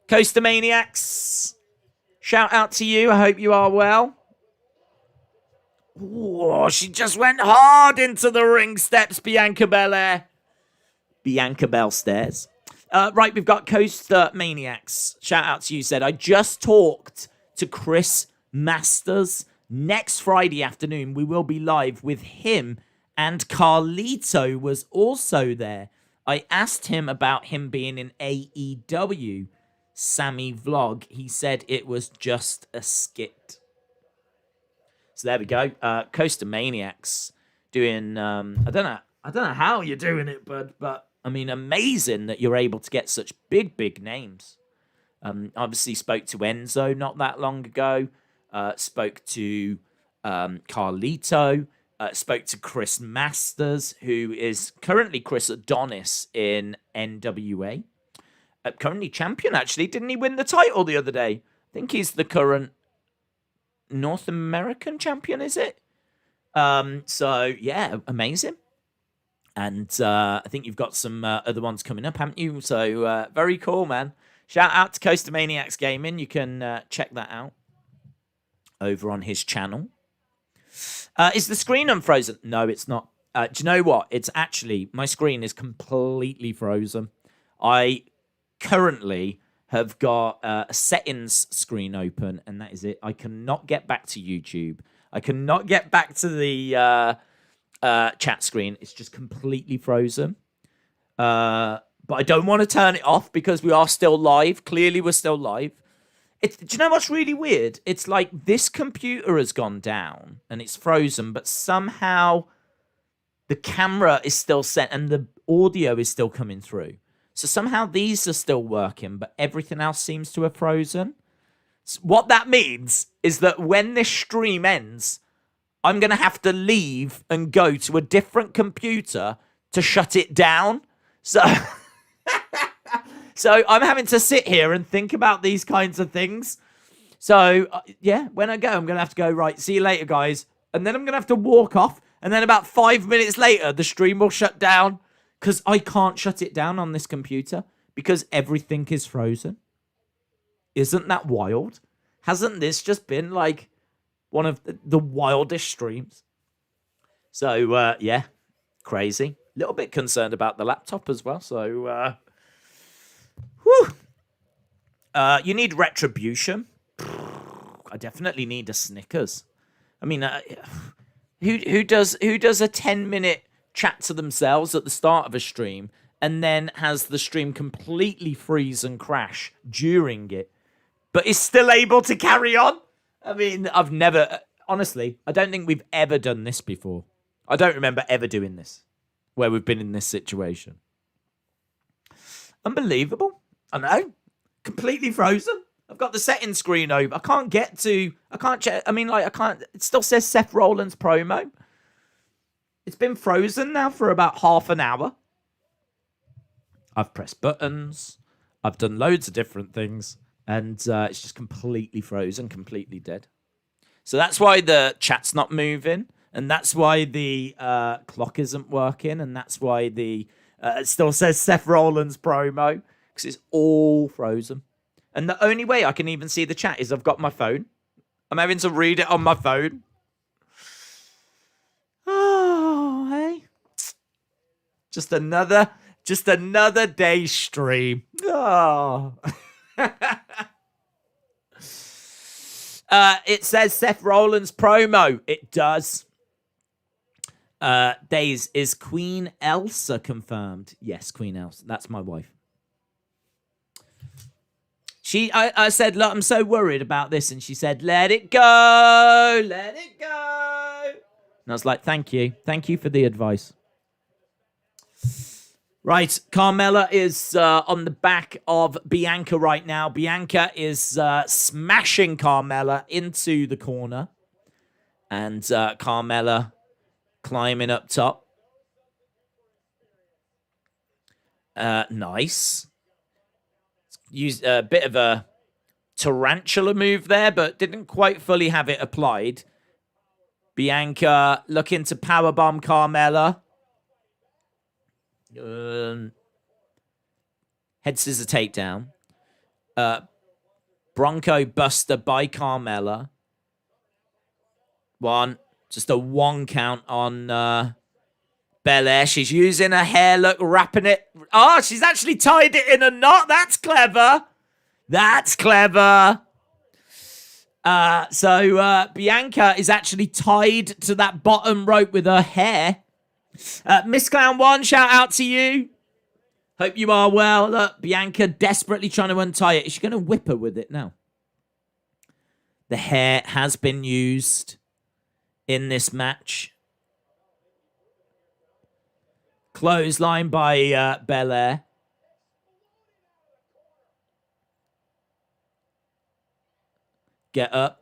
Coaster Maniacs, shout out to you. I hope you are well. Whoa, she just went hard into the ring steps, Bianca Belair. Bianca Bell stairs. Right, we've got Coaster Maniacs. Shout out to you, said, I just talked to Chris Masters. Next Friday afternoon, we will be live with him, and Carlito was also there. I asked him about him being in AEW. Sammy vlog. He said it was just a skit. So there we go. Coaster Maniacs doing, I don't know how you're doing it, bud, but I mean, amazing that you're able to get such big names. Obviously spoke to Enzo not that long ago. Spoke to Carlito. Spoke to Chris Masters, who is currently Chris Adonis in NWA. Currently champion, actually. Didn't he win the title the other day? I think he's the current North American champion, is it? So, yeah, amazing. And I think you've got some other ones coming up, haven't you? So, very cool, man. Shout out to Coaster Maniacs Gaming. You can check that out over on his channel. Is the screen unfrozen? No, it's not. Do you know what? It's actually, my screen is completely frozen. I currently have got a settings screen open, and that is it. I cannot get back to YouTube. I cannot get back to the chat screen. It's just completely frozen. But I don't want to turn it off because we are still live. Clearly, we're still live. Do you know what's really weird? It's like this computer has gone down and it's frozen, but somehow the camera is still set and the audio is still coming through. So somehow these are still working, but everything else seems to have frozen. So what that means is that when this stream ends, I'm going to have to leave and go to a different computer to shut it down. So, so I'm having to sit here and think about these kinds of things. So, yeah, when I go, I'm going to have to go, right, see you later, guys. And then I'm going to have to walk off. And then about 5 minutes later, the stream will shut down. Because I can't shut it down on this computer. Because everything is frozen. Isn't that wild? Hasn't this just been like one of the wildest streams? So, yeah. Crazy. A little bit concerned about the laptop as well. So, whew. You need retribution. I definitely need a Snickers. I mean, who does a 10-minute chat to themselves at the start of a stream and then has the stream completely freeze and crash during it, but is still able to carry on? I mean, I've never, honestly, I don't think we've ever done this before. I don't remember ever doing this, where we've been in this situation. Unbelievable. I know. Completely frozen. I've got the settings screen over. I can't check. I mean, like, I can't. It still says Seth Rollins promo. It's been frozen now for about half an hour. I've pressed buttons. I've done loads of different things. And it's just completely frozen, completely dead. So that's why the chat's not moving. And that's why the clock isn't working. And that's why it still says Seth Rollins promo. Because it's all frozen. And the only way I can even see the chat is I've got my phone. I'm having to read it on my phone. Oh, hey. Just another day stream. Oh. It says Seth Rollins promo. It does. Days, is Queen Elsa confirmed? Yes, Queen Elsa. That's my wife. I said, look, I'm so worried about this. And she said, let it go. Let it go. And I was like, thank you. Thank you for the advice. Right. Carmella is on the back of Bianca right now. Bianca is smashing Carmella into the corner. And Carmella climbing up top. Nice. Used a bit of a tarantula move there, but didn't quite fully have it applied. Bianca looking to powerbomb Carmella. Head scissor takedown. Bronco buster by Carmella. Just a 1 count on Belair. She's using her hair, look, wrapping it. Oh, she's actually tied it in a knot. That's clever. That's clever. So Bianca is actually tied to that bottom rope with her hair. Miss Clown 1, shout out to you. Hope you are well. Look, Bianca desperately trying to untie it. Is she going to whip her with it now? The hair has been used in this match. Clothesline by Belair. Get up.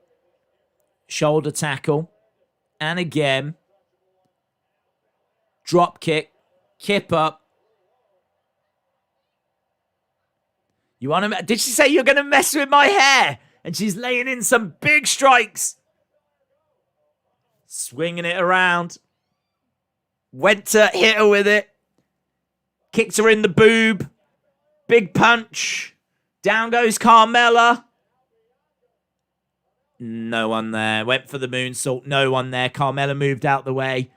Shoulder tackle. And again. Drop kick. Kip up. You want to? Did she say you're going to mess with my hair? And she's laying in some big strikes. Swinging it around. Went to hit her with it. Kicked her in the boob. Big punch. Down goes Carmella. No one there. Went for the moonsault. No one there. Carmella moved out the way.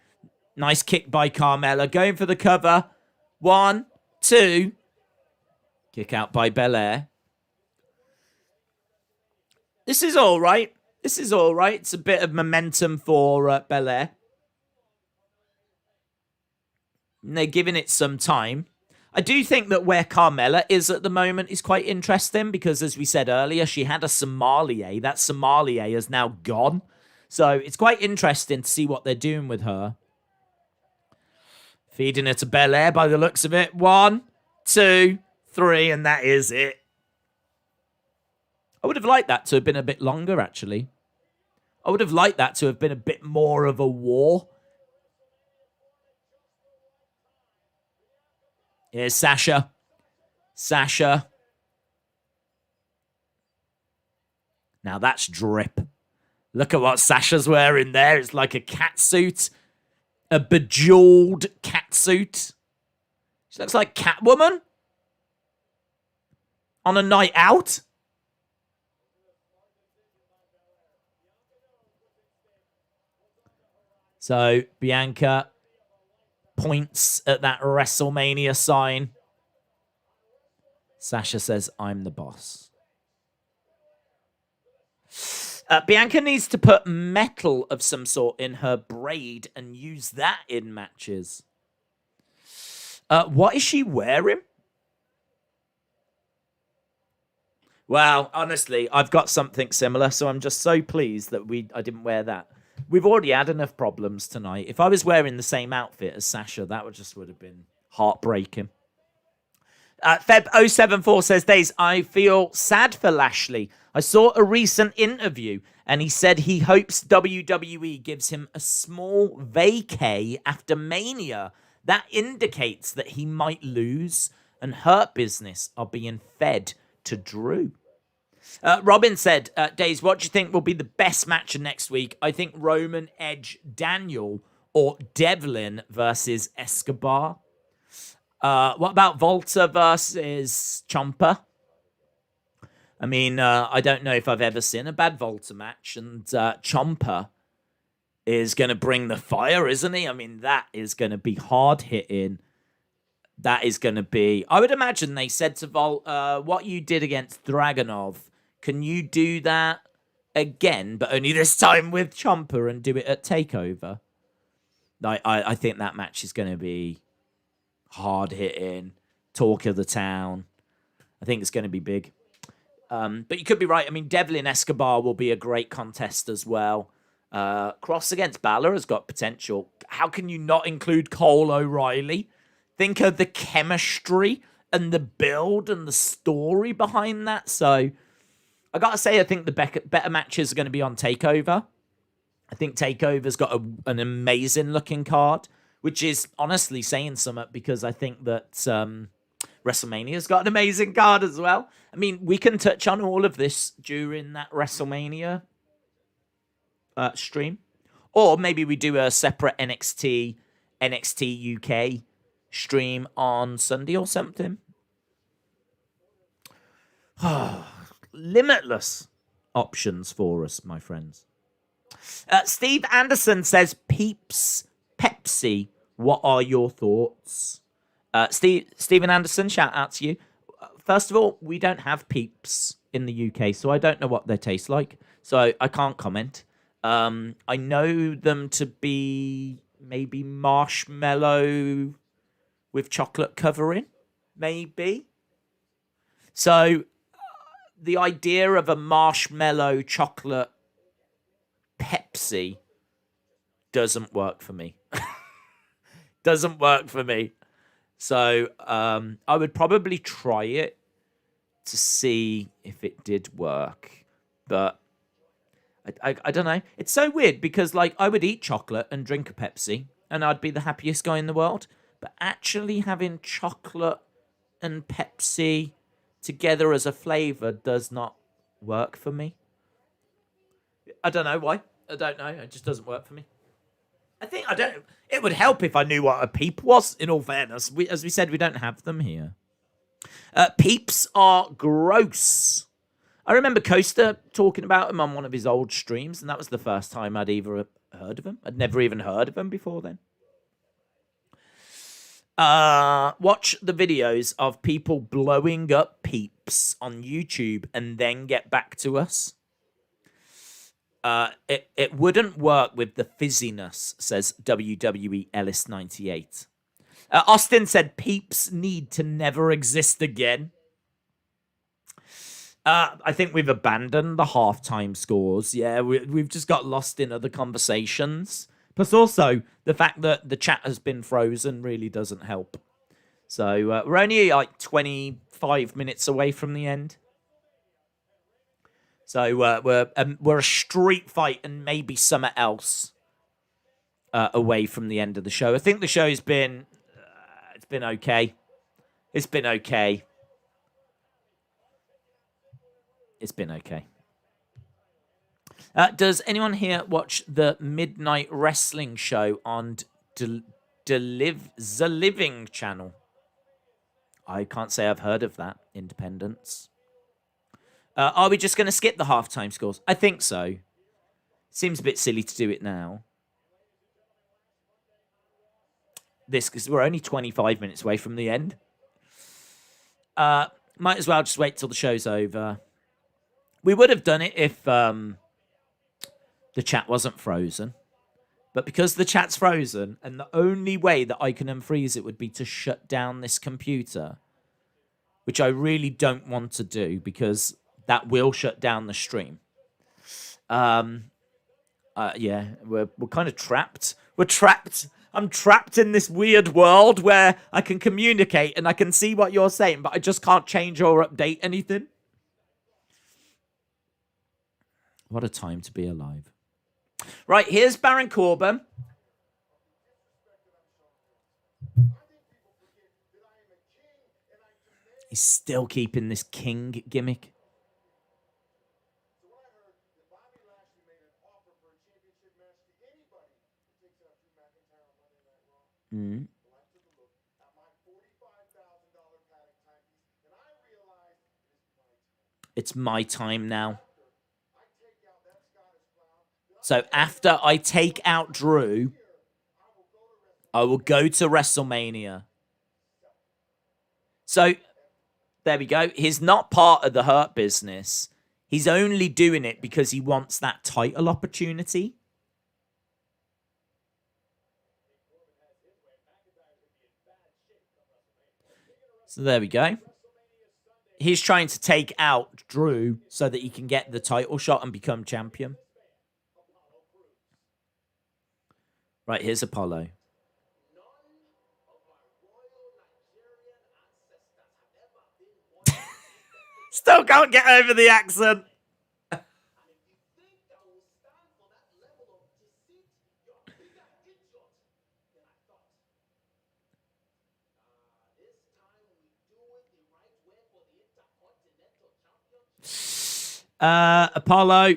Nice kick by Carmella. Going for the cover. 1, 2. Kick out by Belair. This is all right. This is all right. It's a bit of momentum for Belair. And they're giving it some time. I do think that where Carmella is at the moment is quite interesting because, as we said earlier, she had a sommelier. That sommelier is now gone. So it's quite interesting to see what they're doing with her. Feeding her to Belair by the looks of it. 1, 2, 3, and that is it. I would have liked that to have been a bit longer, actually. I would have liked that to have been a bit more of a war. Here's Sasha. Now that's drip. Look at what Sasha's wearing there. It's like a cat suit. A bejeweled cat suit. She looks like Catwoman on a night out. So Bianca points at that WrestleMania sign. Sasha says, I'm the boss. Bianca needs to put metal of some sort in her braid and use that in matches. What is she wearing? Well, honestly, I've got something similar, so I'm just so pleased that I didn't wear that. We've already had enough problems tonight. If I was wearing the same outfit as Sasha, that would have been heartbreaking. Feb074 says, Days, I feel sad for Lashley. I saw a recent interview and he said he hopes WWE gives him a small vacay after Mania. That indicates that he might lose and Hurt Business are being fed to Drew. Robin said, Days, what do you think will be the best match of next week? I think Roman, Edge, Daniel, or Devlin versus Escobar. What about Volta versus Ciampa? I mean, I don't know if I've ever seen a bad Volta match, and Ciampa is going to bring the fire, isn't he? I mean, that is going to be hard hitting. That is going to be... I would imagine they said to Volta, what you did against Dragunov, can you do that again, but only this time with Ciampa and do it at TakeOver? I think that match is going to be hard hitting, talk of the town. I think it's going to be big. But you could be right. I mean, Devlin Escobar will be a great contest as well. Cross against Balor has got potential. How can you not include Cole O'Reilly? Think of the chemistry and the build and the story behind that. So I got to say, I think the better matches are going to be on TakeOver. I think TakeOver's got an amazing looking card, which is honestly saying something because I think that WrestleMania's got an amazing card as well. I mean, we can touch on all of this during that WrestleMania stream. Or maybe we do a separate NXT UK stream on Sunday or something. Limitless options for us, my friends. Steve Anderson says, Peeps Pepsi, what are your thoughts? Stephen Anderson, shout out to you. First of all, we don't have Peeps in the UK, so I don't know what they taste like. So I can't comment. I know them to be maybe marshmallow with chocolate covering, maybe. So the idea of a marshmallow chocolate Pepsi doesn't work for me. Doesn't work for me. So I would probably try it to see if it did work. But I don't know. It's so weird because like I would eat chocolate and drink a Pepsi and I'd be the happiest guy in the world. But actually having chocolate and Pepsi together as a flavor does not work for me. I don't know why. I don't know. It just doesn't work for me. It would help if I knew what a peep was, in all fairness. As we said, we don't have them here. Peeps are gross. I remember Coaster talking about them on one of his old streams, and that was the first time I'd ever heard of them. I'd never even heard of them before then. Watch the videos of people blowing up Peeps on YouTube and then get back to us. It wouldn't work with the fizziness, says WWE Ellis 98. Austin said Peeps need to never exist again. I think we've abandoned the halftime scores. Yeah, we've just got lost in other conversations. Plus also, the fact that the chat has been frozen really doesn't help. So we're only like 25 minutes away from the end. So we're a street fight and maybe something else away from the end of the show. I think the show's been it's been okay. It's been okay. It's been okay. Does anyone here watch the Midnight Wrestling Show on the Living channel? I can't say I've heard of that. Independence. Are we just going to skip the halftime scores? I think so. Seems a bit silly to do it now. Because we're only 25 minutes away from the end. Might as well just wait till the show's over. We would have done it if the chat wasn't frozen. But because the chat's frozen, and the only way that I can unfreeze it would be to shut down this computer, which I really don't want to do because that will shut down the stream. Yeah, we're kind of trapped. We're trapped. I'm trapped in this weird world where I can communicate and I can see what you're saying, but I just can't change or update anything. What a time to be alive. Right, here's Baron Corbin. He's still keeping this king gimmick. Mm. It's my time now. So after I take out Drew, I will go to WrestleMania. So there we go. He's not part of the Hurt Business. He's only doing it because he wants that title opportunity. So there we go. He's trying to take out Drew so that he can get the title shot and become champion. Right, here's Apollo. Still can't get over the accent. Apollo.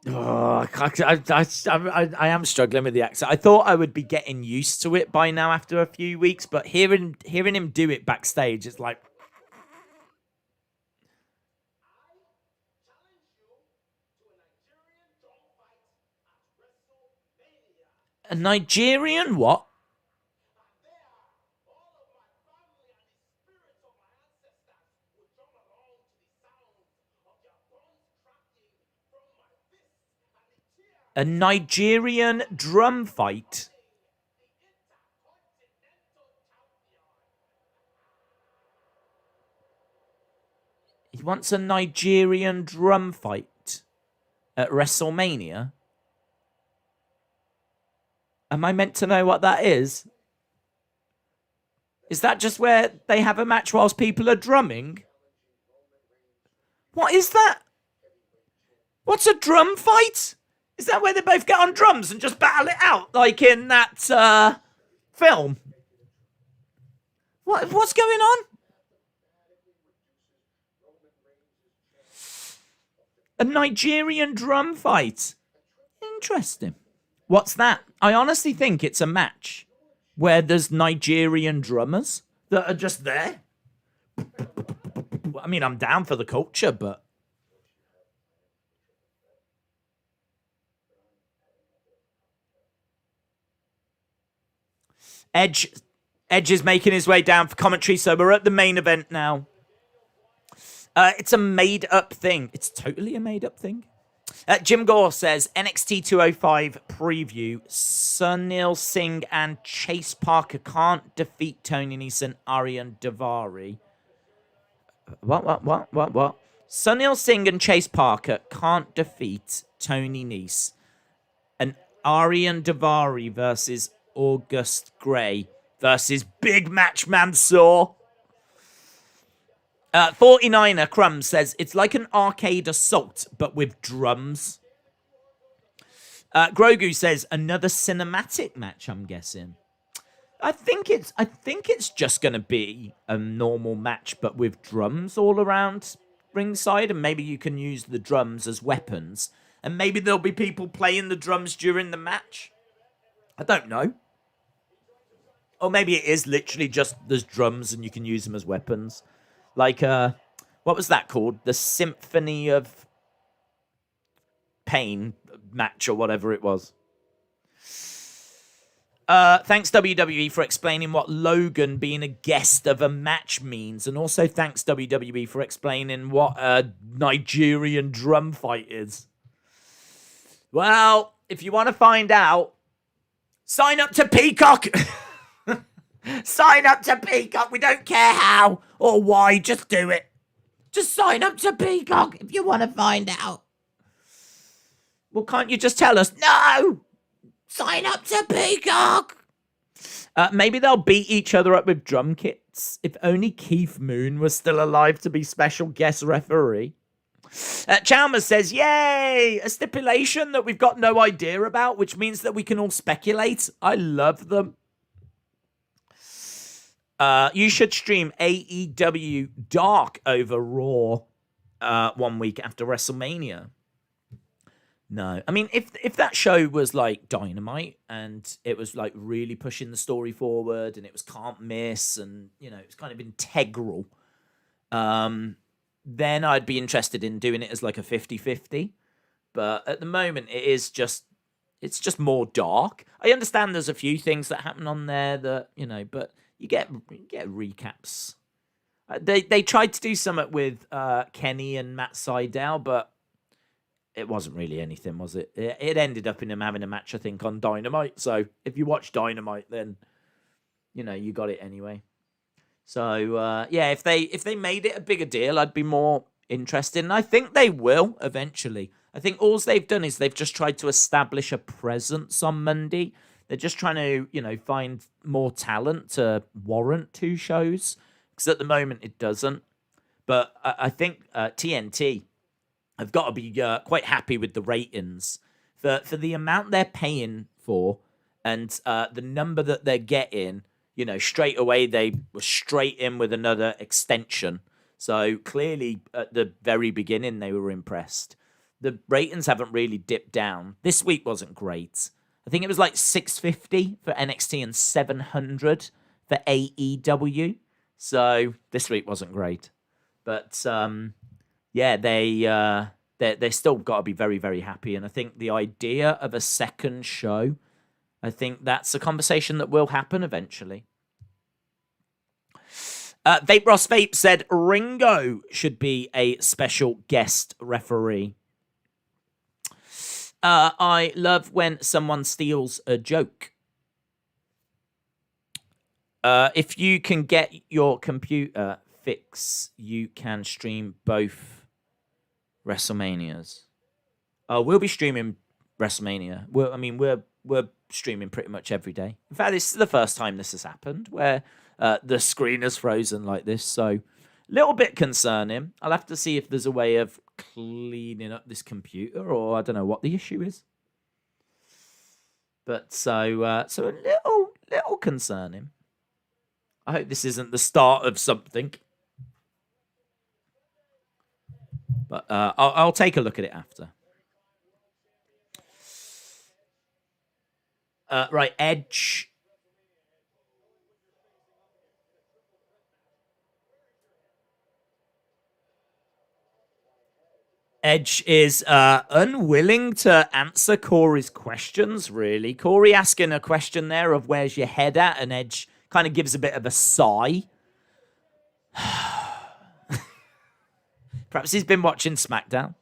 Oh, I am struggling with the accent. I thought I would be getting used to it by now after a few weeks, but hearing him do it backstage, it's like... A Nigerian what? A Nigerian drum fight? He wants a Nigerian drum fight at WrestleMania? Am I meant to know what that is? Is that just where they have a match whilst people are drumming? What is that? What's a drum fight? Is that where they both get on drums and just battle it out, like in that film? What's going on? A Nigerian drum fight. Interesting. What's that? I honestly think it's a match where there's Nigerian drummers that are just there. I mean, I'm down for the culture, but... Edge is making his way down for commentary, so we're at the main event now. It's a made-up thing. It's totally a made-up thing. Jim Gore says, NXT 205 preview. Sunil Singh and Chase Parker can't defeat Tony Nese and Aryan Daivari. What? Sunil Singh and Chase Parker can't defeat Tony Nese and Aryan Daivari versus August Gray versus Big Match Mansoor. 49er Crumbs says, it's like an arcade assault, but with drums. Grogu says, another cinematic match, I'm guessing. I think it's just gonna be a normal match, but with drums all around ringside, and maybe you can use the drums as weapons, and maybe there'll be people playing the drums during the match. I don't know. Or maybe it is literally just there's drums and you can use them as weapons. Like what was that called? The Symphony of Pain match or whatever it was. Thanks WWE for explaining what Logan being a guest of a match means, and also thanks WWE for explaining what a Nigerian drum fight is. Well, if you want to find out, sign up to Peacock. Sign up to Peacock. We don't care how or why, just do it. Just sign up to Peacock if you want to find out. Well, can't you just tell us? No! Sign up to Peacock! Maybe they'll beat each other up with drum kits. If only Keith Moon was still alive to be special guest referee. Chalmers says, yay! A stipulation that we've got no idea about, which means that we can all speculate. I love them. You should stream AEW Dark over Raw 1 week after WrestleMania. No. I mean, if that show was like Dynamite and it was like really pushing the story forward and it was can't miss and, you know, it was kind of integral, then I'd be interested in doing it as like a 50-50. But at the moment, it's just more dark. I understand there's a few things that happen on there that, you know, but you get recaps. They tried to do something with Kenny and Matt Sydal, but it wasn't really anything, was it? It ended up in him having a match, I think, on Dynamite. So if you watch Dynamite, then, you know, you got it anyway. So, yeah, if they made it a bigger deal, I'd be more interested. And I think they will eventually. I think all they've done is they've just tried to establish a presence on Monday. They're just trying to, you know, find more talent to warrant 2 shows. Because at the moment, it doesn't. But I think TNT have got to be quite happy with the ratings. For the amount they're paying for and the number that they're getting, you know, straight away they were straight in with another extension. So clearly at the very beginning they were impressed. The ratings haven't really dipped down. This week wasn't great. I think it was like 650 for NXT and 700 for AEW. So this week wasn't great. But yeah, they still got to be very, very happy. And I think the idea of a second show, I think that's a conversation that will happen eventually. Vape Ross Vape said Ringo should be a special guest referee. I love when someone steals a joke. If you can get your computer fix, you can stream both WrestleManias. We'll be streaming WrestleMania. We're streaming pretty much every day. In fact, this is the first time this has happened where the screen is frozen like this. So, a little bit concerning. I'll have to see if there's a way of cleaning up this computer, or I don't know what the issue is. But so a little concerning. I hope this isn't the start of something. But I'll take a look at it after. Right, Edge. Edge is unwilling to answer Corey's questions, really. Corey asking a question there of where's your head at, and Edge kind of gives a bit of a sigh. Perhaps he's been watching SmackDown.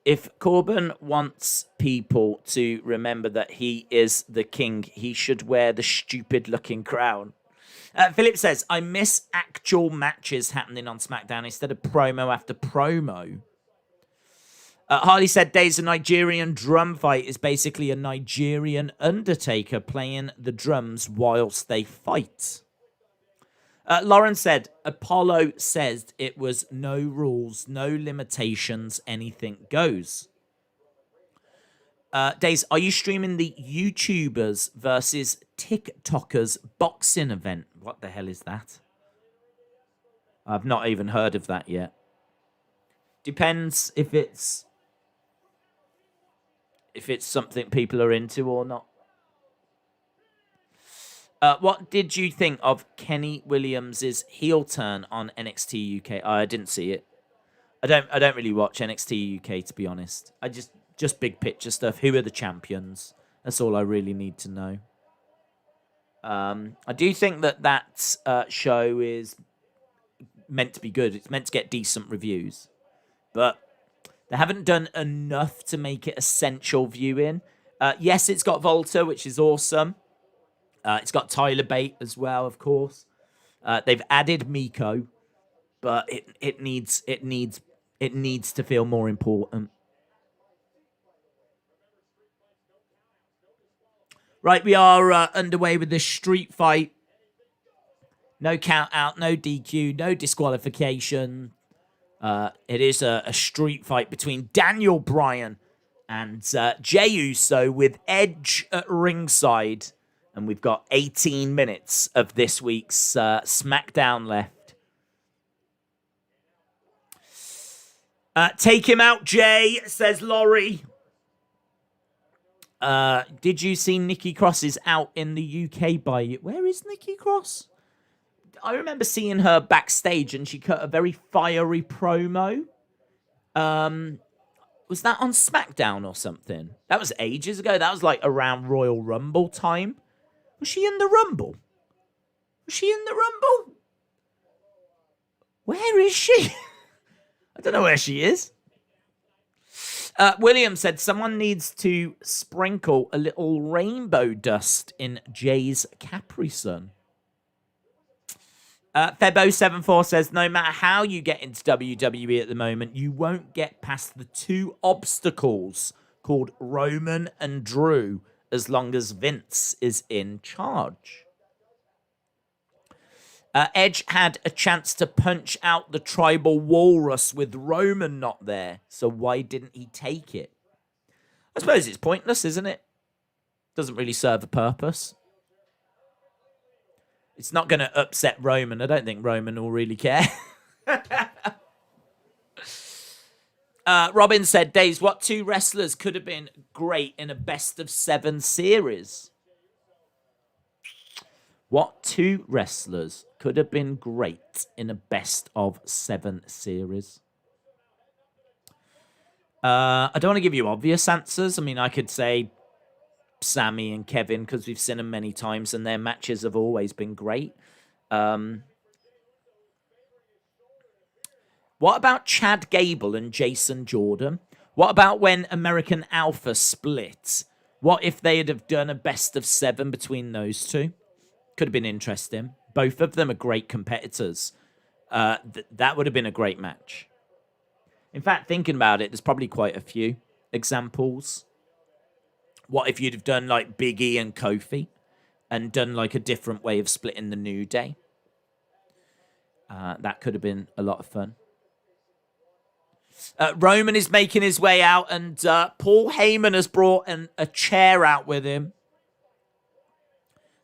If Corbin wants people to remember that he is the king, he should wear the stupid-looking crown. Philip says, I miss actual matches happening on SmackDown instead of promo after promo. Harley said, Days of Nigerian drum fight is basically a Nigerian Undertaker playing the drums whilst they fight. Lauren said, Apollo says it was no rules, no limitations, anything goes. Days, are you streaming the YouTubers versus TikTokers boxing event? What the hell is that? I've not even heard of that yet. Depends if it's something people are into or not. What did you think of Kenny Williams' heel turn on NXT UK? I didn't see it. I don't really watch NXT UK, to be honest. I just big picture stuff. Who are the champions? That's all I really need to know. I do think that show is meant to be good. It's meant to get decent reviews, but they haven't done enough to make it essential viewing. Yes, it's got Volta, which is awesome. It's got Tyler Bate as well, of course. They've added Miko, but it needs to feel more important. Right, we are underway with this street fight. No count out, no DQ, no disqualification. It is a street fight between Daniel Bryan and Jey Uso with Edge at ringside. And we've got 18 minutes of this week's SmackDown left. Take him out, Jay, says Laurie. Did you see Nikki Cross is out in the UK by you? Where is Nikki Cross? I remember seeing her backstage and she cut a very fiery promo. Was that on SmackDown or something? That was ages ago. That was like around Royal Rumble time. Was she in the Rumble? Was she in the Rumble? Where is she? I don't know where she is. William said someone needs to sprinkle a little rainbow dust in Jay's Capri Sun. Febo74 says, no matter how you get into WWE at the moment, you won't get past the two obstacles called Roman and Drew as long as Vince is in charge. Edge had a chance to punch out the tribal walrus with Roman not there, so why didn't he take it? I suppose it's pointless, isn't it? Doesn't really serve a purpose. It's not going to upset Roman. I don't think Roman will really care. Robin said, Days, what two wrestlers could have been great in a best-of-7 series? What two wrestlers could have been great in a best-of-7 series? I don't want to give you obvious answers. I mean, I could say Sami and Kevin because we've seen them many times and their matches have always been great. What about Chad Gable and Jason Jordan? What about when American Alpha split? What if they had have done a best-of-7 between those two? Could have been interesting. Both of them are great competitors. That would have been a great match. In fact, thinking about it, there's probably quite a few examples. What if you'd have done like Big E and Kofi and done like a different way of splitting the New Day? That could have been a lot of fun. Roman is making his way out and Paul Heyman has brought a chair out with him.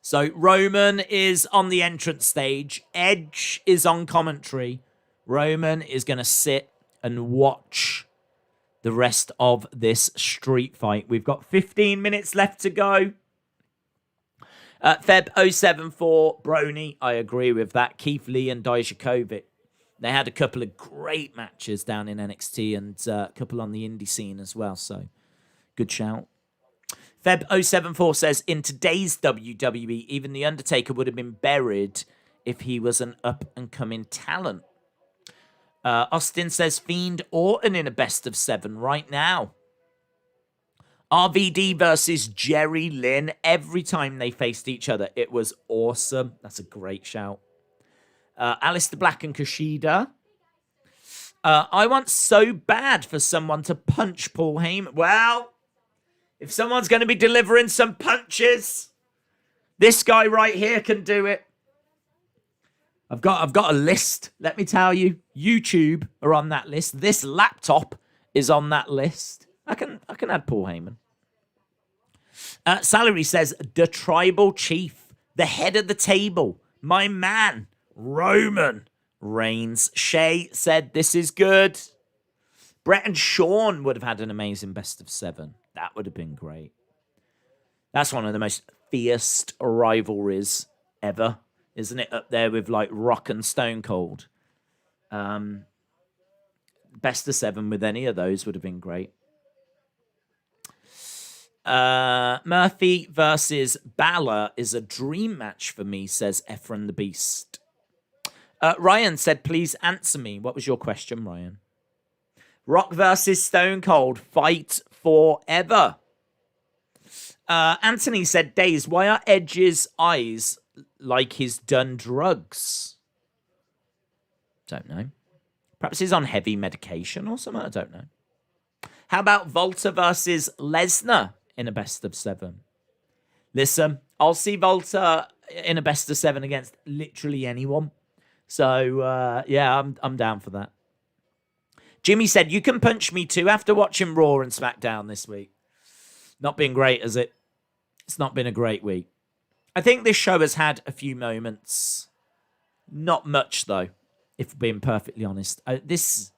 So Roman is on the entrance stage. Edge is on commentary. Roman is going to sit and watch the rest of this street fight. We've got 15 minutes left to go. Feb074, Brony, I agree with that. Keith Lee and Dijakovic. They had a couple of great matches down in NXT and a couple on the indie scene as well. So, good shout. Feb074 says, in today's WWE, even The Undertaker would have been buried if he was an up-and-coming talent. Austin says, Fiend Orton in a best-of-7 right now. RVD versus Jerry Lynn. Every time they faced each other, it was awesome. That's a great shout. Aleister Black and Kushida. I want so bad for someone to punch Paul Heyman. Well, if someone's going to be delivering some punches, this guy right here can do it. I've got a list. Let me tell you, YouTube are on that list. This laptop is on that list. I can add Paul Heyman. Salary says, the tribal chief, the head of the table, my man, Roman Reigns. Shay said, this is good. Brett and Sean would have had an amazing best of 7. That would have been great. That's one of the most fierce rivalries ever, isn't it? Up there with like Rock and Stone Cold. Best of 7 with any of those would have been great. Murphy versus Balor is a dream match for me, says Ephraim the Beast. Ryan said, please answer me. What was your question, Ryan? Rock versus Stone Cold, fight forever. Anthony said, Days, why are Edge's eyes like he's done drugs? Don't know. Perhaps he's on heavy medication or something. I don't know. How about Volta versus Lesnar in a best of 7? Listen, I'll see Volta in a best of 7 against literally anyone. So, yeah, I'm down for that. Jimmy said, you can punch me too after watching Raw and SmackDown this week. Not been great, has it? It's not been a great week. I think this show has had a few moments. Not much, though, if being perfectly honest. This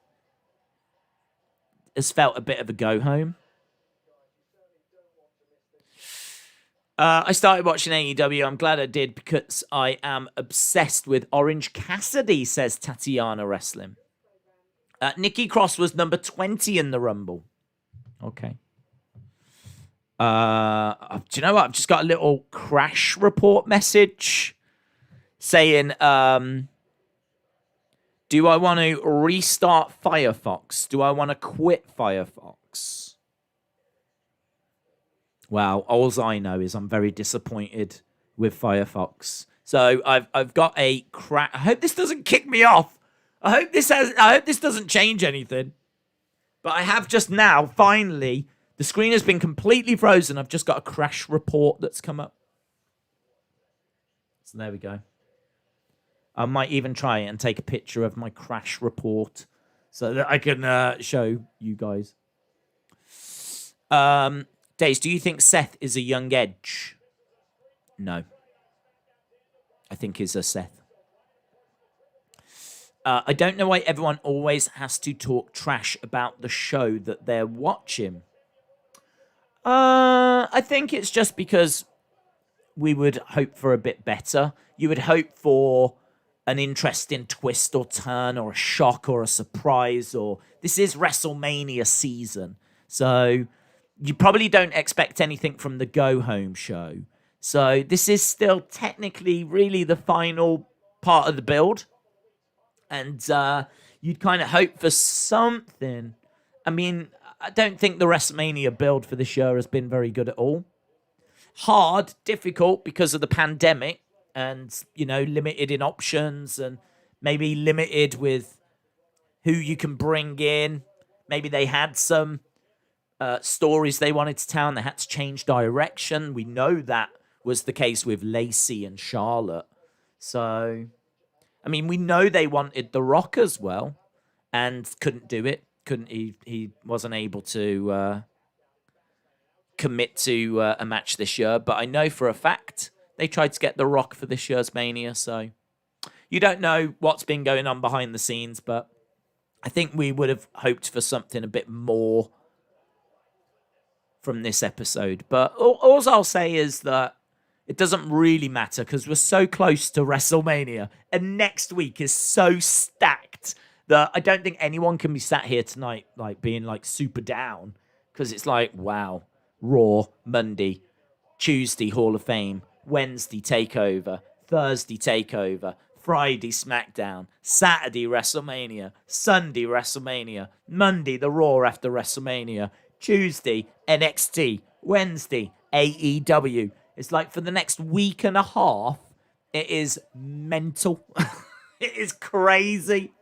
has felt a bit of a go-home. I started watching AEW. I'm glad I did because I am obsessed with Orange Cassidy, says Tatiana Wrestling. Nikki Cross was number 20 in the Rumble. Okay. Do you know what? I've just got a little crash report message saying, do I want to restart Firefox? Do I want to quit Firefox? Well, all I know is I'm very disappointed with Firefox. So I've got a crash. I hope this doesn't kick me off. I hope this doesn't change anything. But I have just now, finally, the screen has been completely frozen. I've just got a crash report that's come up. So there we go. I might even try and take a picture of my crash report so that I can show you guys. Days, do you think Seth is a young Edge? No. I think he's a Seth. I don't know why everyone always has to talk trash about the show that they're watching. I think it's just because we would hope for a bit better. You would hope for an interesting twist or turn or a shock or a surprise, or this is WrestleMania season. So you probably don't expect anything from the Go Home show. So this is still technically really the final part of the build. And you'd kind of hope for something. I mean, I don't think the WrestleMania build for this year has been very good at all. Hard, difficult because of the pandemic and, you know, limited in options and maybe limited with who you can bring in. Maybe they had some stories they wanted to tell and they had to change direction. We know that was the case with Lacey and Charlotte. So, I mean, we know they wanted The Rock as well and couldn't do it. He wasn't able to commit to a match this year. But I know for a fact they tried to get The Rock for this year's Mania. So you don't know what's been going on behind the scenes, but I think we would have hoped for something a bit more from this episode. But all I'll say is that it doesn't really matter because we're so close to WrestleMania and next week is so stacked that I don't think anyone can be sat here tonight like being like super down because it's like, wow, Raw, Monday, Tuesday, Hall of Fame, Wednesday, TakeOver, Thursday, TakeOver, Friday, SmackDown, Saturday, WrestleMania, Sunday, WrestleMania, Monday, the Raw after WrestleMania, Tuesday, NXT, Wednesday, AEW. It's like for the next week and a half, it is mental. It is crazy.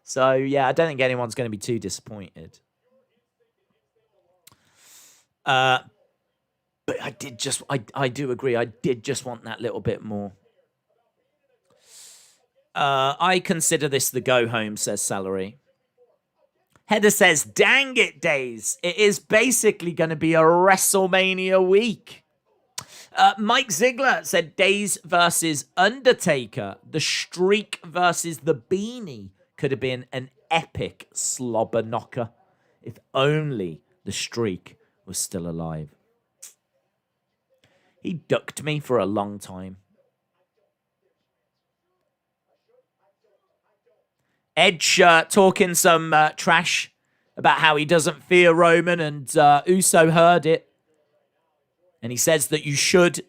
So, yeah, I don't think anyone's going to be too disappointed. But I do agree. I did just want that little bit more. I consider this the go home, says Salary. Heather says, dang it, Days. It is basically going to be a WrestleMania week. Mike Ziegler said Days versus Undertaker. The Streak versus the Beanie could have been an epic slobber knocker. If only the Streak was still alive. He ducked me for a long time. Edge talking some trash about how he doesn't fear Roman, and Uso heard it. And he says that you should.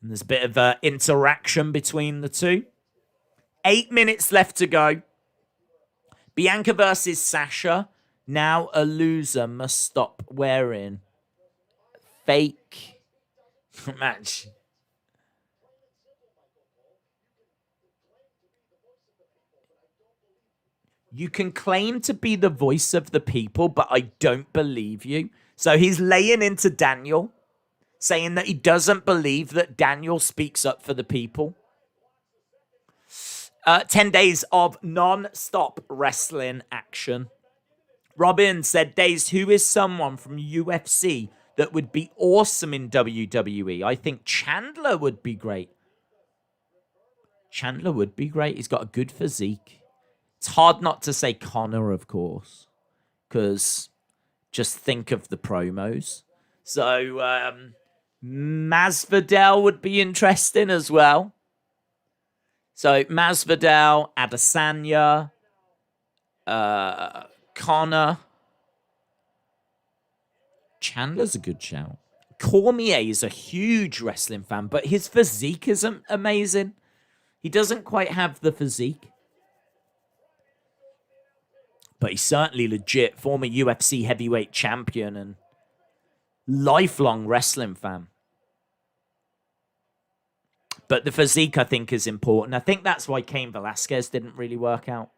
And there's a bit of interaction between the two. 8 minutes left to go. Bianca versus Sasha. Now a loser must stop wearing fake match. You can claim to be the voice of the people, but I don't believe you. So he's laying into Daniel, saying that he doesn't believe that Daniel speaks up for the people. 10 days of non-stop wrestling action. Robin said, Days, who is someone from UFC that would be awesome in WWE? I think Chandler would be great. Chandler would be great. He's got a good physique. It's hard not to say Connor, of course, because just think of the promos. So Masvidal would be interesting as well. So Masvidal, Adesanya, Connor. Chandler's a good shout. Cormier is a huge wrestling fan, but his physique isn't amazing. He doesn't quite have the physique. But he's certainly legit, former UFC heavyweight champion and lifelong wrestling fan. But the physique, I think, is important. I think that's why Cain Velasquez didn't really work out.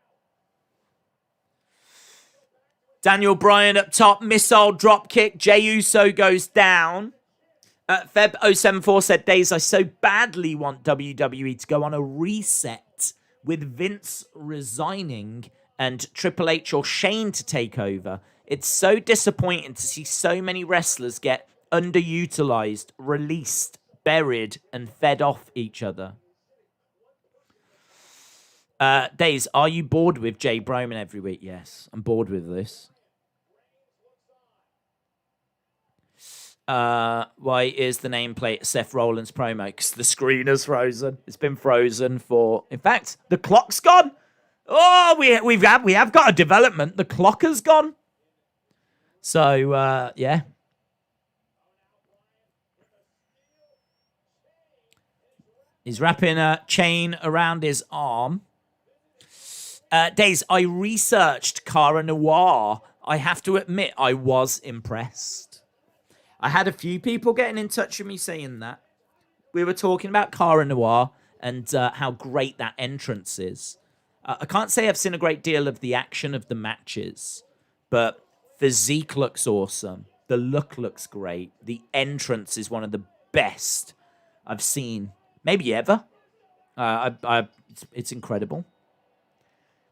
Daniel Bryan up top, missile drop kick. Jey Uso goes down. Feb074 said, Days, I so badly want WWE to go on a reset with Vince resigning and Triple H or Shane to take over. It's so disappointing to see so many wrestlers get underutilized, released, buried, and fed off each other. Days, are you bored with Jay Broman every week? Yes, I'm bored with this. Why is the nameplate Seth Rollins promo? Because the screen is frozen. It's been frozen for... In fact, the clock's gone. Oh, we have got a development. The clock has gone. So, yeah. He's wrapping a chain around his arm. Days, I researched Cara Noir. I have to admit, I was impressed. I had a few people getting in touch with me saying that. We were talking about Cara Noir and how great that entrance is. I can't say I've seen a great deal of the action of the matches, but physique looks awesome. The look looks great. The entrance is one of the best I've seen, maybe ever. It's incredible.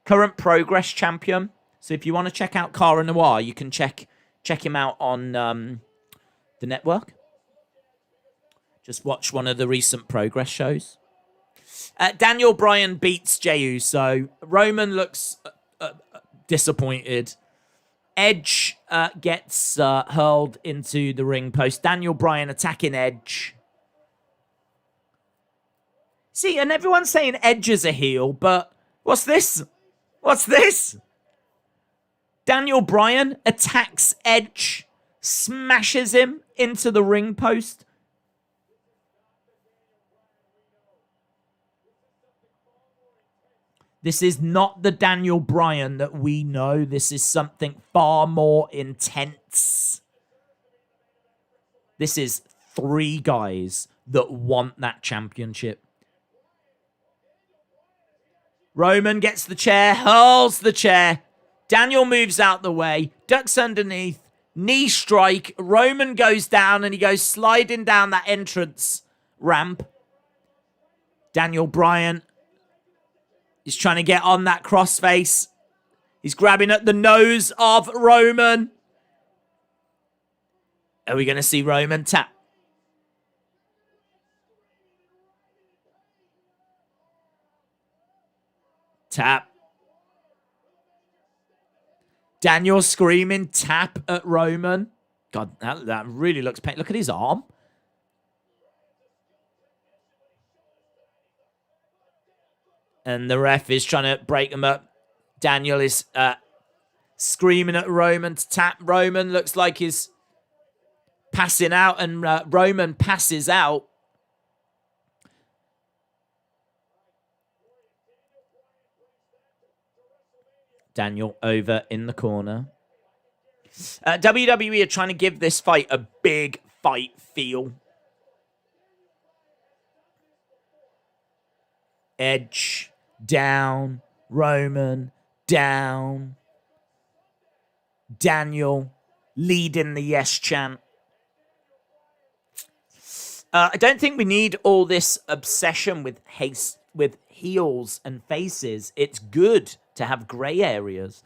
Current Progress champion. So if you want to check out Cara Noir, you can check him out on the network. Just watch one of the recent Progress shows. Daniel Bryan beats Jey Uso. Roman looks disappointed. Edge gets hurled into the ring post. Daniel Bryan attacking Edge. See, and everyone's saying Edge is a heel, but what's this? What's this? Daniel Bryan attacks Edge, smashes him into the ring post. This is not the Daniel Bryan that we know. This is something far more intense. This is three guys that want that championship. Roman gets the chair, hurls the chair. Daniel moves out the way, ducks underneath, knee strike. Roman goes down and he goes sliding down that entrance ramp. Daniel Bryan is trying to get on that crossface. He's grabbing at the nose of Roman. Are we going to see Roman tap? Tap. Daniel screaming tap at Roman. God, that really looks painful. Look at his arm. And the ref is trying to break him up. Daniel is screaming at Roman to tap. Roman looks like he's passing out, and Roman passes out. Daniel over in the corner. WWE are trying to give this fight a big fight feel. Edge, down, Roman, down. Daniel leading the yes chant. I don't think we need all this obsession with heels and faces. It's good to have grey areas.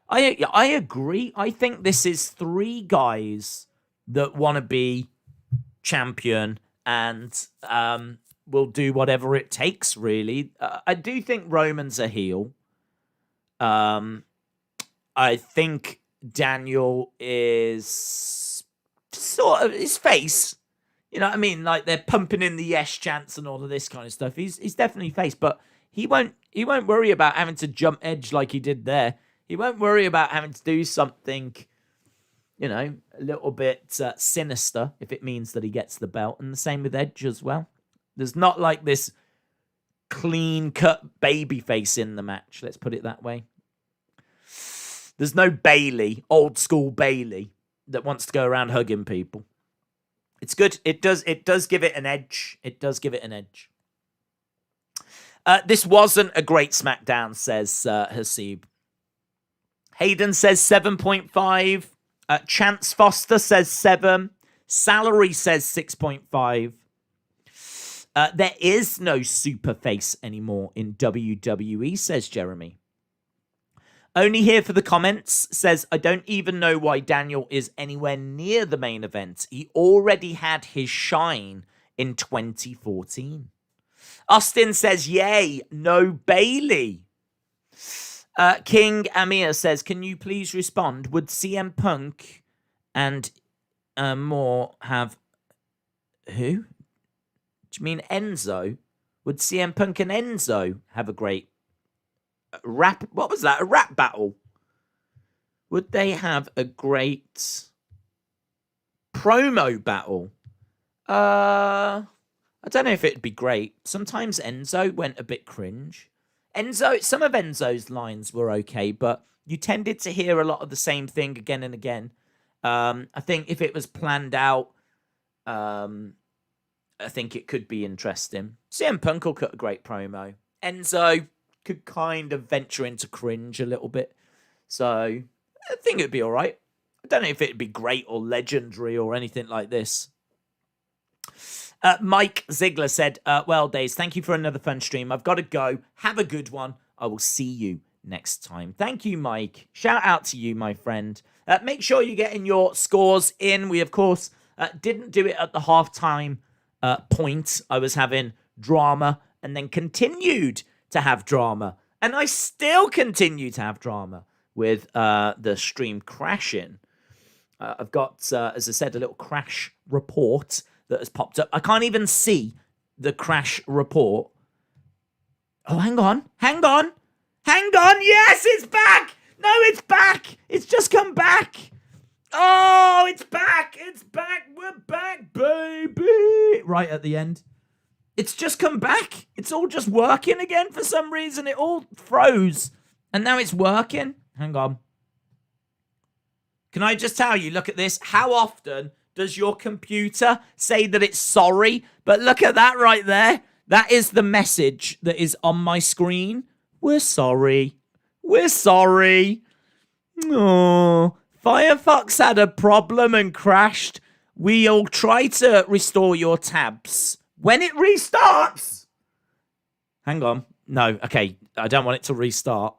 I agree. I think this is 3 guys that want to be champion and will do whatever it takes, really. I do think Roman's a heel. I think Daniel is sort of his face. You know what I mean? Like, they're pumping in the yes chants and all of this kind of stuff. He's definitely face, but he won't worry about having to jump Edge like he did there. He won't worry about having to do something, you know, a little bit sinister if it means that he gets the belt. And the same with Edge as well. There's not like this clean-cut baby face in the match. Let's put it that way. There's no Bayley, old school Bayley, that wants to go around hugging people. It's good. It does give it an edge. It does give it an edge. This wasn't a great SmackDown, says Hasib. Hayden says 7.5. Chance Foster says 7. Salary says 6.5. There is no super face anymore in WWE, says Jeremy. Only here for the comments, says, I don't even know why Daniel is anywhere near the main event. He already had his shine in 2014. Austin says, yay, no Bayley. King Amir says, can you please respond? Would CM Punk and more have... Who? Do you mean Enzo? Would CM Punk and Enzo have a great rap? What was that? A rap battle? Would they have a great promo battle? I don't know if it'd be great. Sometimes Enzo went a bit cringe. Some of Enzo's lines were okay, but you tended to hear a lot of the same thing again and again. I think if it was planned out, I think it could be interesting. CM Punk will cut a great promo. Enzo could kind of venture into cringe a little bit. So I think it'd be all right. I don't know if it'd be great or legendary or anything like this. Mike Ziegler said, well, Days, thank you for another fun stream. I've got to go. Have a good one. I will see you next time. Thank you, Mike. Shout out to you, my friend. Make sure you're getting your scores in. We, of course, didn't do it at the halftime point. I was having drama and then continued to have drama. And I still continue to have drama with the stream crashing. I've got, as I said, a little crash report that has popped up. I can't even see the crash report. Oh, hang on. Yes, it's back. No, it's back. It's just come back. Oh, it's back. We're back, baby. Right at the end. It's just come back. It's all just working again for some reason. It all froze. And now it's working. Hang on. Can I just tell you, look at this. How often does your computer say that it's sorry? But look at that right there. That is the message that is on my screen. We're sorry. Oh, Firefox had a problem and crashed. We'll try to restore your tabs when it restarts. Hang on. No, okay. I don't want it to restart.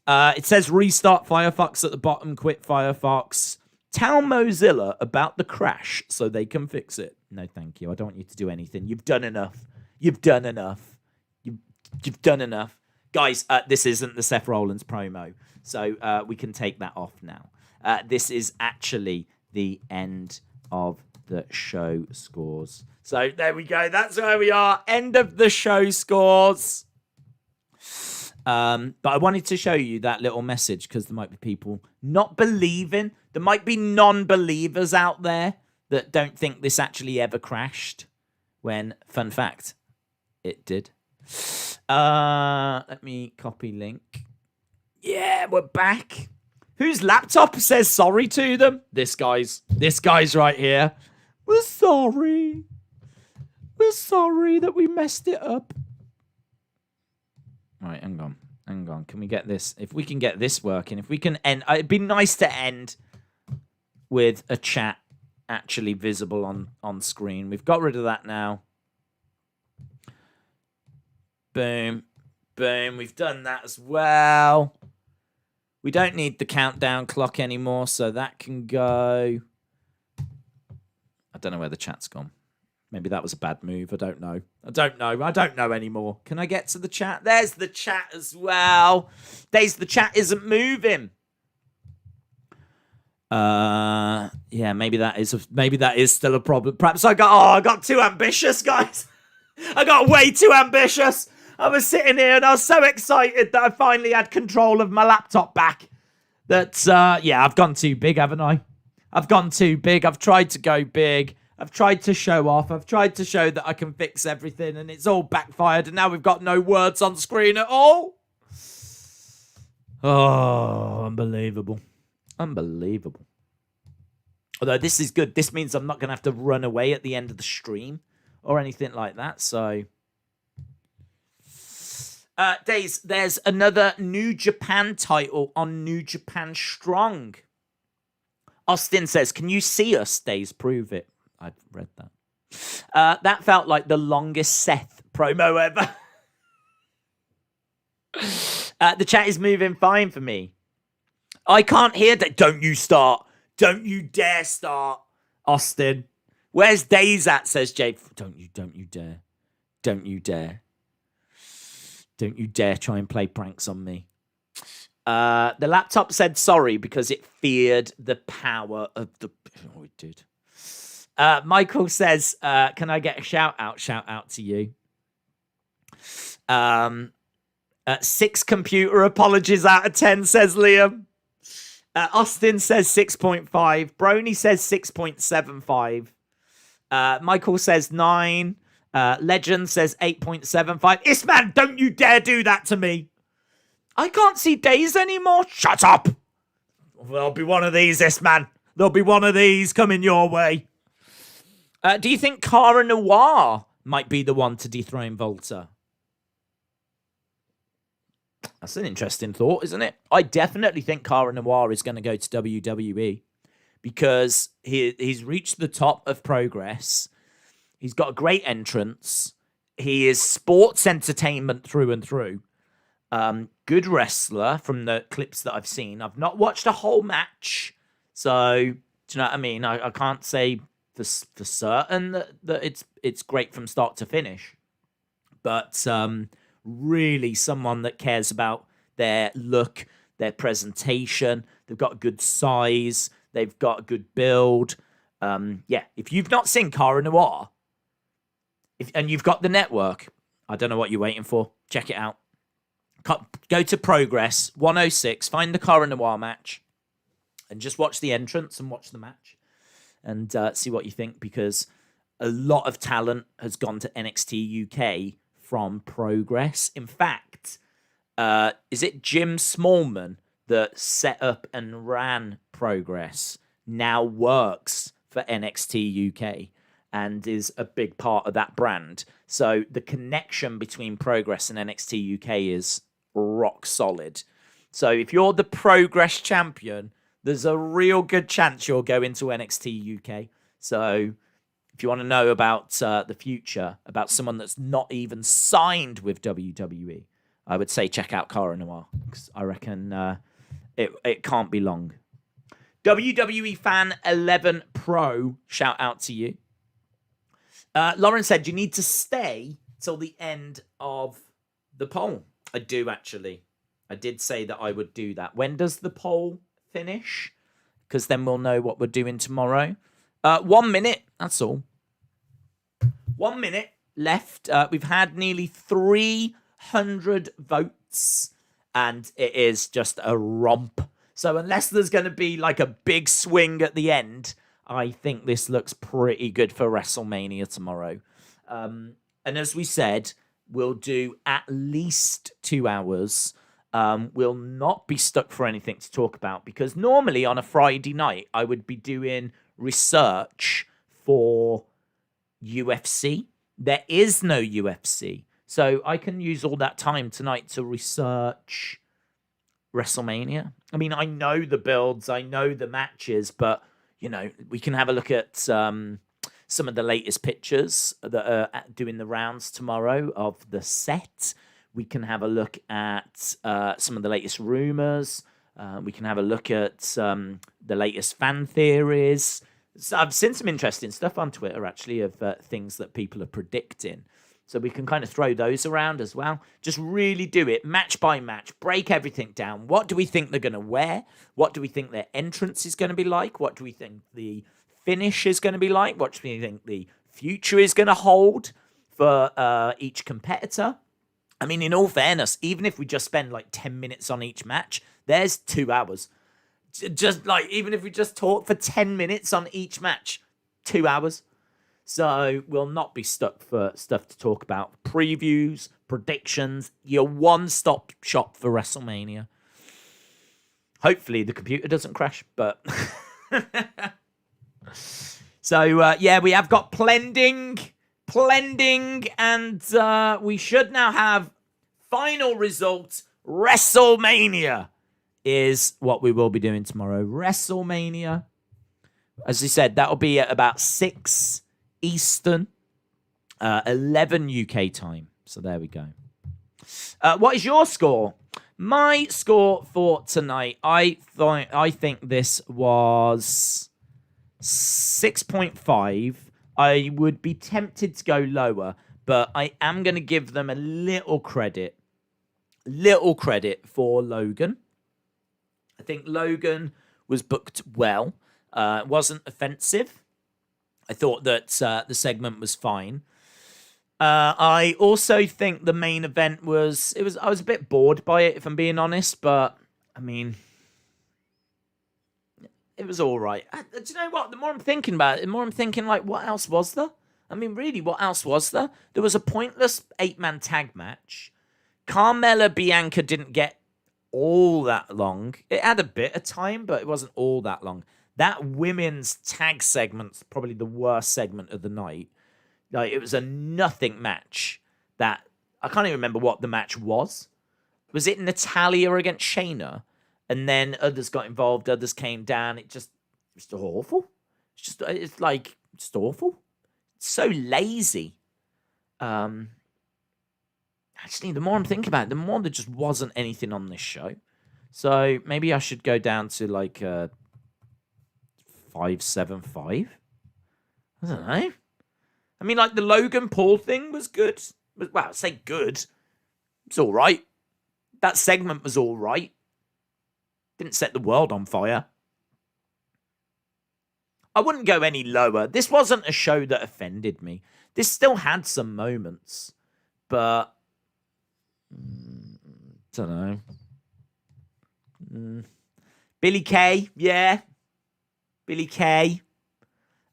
It says restart Firefox at the bottom. Quit Firefox. Tell Mozilla about the crash so they can fix it. No, thank you. I don't want you to do anything. You've done enough. You've done enough. You've done enough. Guys, this isn't the Seth Rollins promo, so we can take that off now. This is actually the end of the show scores. So there we go. That's where we are. End of the show scores. But I wanted to show you that little message because there might be people not believing. There might be non-believers out there that don't think this actually ever crashed. When, fun fact, it did. Let me copy link. Yeah, we're back. Whose laptop says sorry to them? This guy's right here. We're sorry. We're sorry that we messed it up. All right, hang on. Can we get this? If we can get this working, if we can end, it'd be nice to end with a chat actually visible on screen. We've got rid of that now. Boom. Boom. We've done that as well. We don't need the countdown clock anymore, so that can go. I don't know where the chat's gone. Maybe that was a bad move. I don't know. I don't know anymore. Can I get to the chat? There's the chat as well. The chat isn't moving. Yeah, maybe that is still a problem. Perhaps I got too ambitious, guys. I got way too ambitious. I was sitting here and I was so excited that I finally had control of my laptop back. I've gone too big, haven't I? I've gone too big. I've tried to go big. I've tried to show off. I've tried to show that I can fix everything, and it's all backfired, and now we've got no words on screen at all. Oh, unbelievable. Unbelievable. Although this is good. This means I'm not going to have to run away at the end of the stream or anything like that, so... Days, there's another New Japan title on New Japan Strong. Austin says, can you see us, Days? Prove it. I've read that. That felt like the longest Seth promo ever. The chat is moving fine for me. I can't hear that. Don't you start. Don't you dare start, Austin. Where's Days at, says Jade. Don't you dare. Don't you dare. Don't you dare try and play pranks on me. The laptop said sorry because it feared the power of the... Oh, it did. Michael says, can I get a shout out? Shout out to you. 6 computer apologies out of 10, says Liam. Austin says 6.5. Brony says 6.75. Michael says 9. Legend says 8.75. Isman, don't you dare do that to me. I can't see Days anymore. Shut up. There'll be one of these, Isman. There'll be one of these coming your way. Do you think Cara Noir might be the one to dethrone Volta? That's an interesting thought, isn't it? I definitely think Cara Noir is going to go to WWE because he's reached the top of Progress. He's got a great entrance. He is sports entertainment through and through. Good wrestler from the clips that I've seen. I've not watched a whole match. So, do you know what I mean? I can't say for certain that it's great from start to finish. But really someone that cares about their look, their presentation. They've got a good size. They've got a good build. If you've not seen Cara Noir, and you've got the network, I don't know what you're waiting for. Check it out. Go to Progress 106, find the Cara Noir match, and just watch the entrance and watch the match and see what you think, because a lot of talent has gone to NXT UK from Progress. In fact, is it Jim Smallman that set up and ran Progress now works for NXT UK and is a big part of that brand? So the connection between Progress and NXT UK is rock solid. So if you're the Progress champion, there's a real good chance you'll go into NXT UK. So if you want to know about the future, about someone that's not even signed with WWE, I would say check out Cara Noir, because I reckon it can't be long. WWE Fan 11 Pro, shout out to you. Lauren said, you need to stay till the end of the poll. I do, actually. I did say that I would do that. When does the poll finish? Because then we'll know what we're doing tomorrow. 1 minute, that's all. 1 minute left. We've had nearly 300 votes, and it is just a romp. So unless there's going to be like a big swing at the end, I think this looks pretty good for WrestleMania tomorrow. And as we said, we'll do at least 2 hours. We'll not be stuck for anything to talk about, because normally on a Friday night, I would be doing research for UFC. There is no UFC. So I can use all that time tonight to research WrestleMania. I mean, I know the builds, I know the matches, but, you know, we can have a look at some of the latest pictures that are doing the rounds tomorrow of the set. We can have a look at some of the latest rumors. We can have a look at the latest fan theories. So I've seen some interesting stuff on Twitter, actually, of things that people are predicting. So we can kind of throw those around as well. Just really do it match by match. Break everything down. What do we think they're going to wear? What do we think their entrance is going to be like? What do we think the finish is going to be like? What do we think the future is going to hold for each competitor? I mean, in all fairness, even if we just spend like 10 minutes on each match, there's 2 hours. Just like, even if we just talk for 10 minutes on each match, 2 hours. So we'll not be stuck for stuff to talk about. Previews, predictions, your one-stop shop for WrestleMania. Hopefully the computer doesn't crash, but... So, yeah, we have got Plending, and we should now have final result. WrestleMania is what we will be doing tomorrow. WrestleMania. As I said, that'll be at about 6 Eastern, 11 UK time. So there we go. What is your score? My score for tonight, I think this was 6.5. I would be tempted to go lower, but I am going to give them a little credit. Little credit for Logan. I think Logan was booked well. It wasn't offensive. I thought that the segment was fine. I also think the main event I was a bit bored by it, if I'm being honest, but I mean, it was all right. Do you know what? The more I'm thinking about it, the more I'm thinking, like, what else was there? I mean, really, what else was there? There was a pointless 8-man tag match. Carmella, Bianca didn't get all that long. It had a bit of time, but it wasn't all that long. That women's tag segment's probably the worst segment of the night. Like, it was a nothing match. That I can't even remember what the match was. Was it Natalya against Shayna? And then others got involved. Others came down. It's just awful. It's just awful. It's so lazy. Actually, the more I'm thinking about it, the more there just wasn't anything on this show. So maybe I should go down to like 5.75. I don't know. I mean, like, the Logan Paul thing was good. Well, I'd say good. It's all right. That segment was all right. Didn't set the world on fire. I wouldn't go any lower. This wasn't a show that offended me. This still had some moments. But, don't know. Billy Kay, yeah. Billy Kay.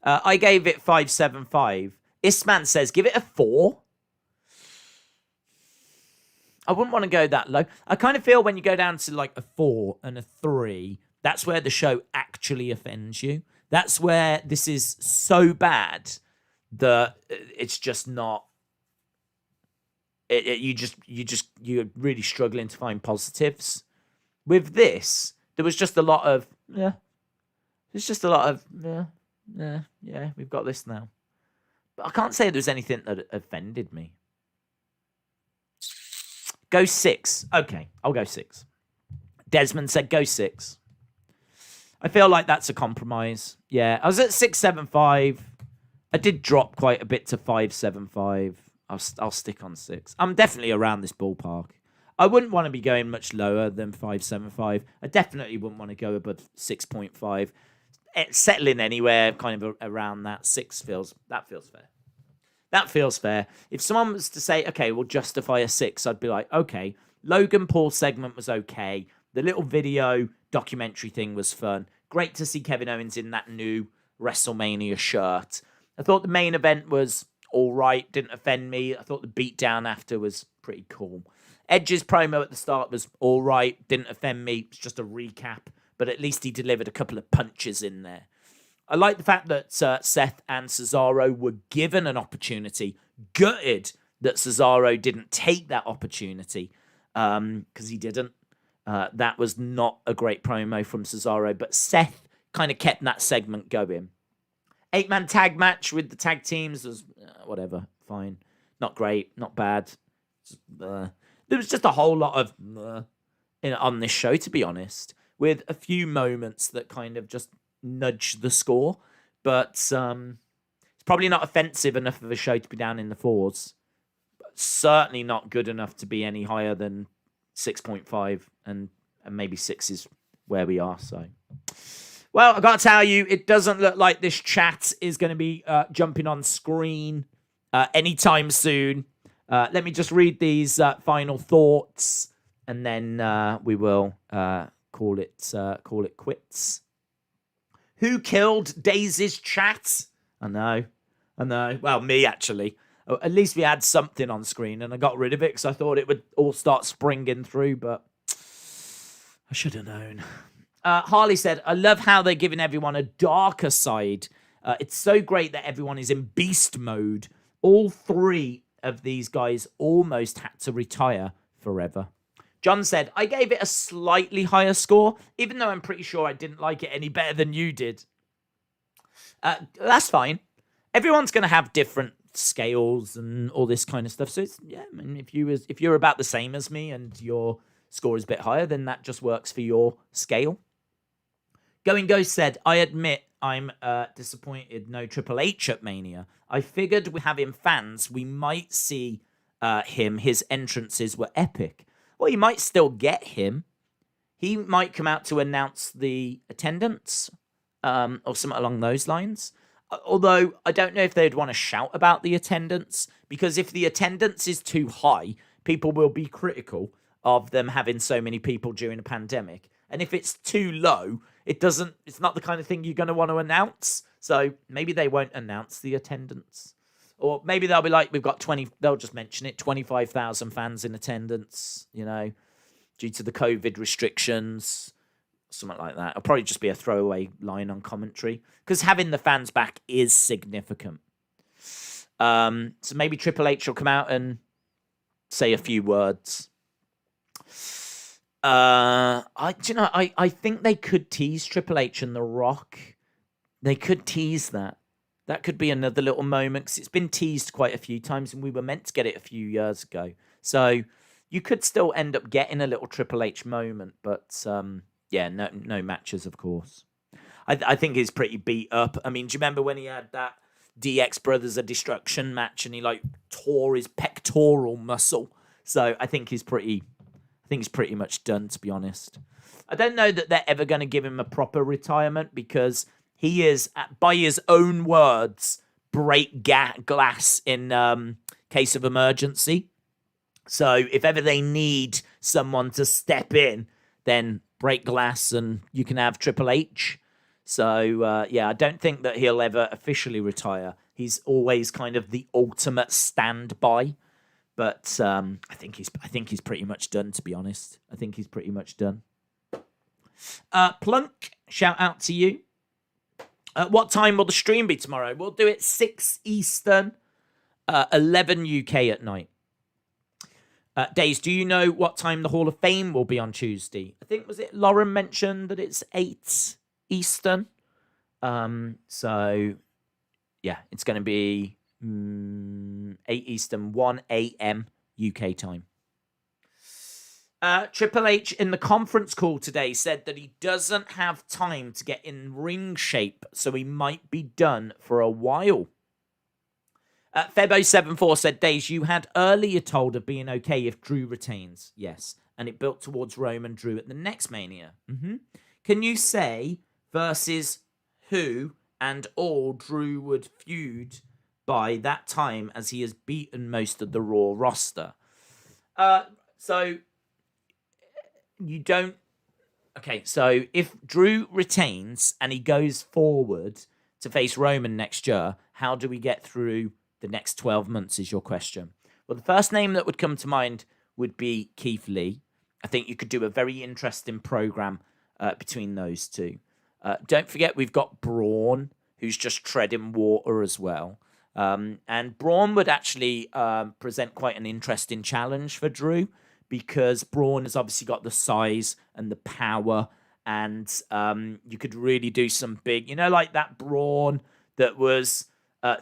I gave it 5.75. Isman says, give it a 4. I wouldn't want to go that low. I kind of feel when you go down to like a 4 and a 3, that's where the show actually offends you. That's where this is so bad that it's just not. You're really struggling to find positives. With this, there was just a lot of yeah. There's just a lot of yeah. We've got this now, but I can't say there's anything that offended me. Go 6. Okay, I'll go 6. Desmond said go 6. I feel like that's a compromise. Yeah, I was at 6.75. I did drop quite a bit to 5.75. I'll stick on 6. I'm definitely around this ballpark. I wouldn't want to be going much lower than 5.75. I definitely wouldn't want to go above 6.5. Settling anywhere kind of around that 6 feels fair. That feels fair. If someone was to say, okay, we'll justify a 6, I'd be like, okay, Logan Paul segment was okay. The little video documentary thing was fun. Great to see Kevin Owens in that new WrestleMania shirt. I thought the main event was all right, didn't offend me. I thought the beatdown after was pretty cool. Edge's promo at the start was all right, didn't offend me. It's just a recap, but at least he delivered a couple of punches in there. I like the fact that Seth and Cesaro were given an opportunity. Gutted that Cesaro didn't take that opportunity because he didn't. That was not a great promo from Cesaro, but Seth kind of kept that segment going. 8-man tag match with the tag teams was whatever, fine. Not great, not bad. There was just a whole lot of on this show, to be honest, with a few moments that kind of just nudge the score. But it's probably not offensive enough of a show to be down in the 4s. But certainly not good enough to be any higher than 6.5, and maybe 6 is where we are. So, well, I got to tell you, it doesn't look like this chat is going to be jumping on screen anytime soon. Let me just read these final thoughts, and then we will call it quits. Who killed Daisy's chat? I know. Well, me, actually. At least we had something on screen, and I got rid of it because I thought it would all start springing through, but I should have known. Harley said, I love how they're giving everyone a darker side. It's so great that everyone is in beast mode. All 3 of these guys almost had to retire forever. John said, I gave it a slightly higher score, even though I'm pretty sure I didn't like it any better than you did. That's fine. Everyone's going to have different scales and all this kind of stuff. So it's, yeah, I mean, if you're about the same as me and your score is a bit higher, then that just works for your scale. Going Ghost said, I admit I'm disappointed no Triple H at Mania. I figured with having fans, we might see him. His entrances were epic. Well, you might still get him. He might come out to announce the attendance or something along those lines. Although, I don't know if they'd want to shout about the attendance, because if the attendance is too high, people will be critical of them having so many people during a pandemic. And if it's too low, it's not the kind of thing you're going to want to announce. So maybe they won't announce the attendance. Or maybe they'll be like, they'll just mention it, 25,000 fans in attendance, due to the COVID restrictions, something like that. It'll probably just be a throwaway line on commentary, because having the fans back is significant. So maybe Triple H will come out and say a few words. I think they could tease Triple H and The Rock. They could tease that. That could be another little moment, because it's been teased quite a few times, and we were meant to get it a few years ago. So you could still end up getting a little Triple H moment, but no matches, of course. I think he's pretty beat up. I mean, do you remember when he had that DX Brothers of Destruction match, and he tore his pectoral muscle? So I think he's pretty much done, to be honest. I don't know that they're ever going to give him a proper retirement, because he is, by his own words, break glass in case of emergency. So if ever they need someone to step in, then break glass and you can have Triple H. So, I don't think that he'll ever officially retire. He's always kind of the ultimate standby. But I think he's pretty much done, to be honest. I think he's pretty much done. Plunk, shout out to you. What time will the stream be tomorrow? We'll do it 6 Eastern, 11 UK at night. Days, do you know what time the Hall of Fame will be on Tuesday? I think, was it Lauren mentioned that it's 8 Eastern? So, yeah, it's going to be 8 Eastern, 1 a.m. UK time. Triple H in the conference call today said that he doesn't have time to get in ring shape, so he might be done for a while. Febo74 said, Days, you had earlier told of being okay if Drew retains. Yes. And it built towards Roman Drew at the next Mania. Can you say versus who and all Drew would feud by that time, as he has beaten most of the Raw roster? So you don't... Okay, so if Drew retains and he goes forward to face Roman next year, how do we get through the next 12 months is your question. Well, the first name that would come to mind would be Keith Lee. I think you could do a very interesting program between those two. Don't forget, we've got Braun, who's just treading water as well. And Braun would actually present quite an interesting challenge for Drew, because Braun has obviously got the size and the power, and you could really do some big, like that Braun that was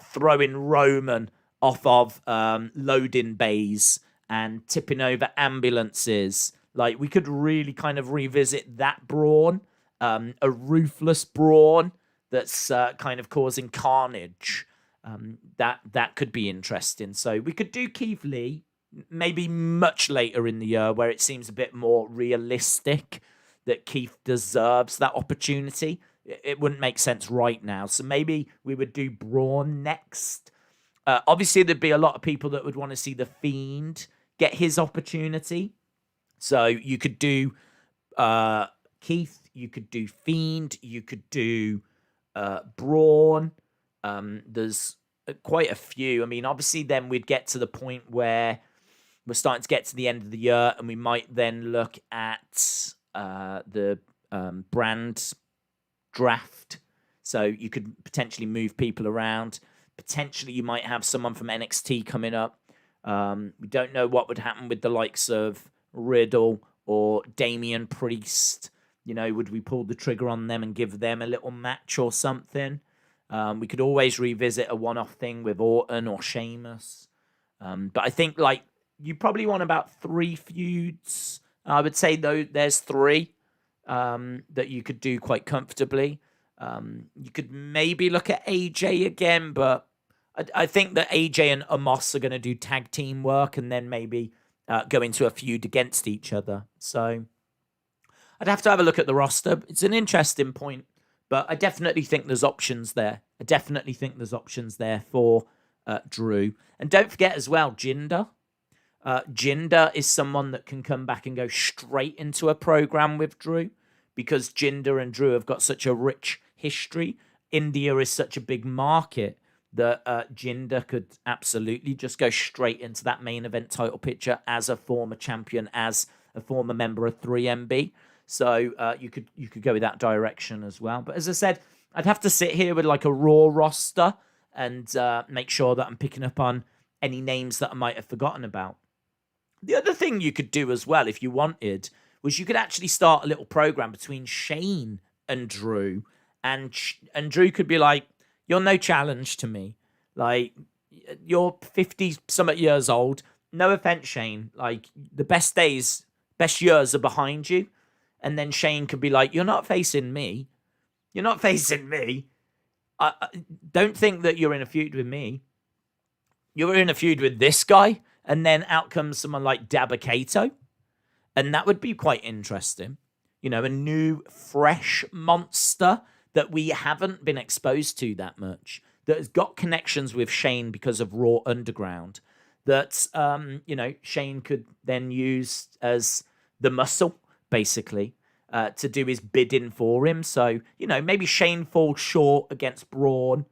throwing Roman off of loading bays and tipping over ambulances. Like, we could really kind of revisit that Braun, a ruthless Braun that's kind of causing carnage. That could be interesting. So we could do Keith Lee, maybe much later in the year, where it seems a bit more realistic that Keith deserves that opportunity. It wouldn't make sense right now. So maybe we would do Braun next. Obviously, there'd be a lot of people that would want to see The Fiend get his opportunity. So you could do Keith, you could do Fiend, you could do Braun. There's quite a few. I mean, obviously, then we'd get to the point where we're starting to get to the end of the year, and we might then look at the brand draft. So you could potentially move people around. Potentially, you might have someone from NXT coming up. We don't know what would happen with the likes of Riddle or Damian Priest. Would we pull the trigger on them and give them a little match or something? We could always revisit a one-off thing with Orton or Sheamus. But I think, you probably want about 3 feuds. I would say, though, there's 3 that you could do quite comfortably. You could maybe look at AJ again, but I think that AJ and Omos are going to do tag team work and then maybe go into a feud against each other. So I'd have to have a look at the roster. It's an interesting point, but I definitely think there's options there. I definitely think there's options there for Drew. And don't forget as well, Jinder. Jinder is someone that can come back and go straight into a program with Drew, because Jinder and Drew have got such a rich history. India is such a big market that Jinder could absolutely just go straight into that main event title picture as a former champion, as a former member of 3MB. So you could go with that direction as well. But as I said, I'd have to sit here with like a Raw roster and make sure that I'm picking up on any names that I might have forgotten about. The other thing you could do as well, if you wanted, was you could actually start a little program between Shane and Drew. And Drew could be like, you're no challenge to me. Like, you're 50-something years old. No offense, Shane. Like, the best days, best years are behind you. And then Shane could be like, you're not facing me. You're not facing me. I don't think that you're in a feud with me. You're in a feud with this guy. And then out comes someone like Dabba-Kato. And that would be quite interesting. A new, fresh monster that we haven't been exposed to that much, that has got connections with Shane because of Raw Underground, that, Shane could then use as the muscle, basically, to do his bidding for him. So, maybe Shane falls short against Braun,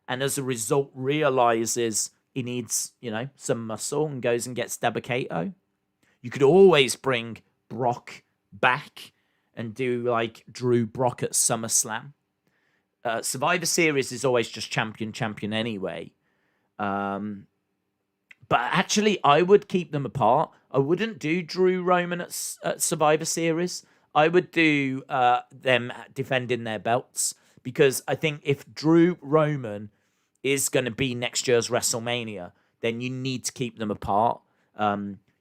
and as a result realizes he needs, some muscle, and goes and gets Dabba-Kato. You could always bring Brock back and do like Drew Brock at SummerSlam. Survivor Series is always just champion anyway. But actually, I would keep them apart. I wouldn't do Drew Roman at Survivor Series. I would do them defending their belts, because I think if Drew Roman is going to be next year's WrestleMania, then you need to keep them apart.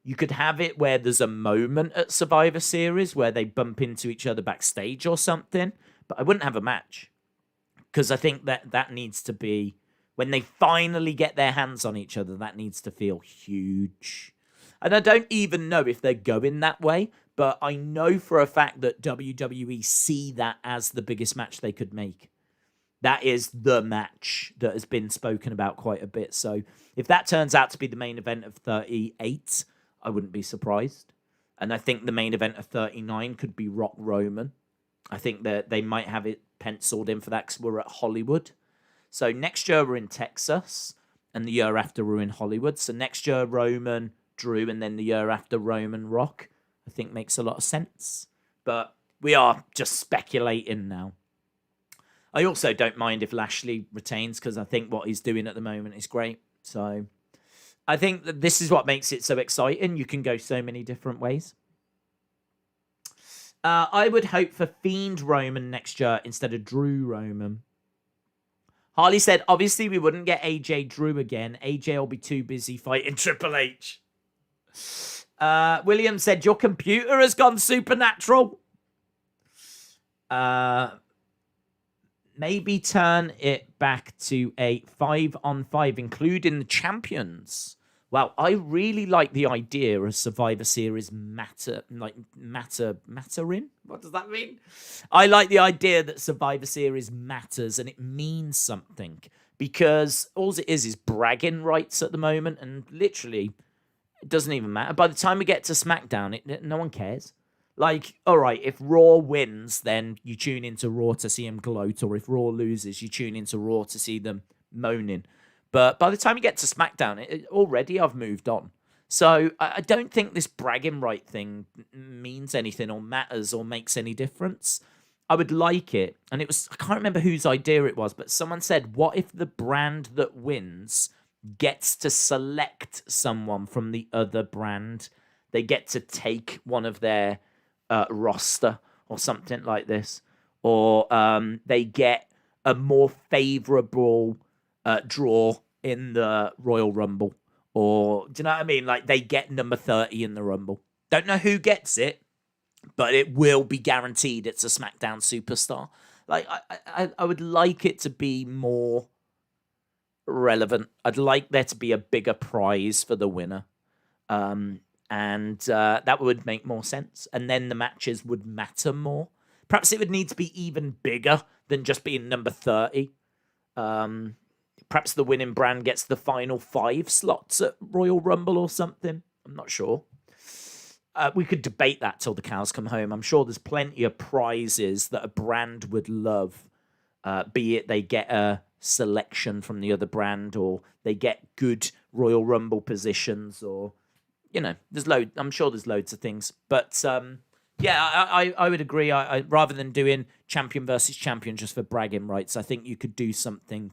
You could have it where there's a moment at Survivor Series where they bump into each other backstage or something, but I wouldn't have a match because I think that needs to be, when they finally get their hands on each other, that needs to feel huge. And I don't even know if they're going that way, but I know for a fact that WWE see that as the biggest match they could make. That is the match that has been spoken about quite a bit. So if that turns out to be the main event of 38, I wouldn't be surprised. And I think the main event of 39 could be Rock Roman. I think that they might have it penciled in for that because we're at Hollywood. So next year we're in Texas, and the year after we're in Hollywood. So next year Roman, Drew, and then the year after Roman, Rock, I think makes a lot of sense. But we are just speculating now. I also don't mind if Lashley retains because I think what he's doing at the moment is great. So I think that this is what makes it so exciting. You can go so many different ways. I would hope for Fiend Roman next year instead of Drew Roman. Harley said, obviously we wouldn't get AJ Drew again. AJ will be too busy fighting Triple H. William said, your computer has gone supernatural. Maybe turn it back to a 5-on-5, including the champions. Well, I really like the idea of Survivor Series mattering. What does that mean? I like the idea that Survivor Series matters and it means something, because all it is bragging rights at the moment, and literally it doesn't even matter. By the time we get to SmackDown, no one cares. Like, all right, if Raw wins, then you tune into Raw to see them gloat, or if Raw loses, you tune into Raw to see them moaning. But by the time you get to SmackDown, already I've moved on. So I don't think this bragging right thing means anything or matters or makes any difference. I would like it. And it was, I can't remember whose idea it was, but someone said, what if the brand that wins gets to select someone from the other brand? They get to take one of their roster or something like this. Or they get a more favorable draw in the Royal Rumble, or do you know what I mean? Like, they get number 30 in the Rumble. Don't know who gets it, but it will be guaranteed it's a SmackDown superstar. Like, I would like it to be more relevant. I'd like there to be a bigger prize for the winner. And that would make more sense. And then the matches would matter more. Perhaps it would need to be even bigger than just being number 30. Perhaps the winning brand gets the final 5 slots at Royal Rumble or something. I'm not sure. We could debate that till the cows come home. I'm sure there's plenty of prizes that a brand would love. Be it they get a selection from the other brand, or they get good Royal Rumble positions, or, you know, I'm sure there's loads of things. But yeah, I would agree. I rather than doing champion versus champion just for bragging rights, I think you could do something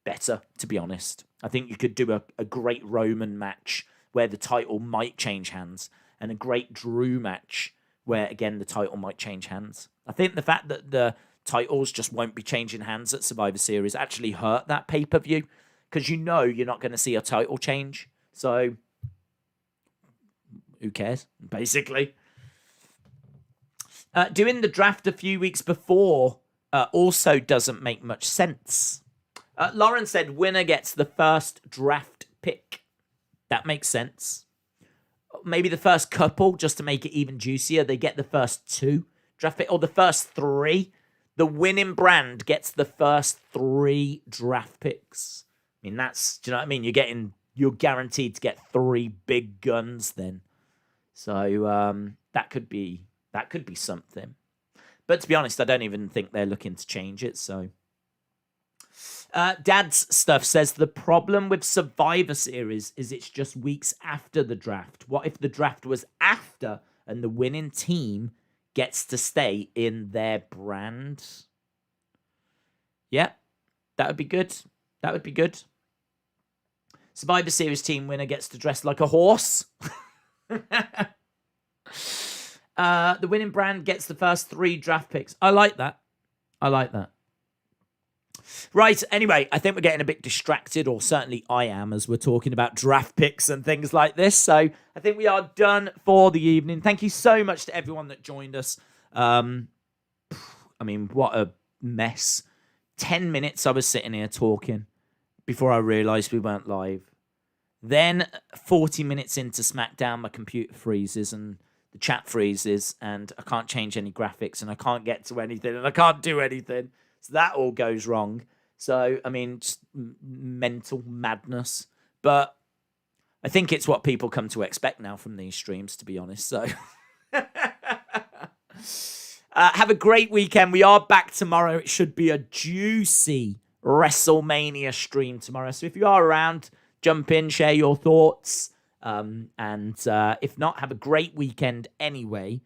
better, to be honest. I think you could do a great Roman match where the title might change hands, and a great Drew match where, again, the title might change hands. I think the fact that the titles just won't be changing hands at Survivor Series actually hurt that pay-per-view, because you know you're not going to see a title change. So who cares, basically? Doing the draft a few weeks before also doesn't make much sense. Lauren said winner gets the first draft pick. That makes sense. Maybe the first couple, just to make it even juicier, they get the first 2 draft pick, or the first 3. The winning brand gets the first 3 draft picks. I mean, that's, do you know what I mean? You're guaranteed to get 3 big guns then. So that could be something. But to be honest, I don't even think they're looking to change it. So Dad's Stuff says the problem with Survivor Series is it's just weeks after the draft. What if the draft was after and the winning team gets to stay in their brand? Yeah, that would be good. That would be good. Survivor Series team winner gets to dress like a horse. The winning brand gets the first 3 draft picks. I like that. I like that. Right, anyway, I think we're getting a bit distracted, or certainly I am, as we're talking about draft picks and things like this. So I think we are done for the evening. Thank you so much to everyone that joined us. I mean, what a mess. 10 minutes I was sitting here talking before I realised we weren't live. Then 40 minutes into SmackDown, my computer freezes and the chat freezes and I can't change any graphics and I can't get to anything and I can't do anything. So that all goes wrong. So, I mean, just mental madness. But I think it's what people come to expect now from these streams, to be honest. So, have a great weekend. We are back tomorrow. It should be a juicy WrestleMania stream tomorrow. So if you are around, jump in, share your thoughts. And if not, have a great weekend anyway.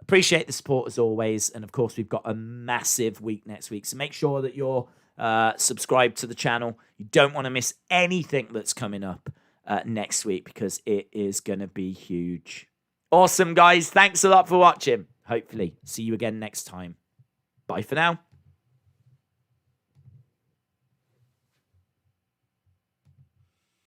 Appreciate the support as always. And of course, we've got a massive week next week. So make sure that you're subscribed to the channel. You don't want to miss anything that's coming up next week because it is going to be huge. Awesome, guys. Thanks a lot for watching. Hopefully, see you again next time. Bye for now.